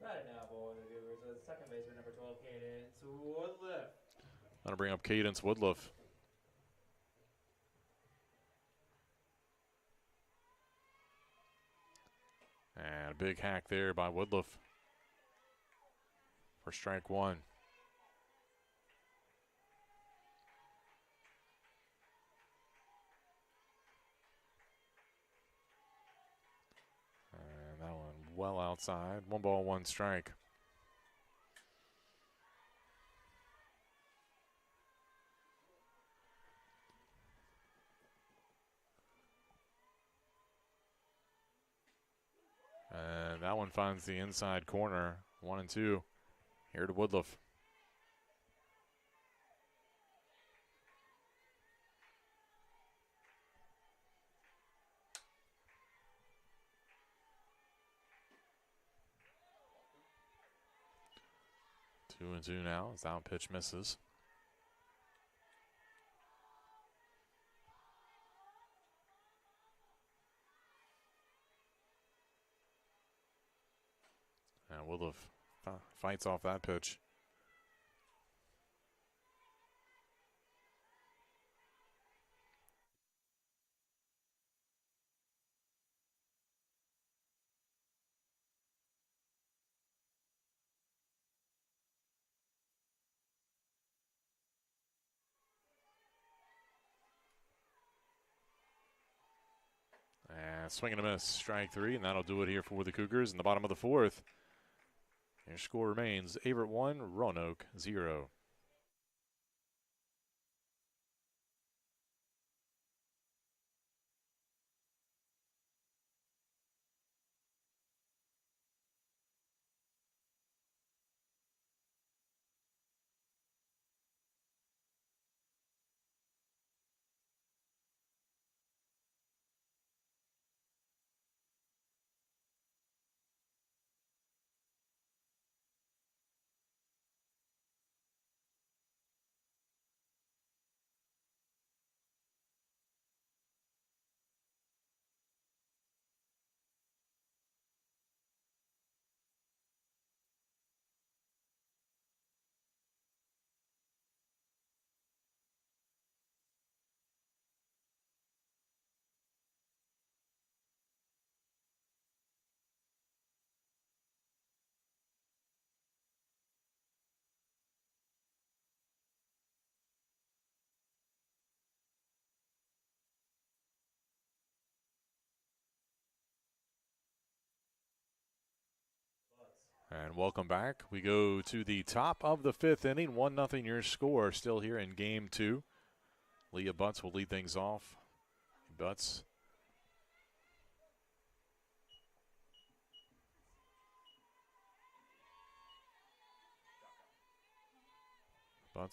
Right now, for the Cougars, second baseman number 12, Cadence Woodliff. Gonna bring up Cadence Woodliff. And a big hack there by Woodliff for strike one. And that one well outside. 1 ball, 1 strike. And that one finds the inside corner. 1 and 2. Here to Woodliff. Two and two now as that pitch misses. And Woodliff fights off that pitch. And swing and a miss, strike 3, and that'll do it here for the Cougars in the bottom of the 4th. Your score remains Averett 1, Roanoke 0. And welcome back. We go to the top of the 5th inning. 1-0 your score still here in game 2. Leah Butts will lead things off. Butts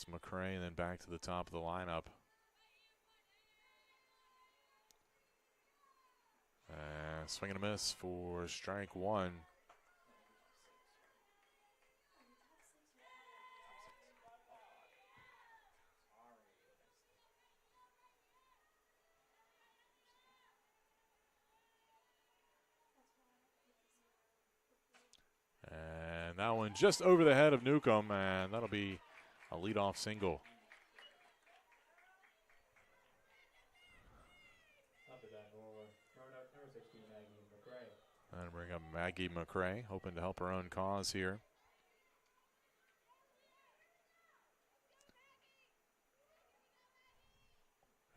McCray, and then back to the top of the lineup. Swing and a miss for strike 1. And that one just over the head of Newcomb, and that'll be a leadoff single. Up to bat for Roanoke, number 16, Maggie McCray. And bring up Maggie McCray, hoping to help her own cause here.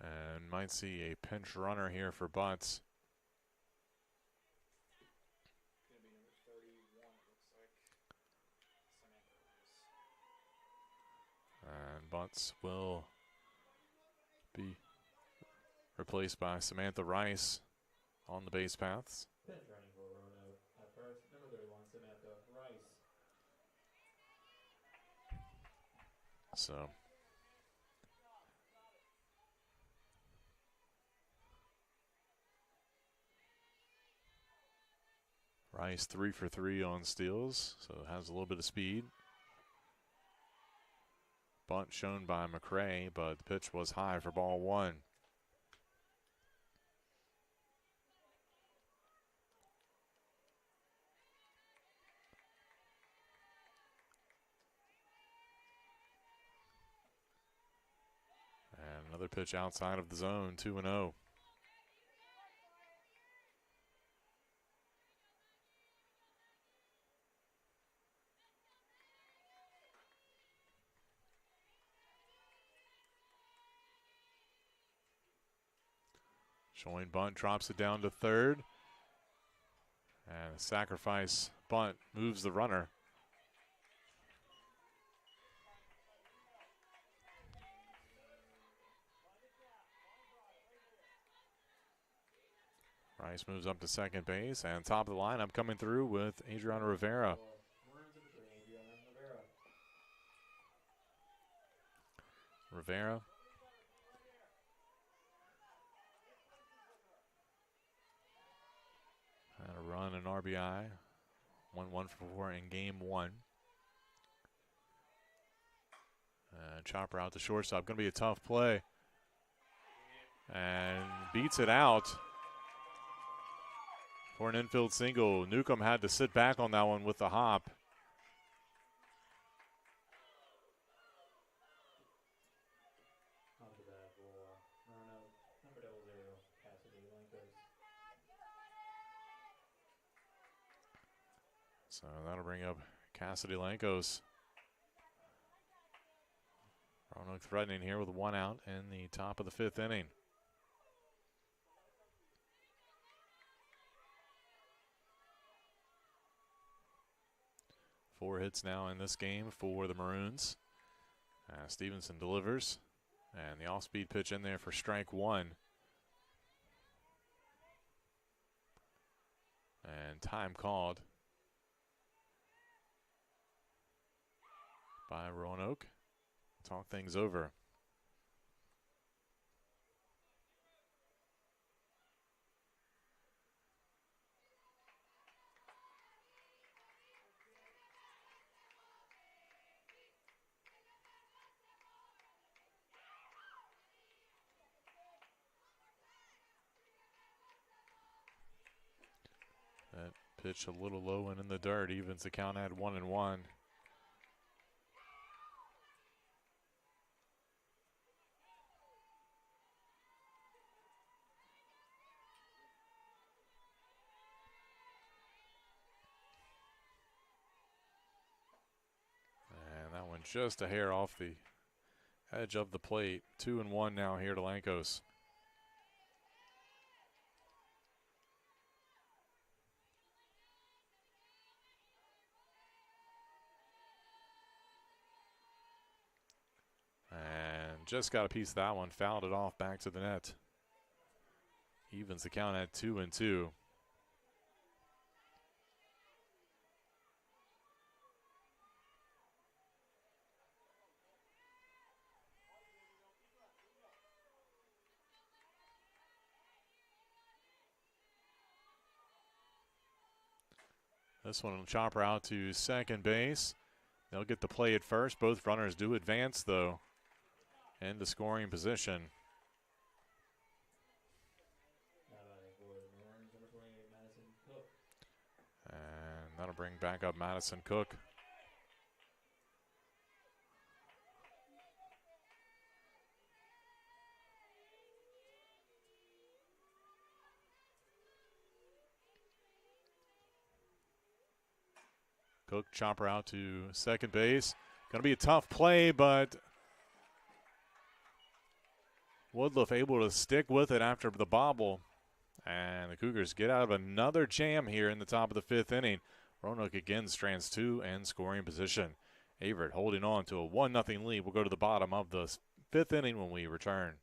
And might see a pinch runner here for Butts. Going to be number 31, it looks like. Samantha Rice. And Butts will be replaced by Samantha Rice on the base paths. Pinch running for Roanoke. At first, number 31, Samantha Rice. So Rice 3 for 3 on steals, so has a little bit of speed. Bunt shown by McRae, but the pitch was high for ball one. And another pitch outside of the zone, 2-0. Showing bunt, drops it down to third. And a sacrifice bunt moves the runner. Rice moves up to second base, and top of the lineup coming through with Adriana Rivera. Rivera. Had a run, an RBI. 1-1 for 4 in game one. Chopper out to shortstop. Going to be a tough play. And beats it out for an infield single. Newcomb had to sit back on that one with the hop. So that'll bring up Cassidy Lankos. Roanoke threatening here with one out in the top of the fifth inning. Four hits now in this game for the Maroons. Stevenson delivers, and the off-speed pitch in there for strike one. And time called by Roanoke. Talk things over. That pitch a little low and in the dirt, evens the count at 1-1. Just a hair off the edge of the plate. 2-1 now here to Lankos. And just got a piece of that one. Fouled it off back to the net. Evens the count at 2-2. This one will chopper out to second base. They'll get the play at first. Both runners do advance, though, into scoring position. And that'll bring back up Madison Cook. Cook chopper out to second base. Going to be a tough play, but Woodruff able to stick with it after the bobble. And the Cougars get out of another jam here in the top of the fifth inning. Roanoke again strands two and scoring position. Averett holding on to a 1-0 lead. We'll go to the bottom of the fifth inning when we return.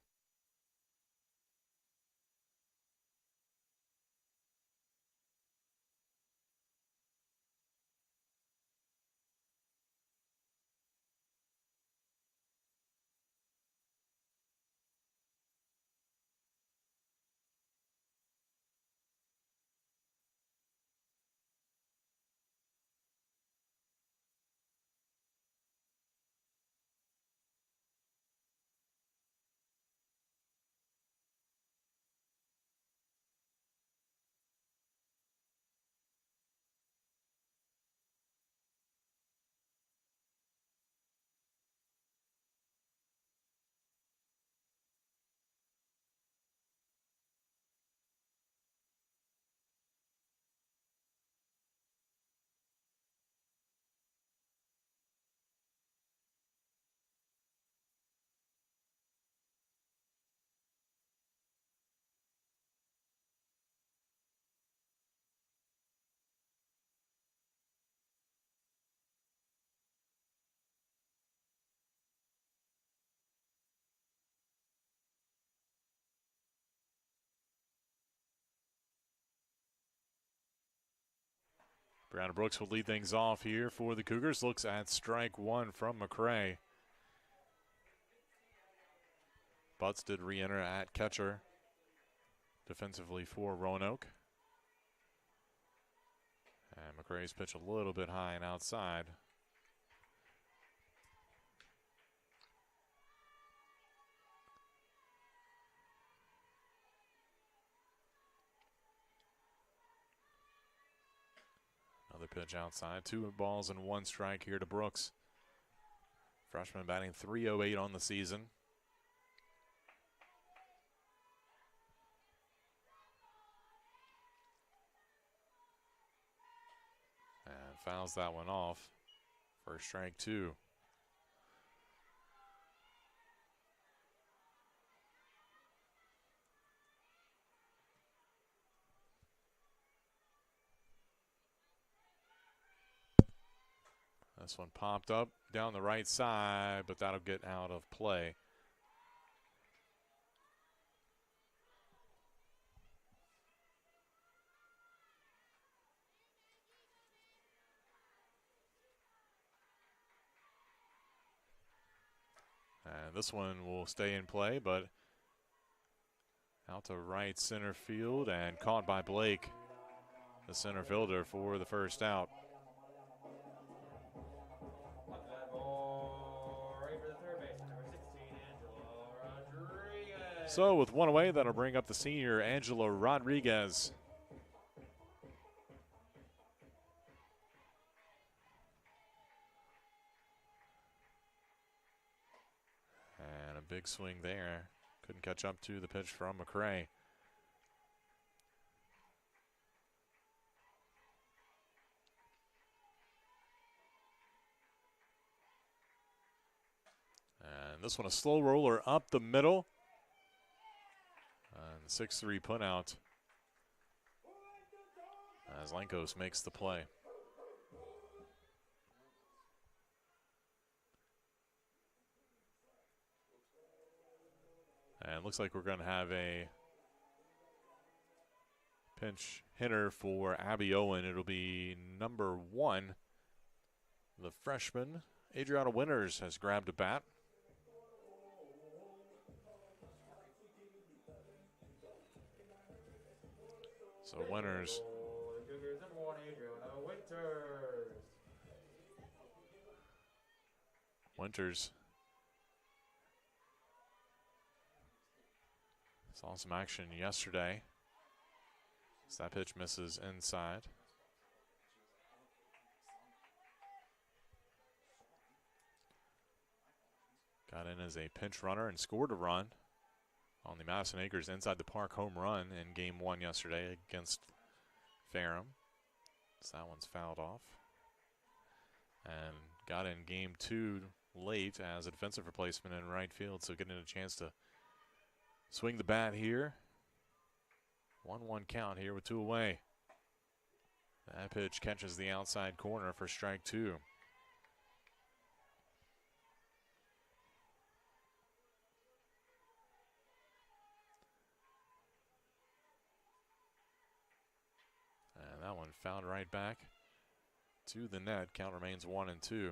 Brianna Brooks will lead things off here for the Cougars. Looks at strike one from McCray. Butts did re-enter at catcher defensively for Roanoke. And McCray's pitch a little bit high and outside. Another pitch outside. 2 balls and 1 strike here to Brooks. Freshman batting .308 on the season. And fouls that one off for strike 2. This one popped up down the right side, but that'll get out of play. And this one will stay in play, but out to right center field and caught by Blake, the center fielder, for the first out. So with one away, that'll bring up the senior, Angela Rodriguez. And a big swing there. Couldn't catch up to the pitch from McCray. And this one a slow roller up the middle. And 6-3 put out as Lankos makes the play. And it looks like we're going to have a pinch hitter for Abby Owen. It'll be number 1. The freshman, Adriana Winters, has grabbed a bat. So Winters. Winters saw some action yesterday. So that pitch misses inside. Got in as a pinch runner and scored a run on the Madison Acres Inside the Park home run in Game 1 yesterday against Ferrum. So that one's fouled off. And got in Game 2 late as a defensive replacement in right field, so getting a chance to swing the bat here. 1-1 count here with 2 away. That pitch catches the outside corner for strike 2. And that one fouled right back to the net. Count remains 1-2.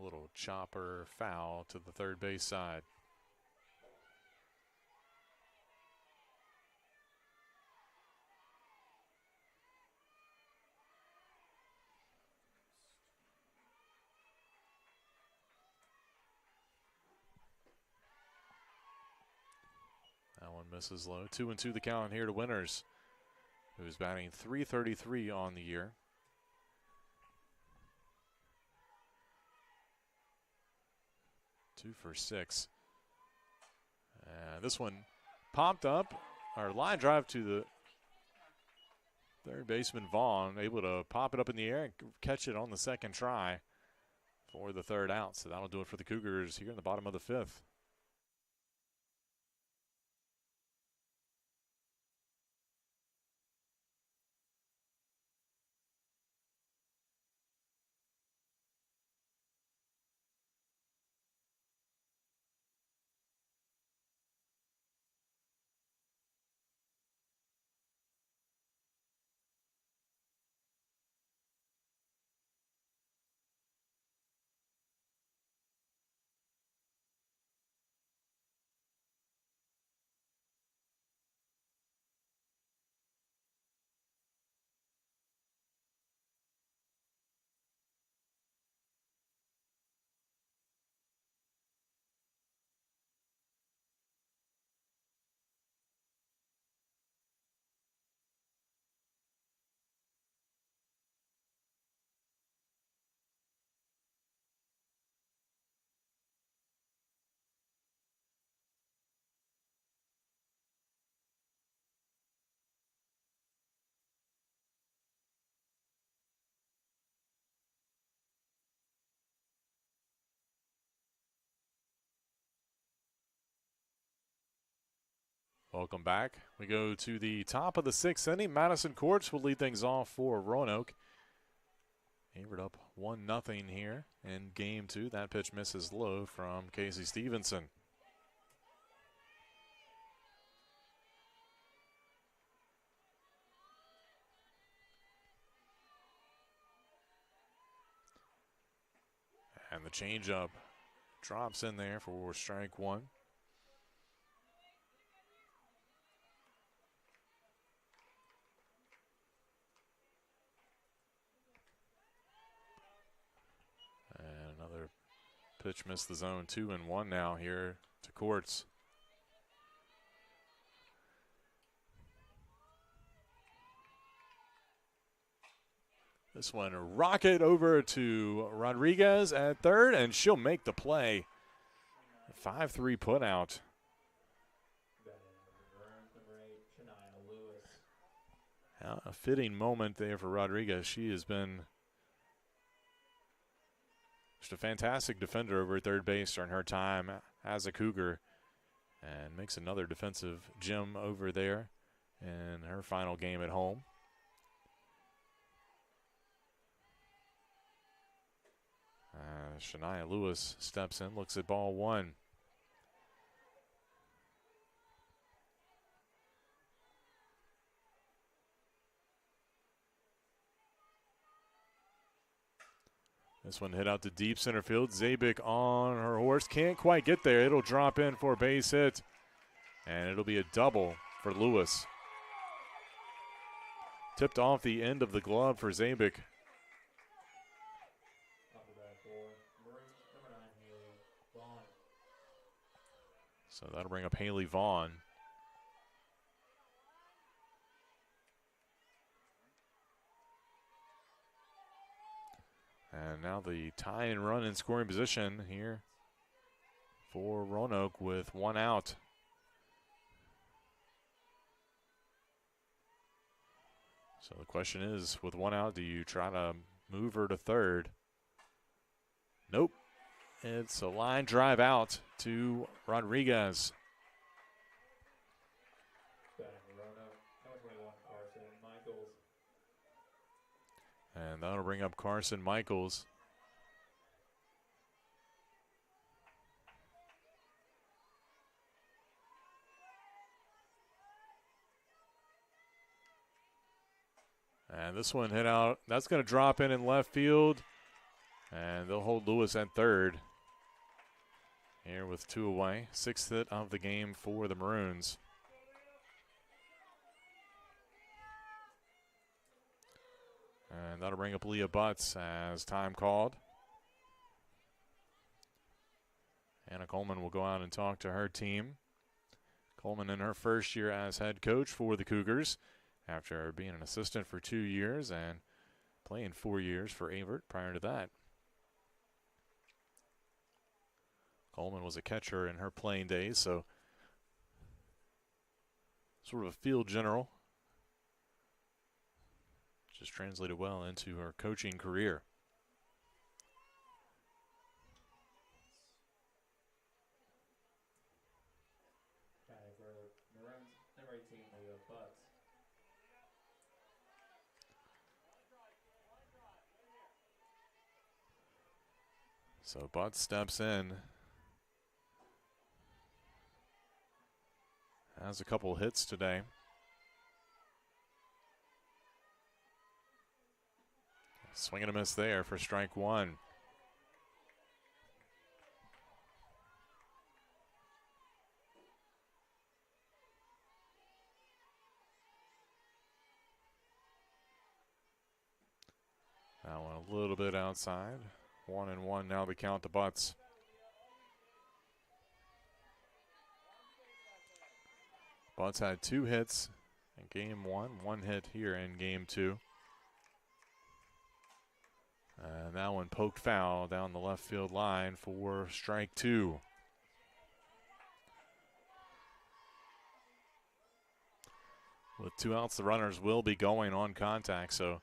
A little chopper foul to the third base side. That one misses low. 2-2 the count here to Winters, who's batting .333 on the year. Two for 6. And this one popped up, or line drive to the third baseman Vaughn, able to pop it up in the air and catch it on the second try for the third out. So that'll do it for the Cougars here in the bottom of the 5th. Welcome back. We go to the top of the 6th inning. Madison Courts will lead things off for Roanoke. Averett up 1-0 here in game 2. That pitch misses low from Casey Stevenson. And the changeup drops in there for strike 1. And another pitch missed the zone. 2-1 now here to Courts. This one a rocket over to Rodriguez at third, and she'll make the play. 5-3 put out. A fitting moment there for Rodriguez. She has been just a fantastic defender over at third base during her time as a Cougar, and makes another defensive gem over there in her final game at home. Shania Lewis steps in, looks at ball 1. This one hit out to deep center field. Zabik on her horse. Can't quite get there. It'll drop in for a base hit, and it'll be a double for Lewis. Tipped off the end of the glove for Zabik. So that'll bring up Haley Vaughn. And now the tie and run in scoring position here for Roanoke with 1 out. So the question is, with 1 out, do you try to move her to third? Nope. It's a line drive out to Rodriguez. And that'll bring up Carson Michaels. And this one hit out. That's going to drop in left field. And they'll hold Lewis at third. Here with 2 away. 6th hit of the game for the Maroons. And that'll bring up Leah Butts as time called. Anna Coleman will go out and talk to her team. Coleman in her first year as head coach for the Cougars, after being an assistant for 2 years and playing 4 years for Averett prior to that. Coleman was a catcher in her playing days, so sort of a field general. Just translated well into her coaching career. So Butts steps in. Has a couple hits today. Swing and a miss there for strike 1. That one a little bit outside. 1-1 now the count to Butts. Butts had 2 hits in game 1, 1 hit here in game 2. And that one poked foul down the left field line for strike 2. With 2 outs, the runners will be going on contact, so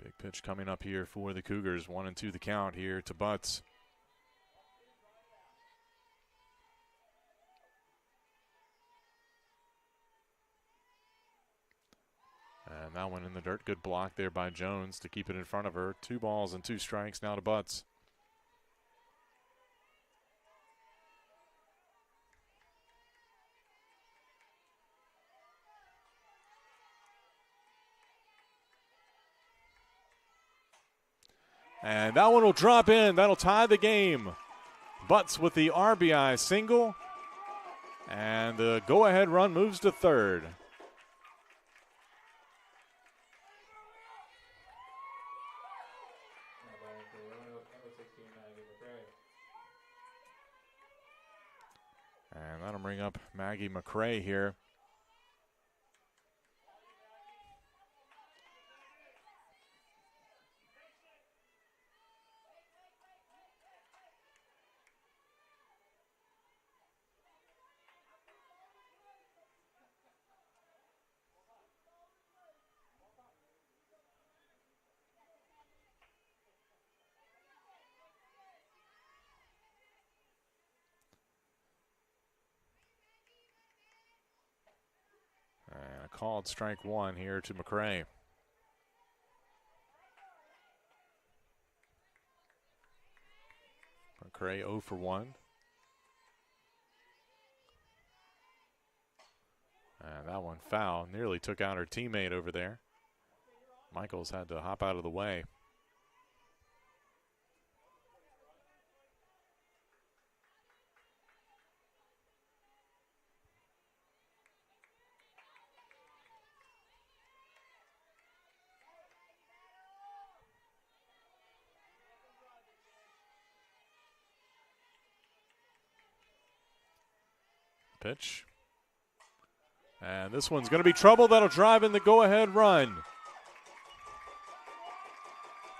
big Pitch coming up here for the Cougars. 1-2 the count here to Butts. And that one in the dirt. Good block there by Jones to keep it in front of her. 2 balls and 2 strikes now to Butts. And that one will drop in. That'll tie the game. Butts with the RBI single. And the go-ahead run moves to third. And that'll bring up Maggie McCrae here. And a called strike 1 here to McCrae. McCrae 0 for 1. And that one foul. Nearly took out her teammate over there. Michaels had to hop out of the way. Pitch. And this one's going to be trouble. That'll drive in the go-ahead run.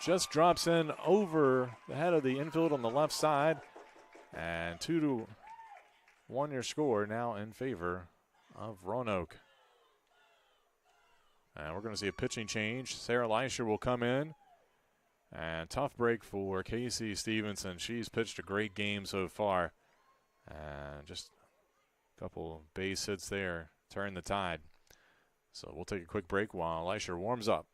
Just drops in over the head of the infield on the left side. And 2-1 your score now in favor of Roanoke. And we're going to see a pitching change. Sarah Leisher will come in. And tough break for Casey Stevenson. She's pitched a great game so far. And just couple base hits there, turn the tide. So we'll take a quick break while Leisher warms up.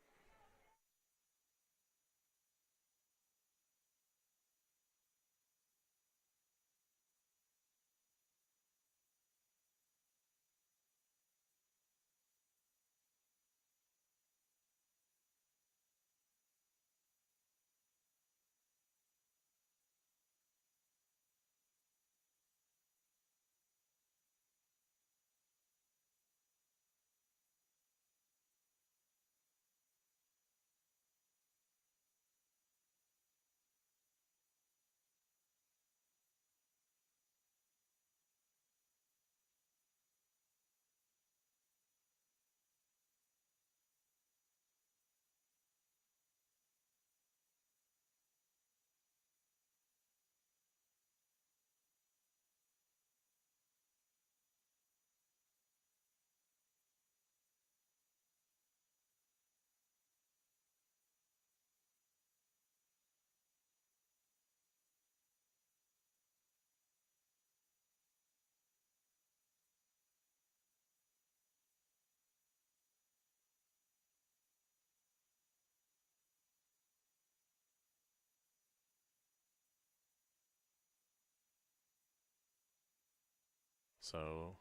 So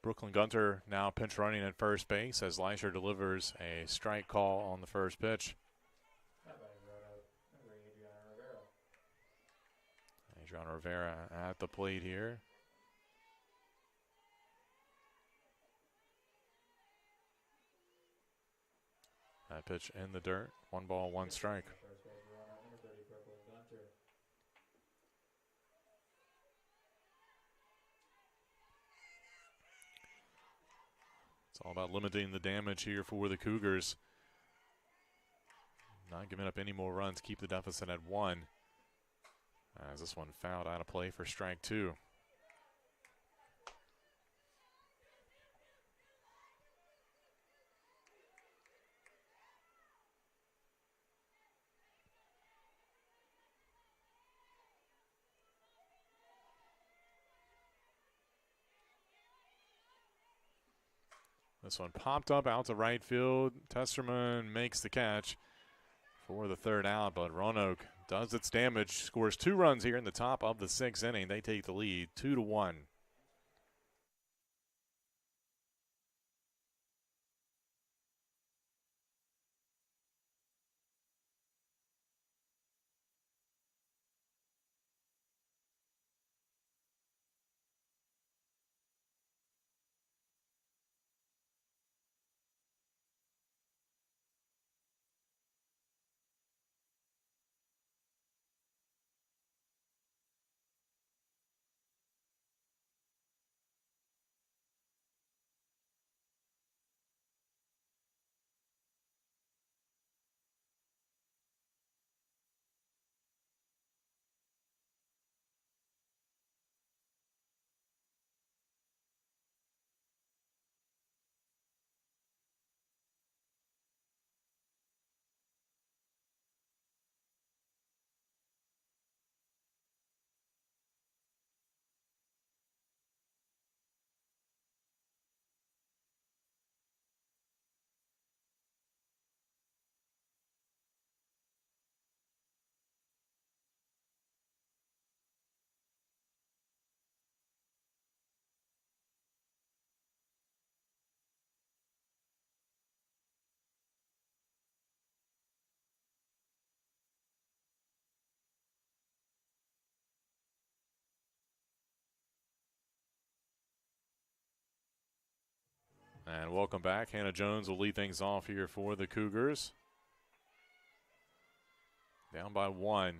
Brooklyn Gunter now pinch running at first base as Leisher delivers a strike call on the first pitch. Adriana Rivera at the plate here. That pitch in the dirt. 1 ball, 1 strike. It's all about limiting the damage here for the Cougars. Not giving up any more runs, keep the deficit at 1. As this one fouled out of play for strike 2. This one popped up out to right field. Testerman makes the catch for the third out, but Roanoke does its damage, scores 2 runs here in the top of the 6th inning. They take the lead 2-1. And welcome back. Hannah Jones will lead things off here for the Cougars. Down by 1.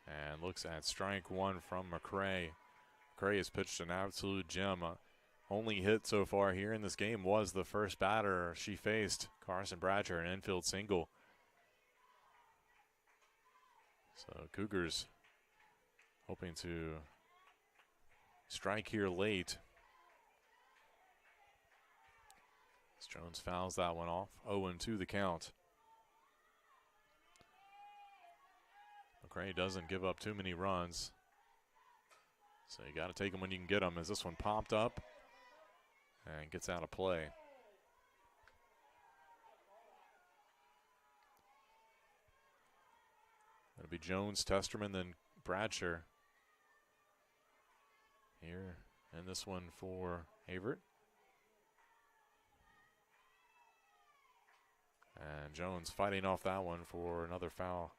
And looks at strike 1 from McCray. McCray has pitched an absolute gem. Only hit so far here in this game was the first batter she faced, Carson Bratcher, an infield single. So Cougars hoping to strike here late. As Jones fouls that one off. 0-2 the count. McCray doesn't give up too many runs, so you got to take them when you can get them, as this one popped up and gets out of play. It'll be Jones, Testerman, then Bratcher here, and this one for Averett. And Jones fighting off that one for another foul.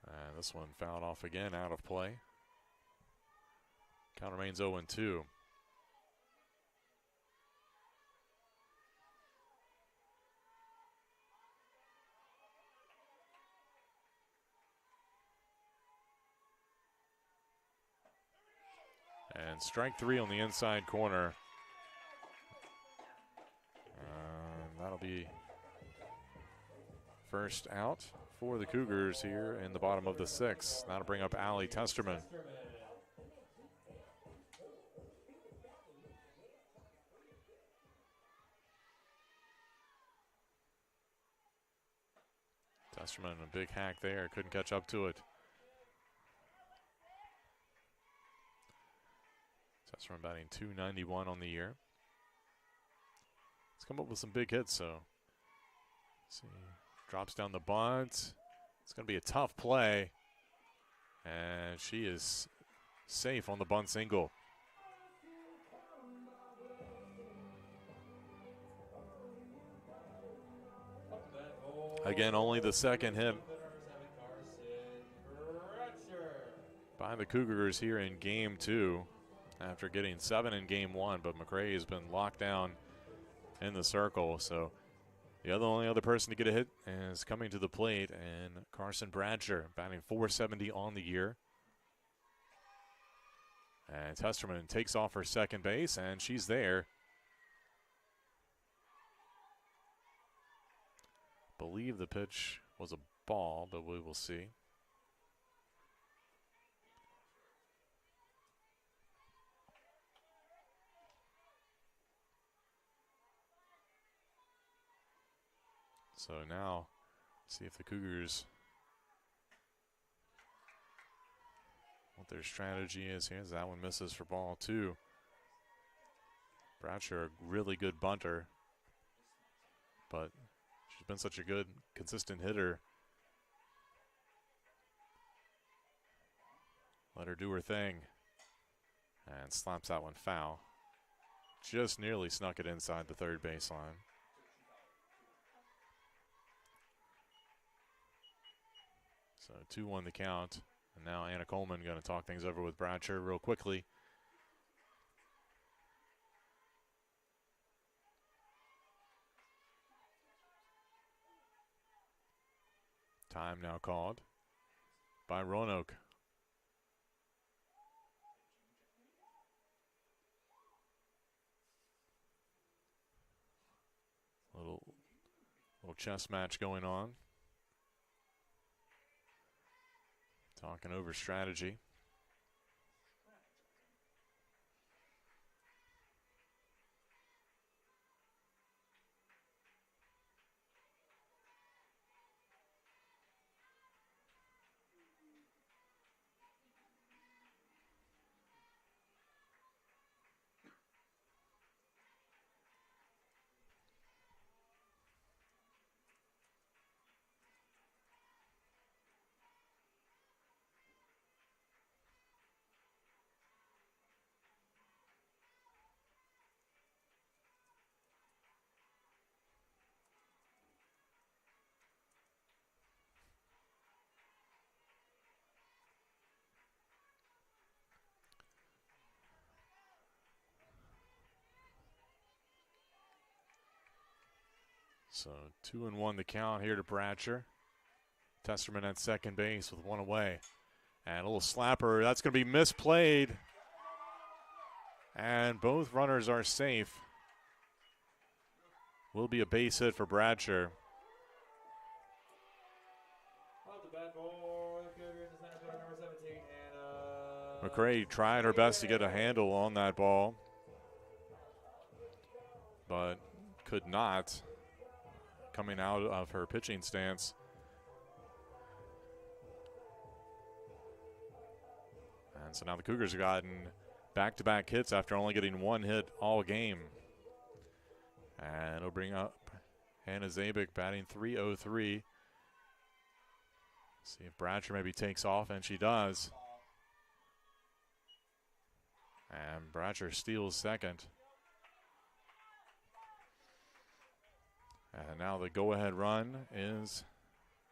And this one fouled off again, out of play. Count remains 0-2. And strike 3 on the inside corner. That'll be first out for the Cougars here in the bottom of the 6th. That'll bring up Allie Testerman. Testerman, a big hack there, couldn't catch up to it. Testerman batting .291 on the year. He's come up with some big hits, so let's see. Drops down the bunt. It's going to be a tough play. And she is safe on the bunt single. Again, only the second hit by the Cougars here in Game 2 after getting 7 in Game 1. But McCray has been locked down in the circle, so the only other person to get a hit is coming to the plate, and Carson Bratcher batting .470 on the year. And Testerman takes off her second base, and she's there. Believe the pitch was a ball, but we will see. So now, see if the Cougars, what their strategy is here. That one misses for ball 2. Bradshaw, a really good bunter, but she's been such a good, consistent hitter. Let her do her thing. And slaps that one foul. Just nearly snuck it inside the third baseline. So 2-1 the count. And now Anna Coleman going to talk things over with Bradshaw real quickly. Time now called by Roanoke. Little chess match going on. Talking over strategy. So 2-1 the count here to Bradshaw. Testerman at second base with one away. And a little slapper. That's going to be misplayed. And both runners are safe. Will be a base hit for Bradshaw. McCray trying her best to get a handle on that ball, but could not. Coming out of her pitching stance. And so now the Cougars have gotten back-to-back hits after only getting one hit all game. And it'll bring up Hannah Zabik batting .303. See if Bradshaw maybe takes off, and she does. And Bradshaw steals second. And now the go-ahead run is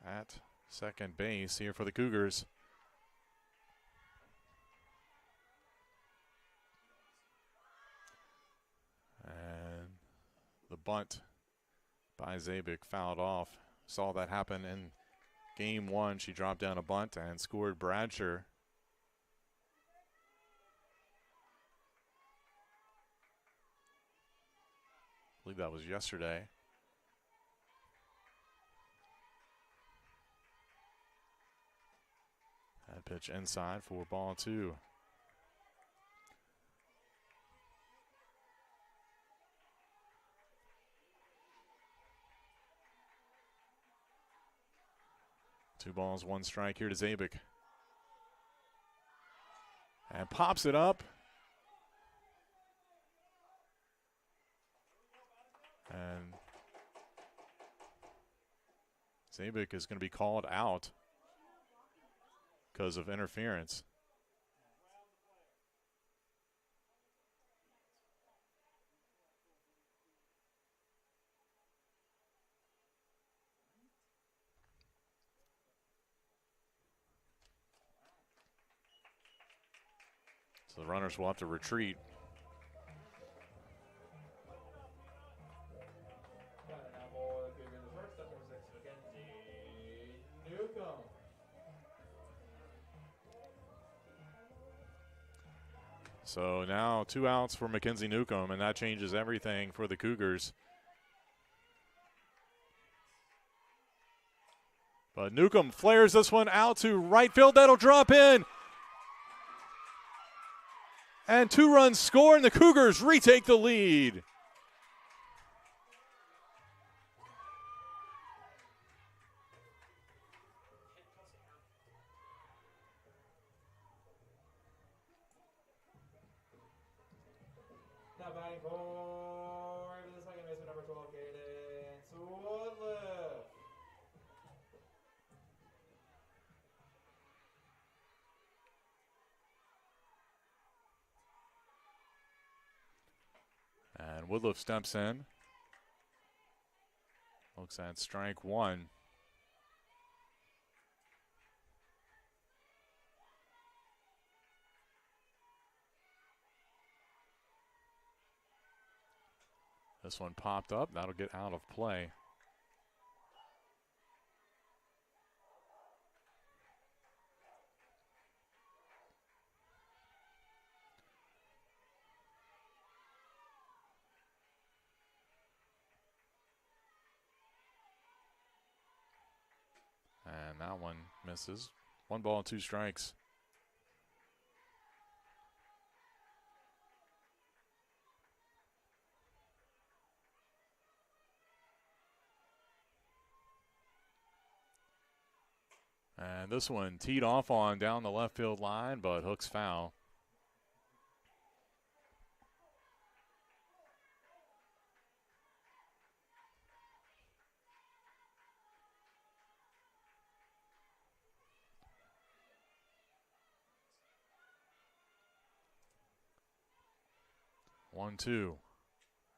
at second base here for the Cougars. And the bunt by Zabik fouled off. Saw that happen in game 1. She dropped down a bunt and scored Bradshaw. I believe that was yesterday. That pitch inside for ball 2. Two balls, one strike here to Zabik. And pops it up. And Zabik is going to be called out because of interference. So the runners will have to retreat. So now 2 outs for Mackenzie Newcomb, and that changes everything for the Cougars. But Newcomb flares this one out to right field. That'll drop in. And 2 runs score, and the Cougars retake the lead. Now batting for the second baseman, number 12, Cadence Woodliff. And Woodliff steps in. Looks at strike one. This one popped up. That'll get out of play. And that one misses. 1 ball, 2 strikes. And this one teed off on down the left field line, but hooks foul. One, two.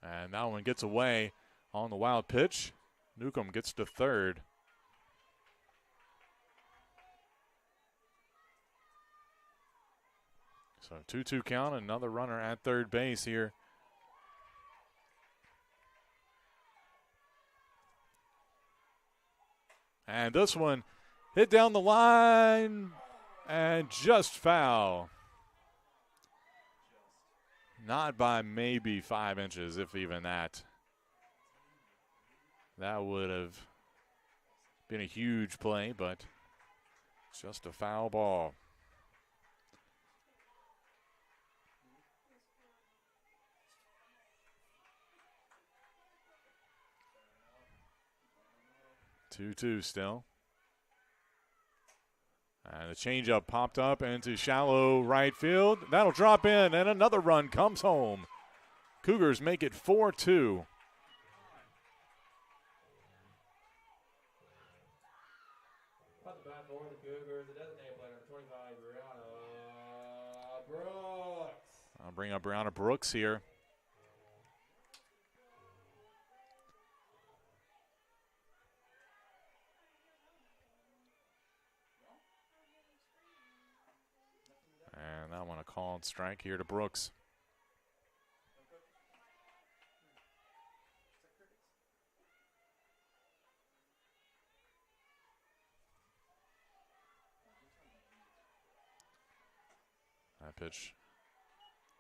And that one gets away on the wild pitch. Newcomb gets to third. So 2-2 count, another runner at third base here. And this one hit down the line and just foul. Not by maybe 5 inches, if even that. That would have been a huge play, but just a foul ball. Two still. And the changeup popped up into shallow right field. That'll drop in, and another run comes home. Cougars make it 4-2. About the bat for the Cougars, the designated player, number 25, Brianna Brooks. I'll bring up Brianna Brooks here. And that one a called strike here to Brooks. That pitch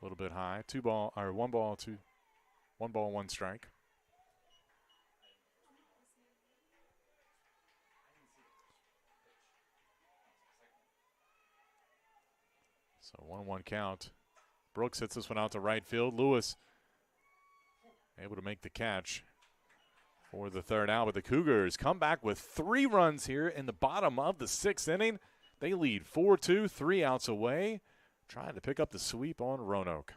a little bit high. 1 ball, 1 strike. So 1-1 count. Brooks hits this one out to right field. Lewis able to make the catch for the third out. But the Cougars come back with 3 runs here in the bottom of the 6th inning. They lead 4-2, 3 outs away, trying to pick up the sweep on Roanoke.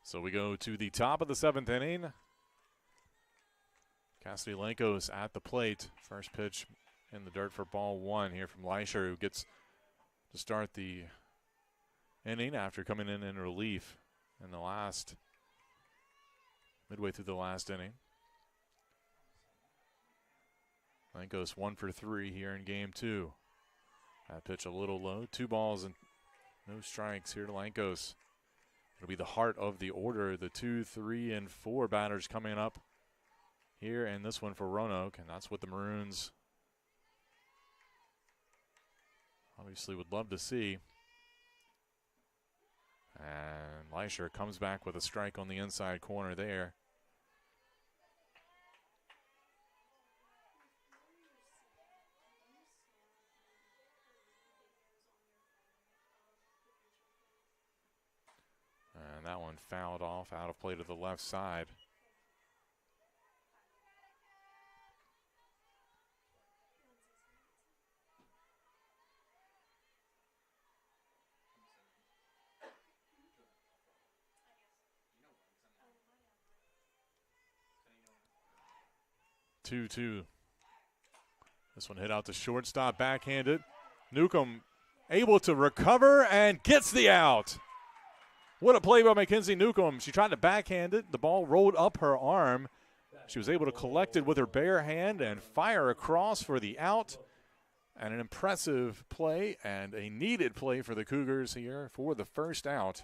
So we go to the top of the 7th inning. Cassidy Lankos at the plate. First pitch in the dirt for ball 1 here from Leisher, who gets to start the inning after coming in relief in the midway through the last inning. Lankos 1 for 3 here in game 2. That pitch a little low. 2 balls and no strikes here to Lankos. It'll be the heart of the order. The 2, 3, and 4 batters coming up here, and this one for Roanoke, and that's what the Maroons obviously would love to see. And Leisher comes back with a strike on the inside corner there. And that one fouled off out of play to the left side. Two. This one hit out to shortstop, backhanded. Newcomb able to recover and gets the out. What a play by Mackenzie Newcomb. She tried to backhand it. The ball rolled up her arm. She was able to collect it with her bare hand and fire across for the out. And an impressive play and a needed play for the Cougars here for the first out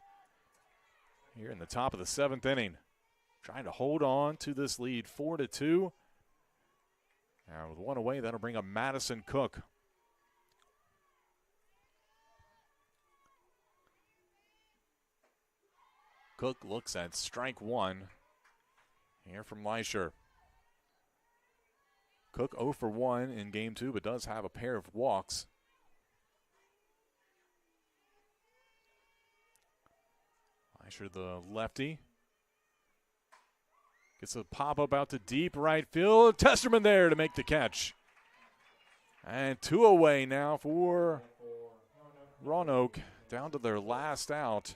here in the top of the 7th inning. Trying to hold on to this lead 4-2. Now with 1 away, that'll bring up Madison Cook. Cook looks at strike 1 here from Leisher. Cook 0 for 1 in game 2, but does have a pair of walks. Leisher, the lefty, gets a pop-up out to deep right field. Testerman there to make the catch. And 2 away now for Roanoke, down to their last out.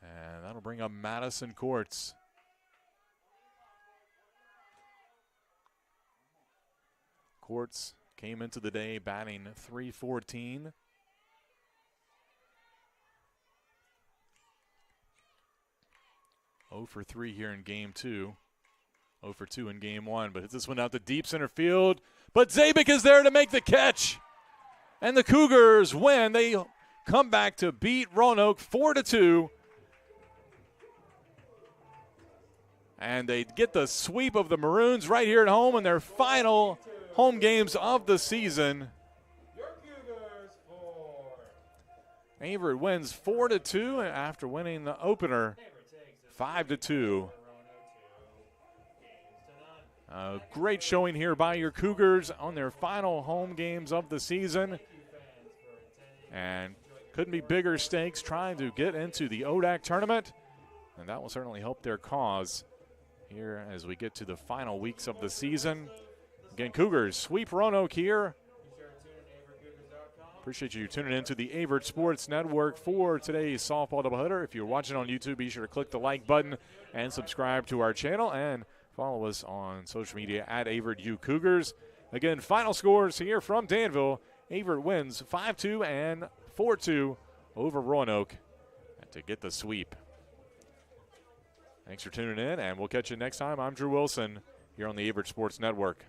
And that'll bring up Madison Courts. Courts came into the day batting .314. Oh for 3 here in game 2. 0 for 2 in game 1, but hits this one out to deep center field. But Zabik is there to make the catch. And the Cougars win. They come back to beat Roanoke 4-2. And they get the sweep of the Maroons right here at home in their final home games of the season. Averett wins 4-2 after winning the opener 5-2. A great showing here by your Cougars on their final home games of the season. And couldn't be bigger stakes trying to get into the ODAC tournament. And that will certainly help their cause here as we get to the final weeks of the season. Again, Cougars sweep Roanoke here. Appreciate you tuning in to the Averett Sports Network for today's softball doubleheader. If you're watching on YouTube, be sure to click the like button and subscribe to our channel and follow us on social media at Averett U Cougars. Again, final scores here from Danville. Averett wins 5-2 and 4-2 over Roanoke to get the sweep. Thanks for tuning in, and we'll catch you next time. I'm Drew Wilson here on the Averett Sports Network.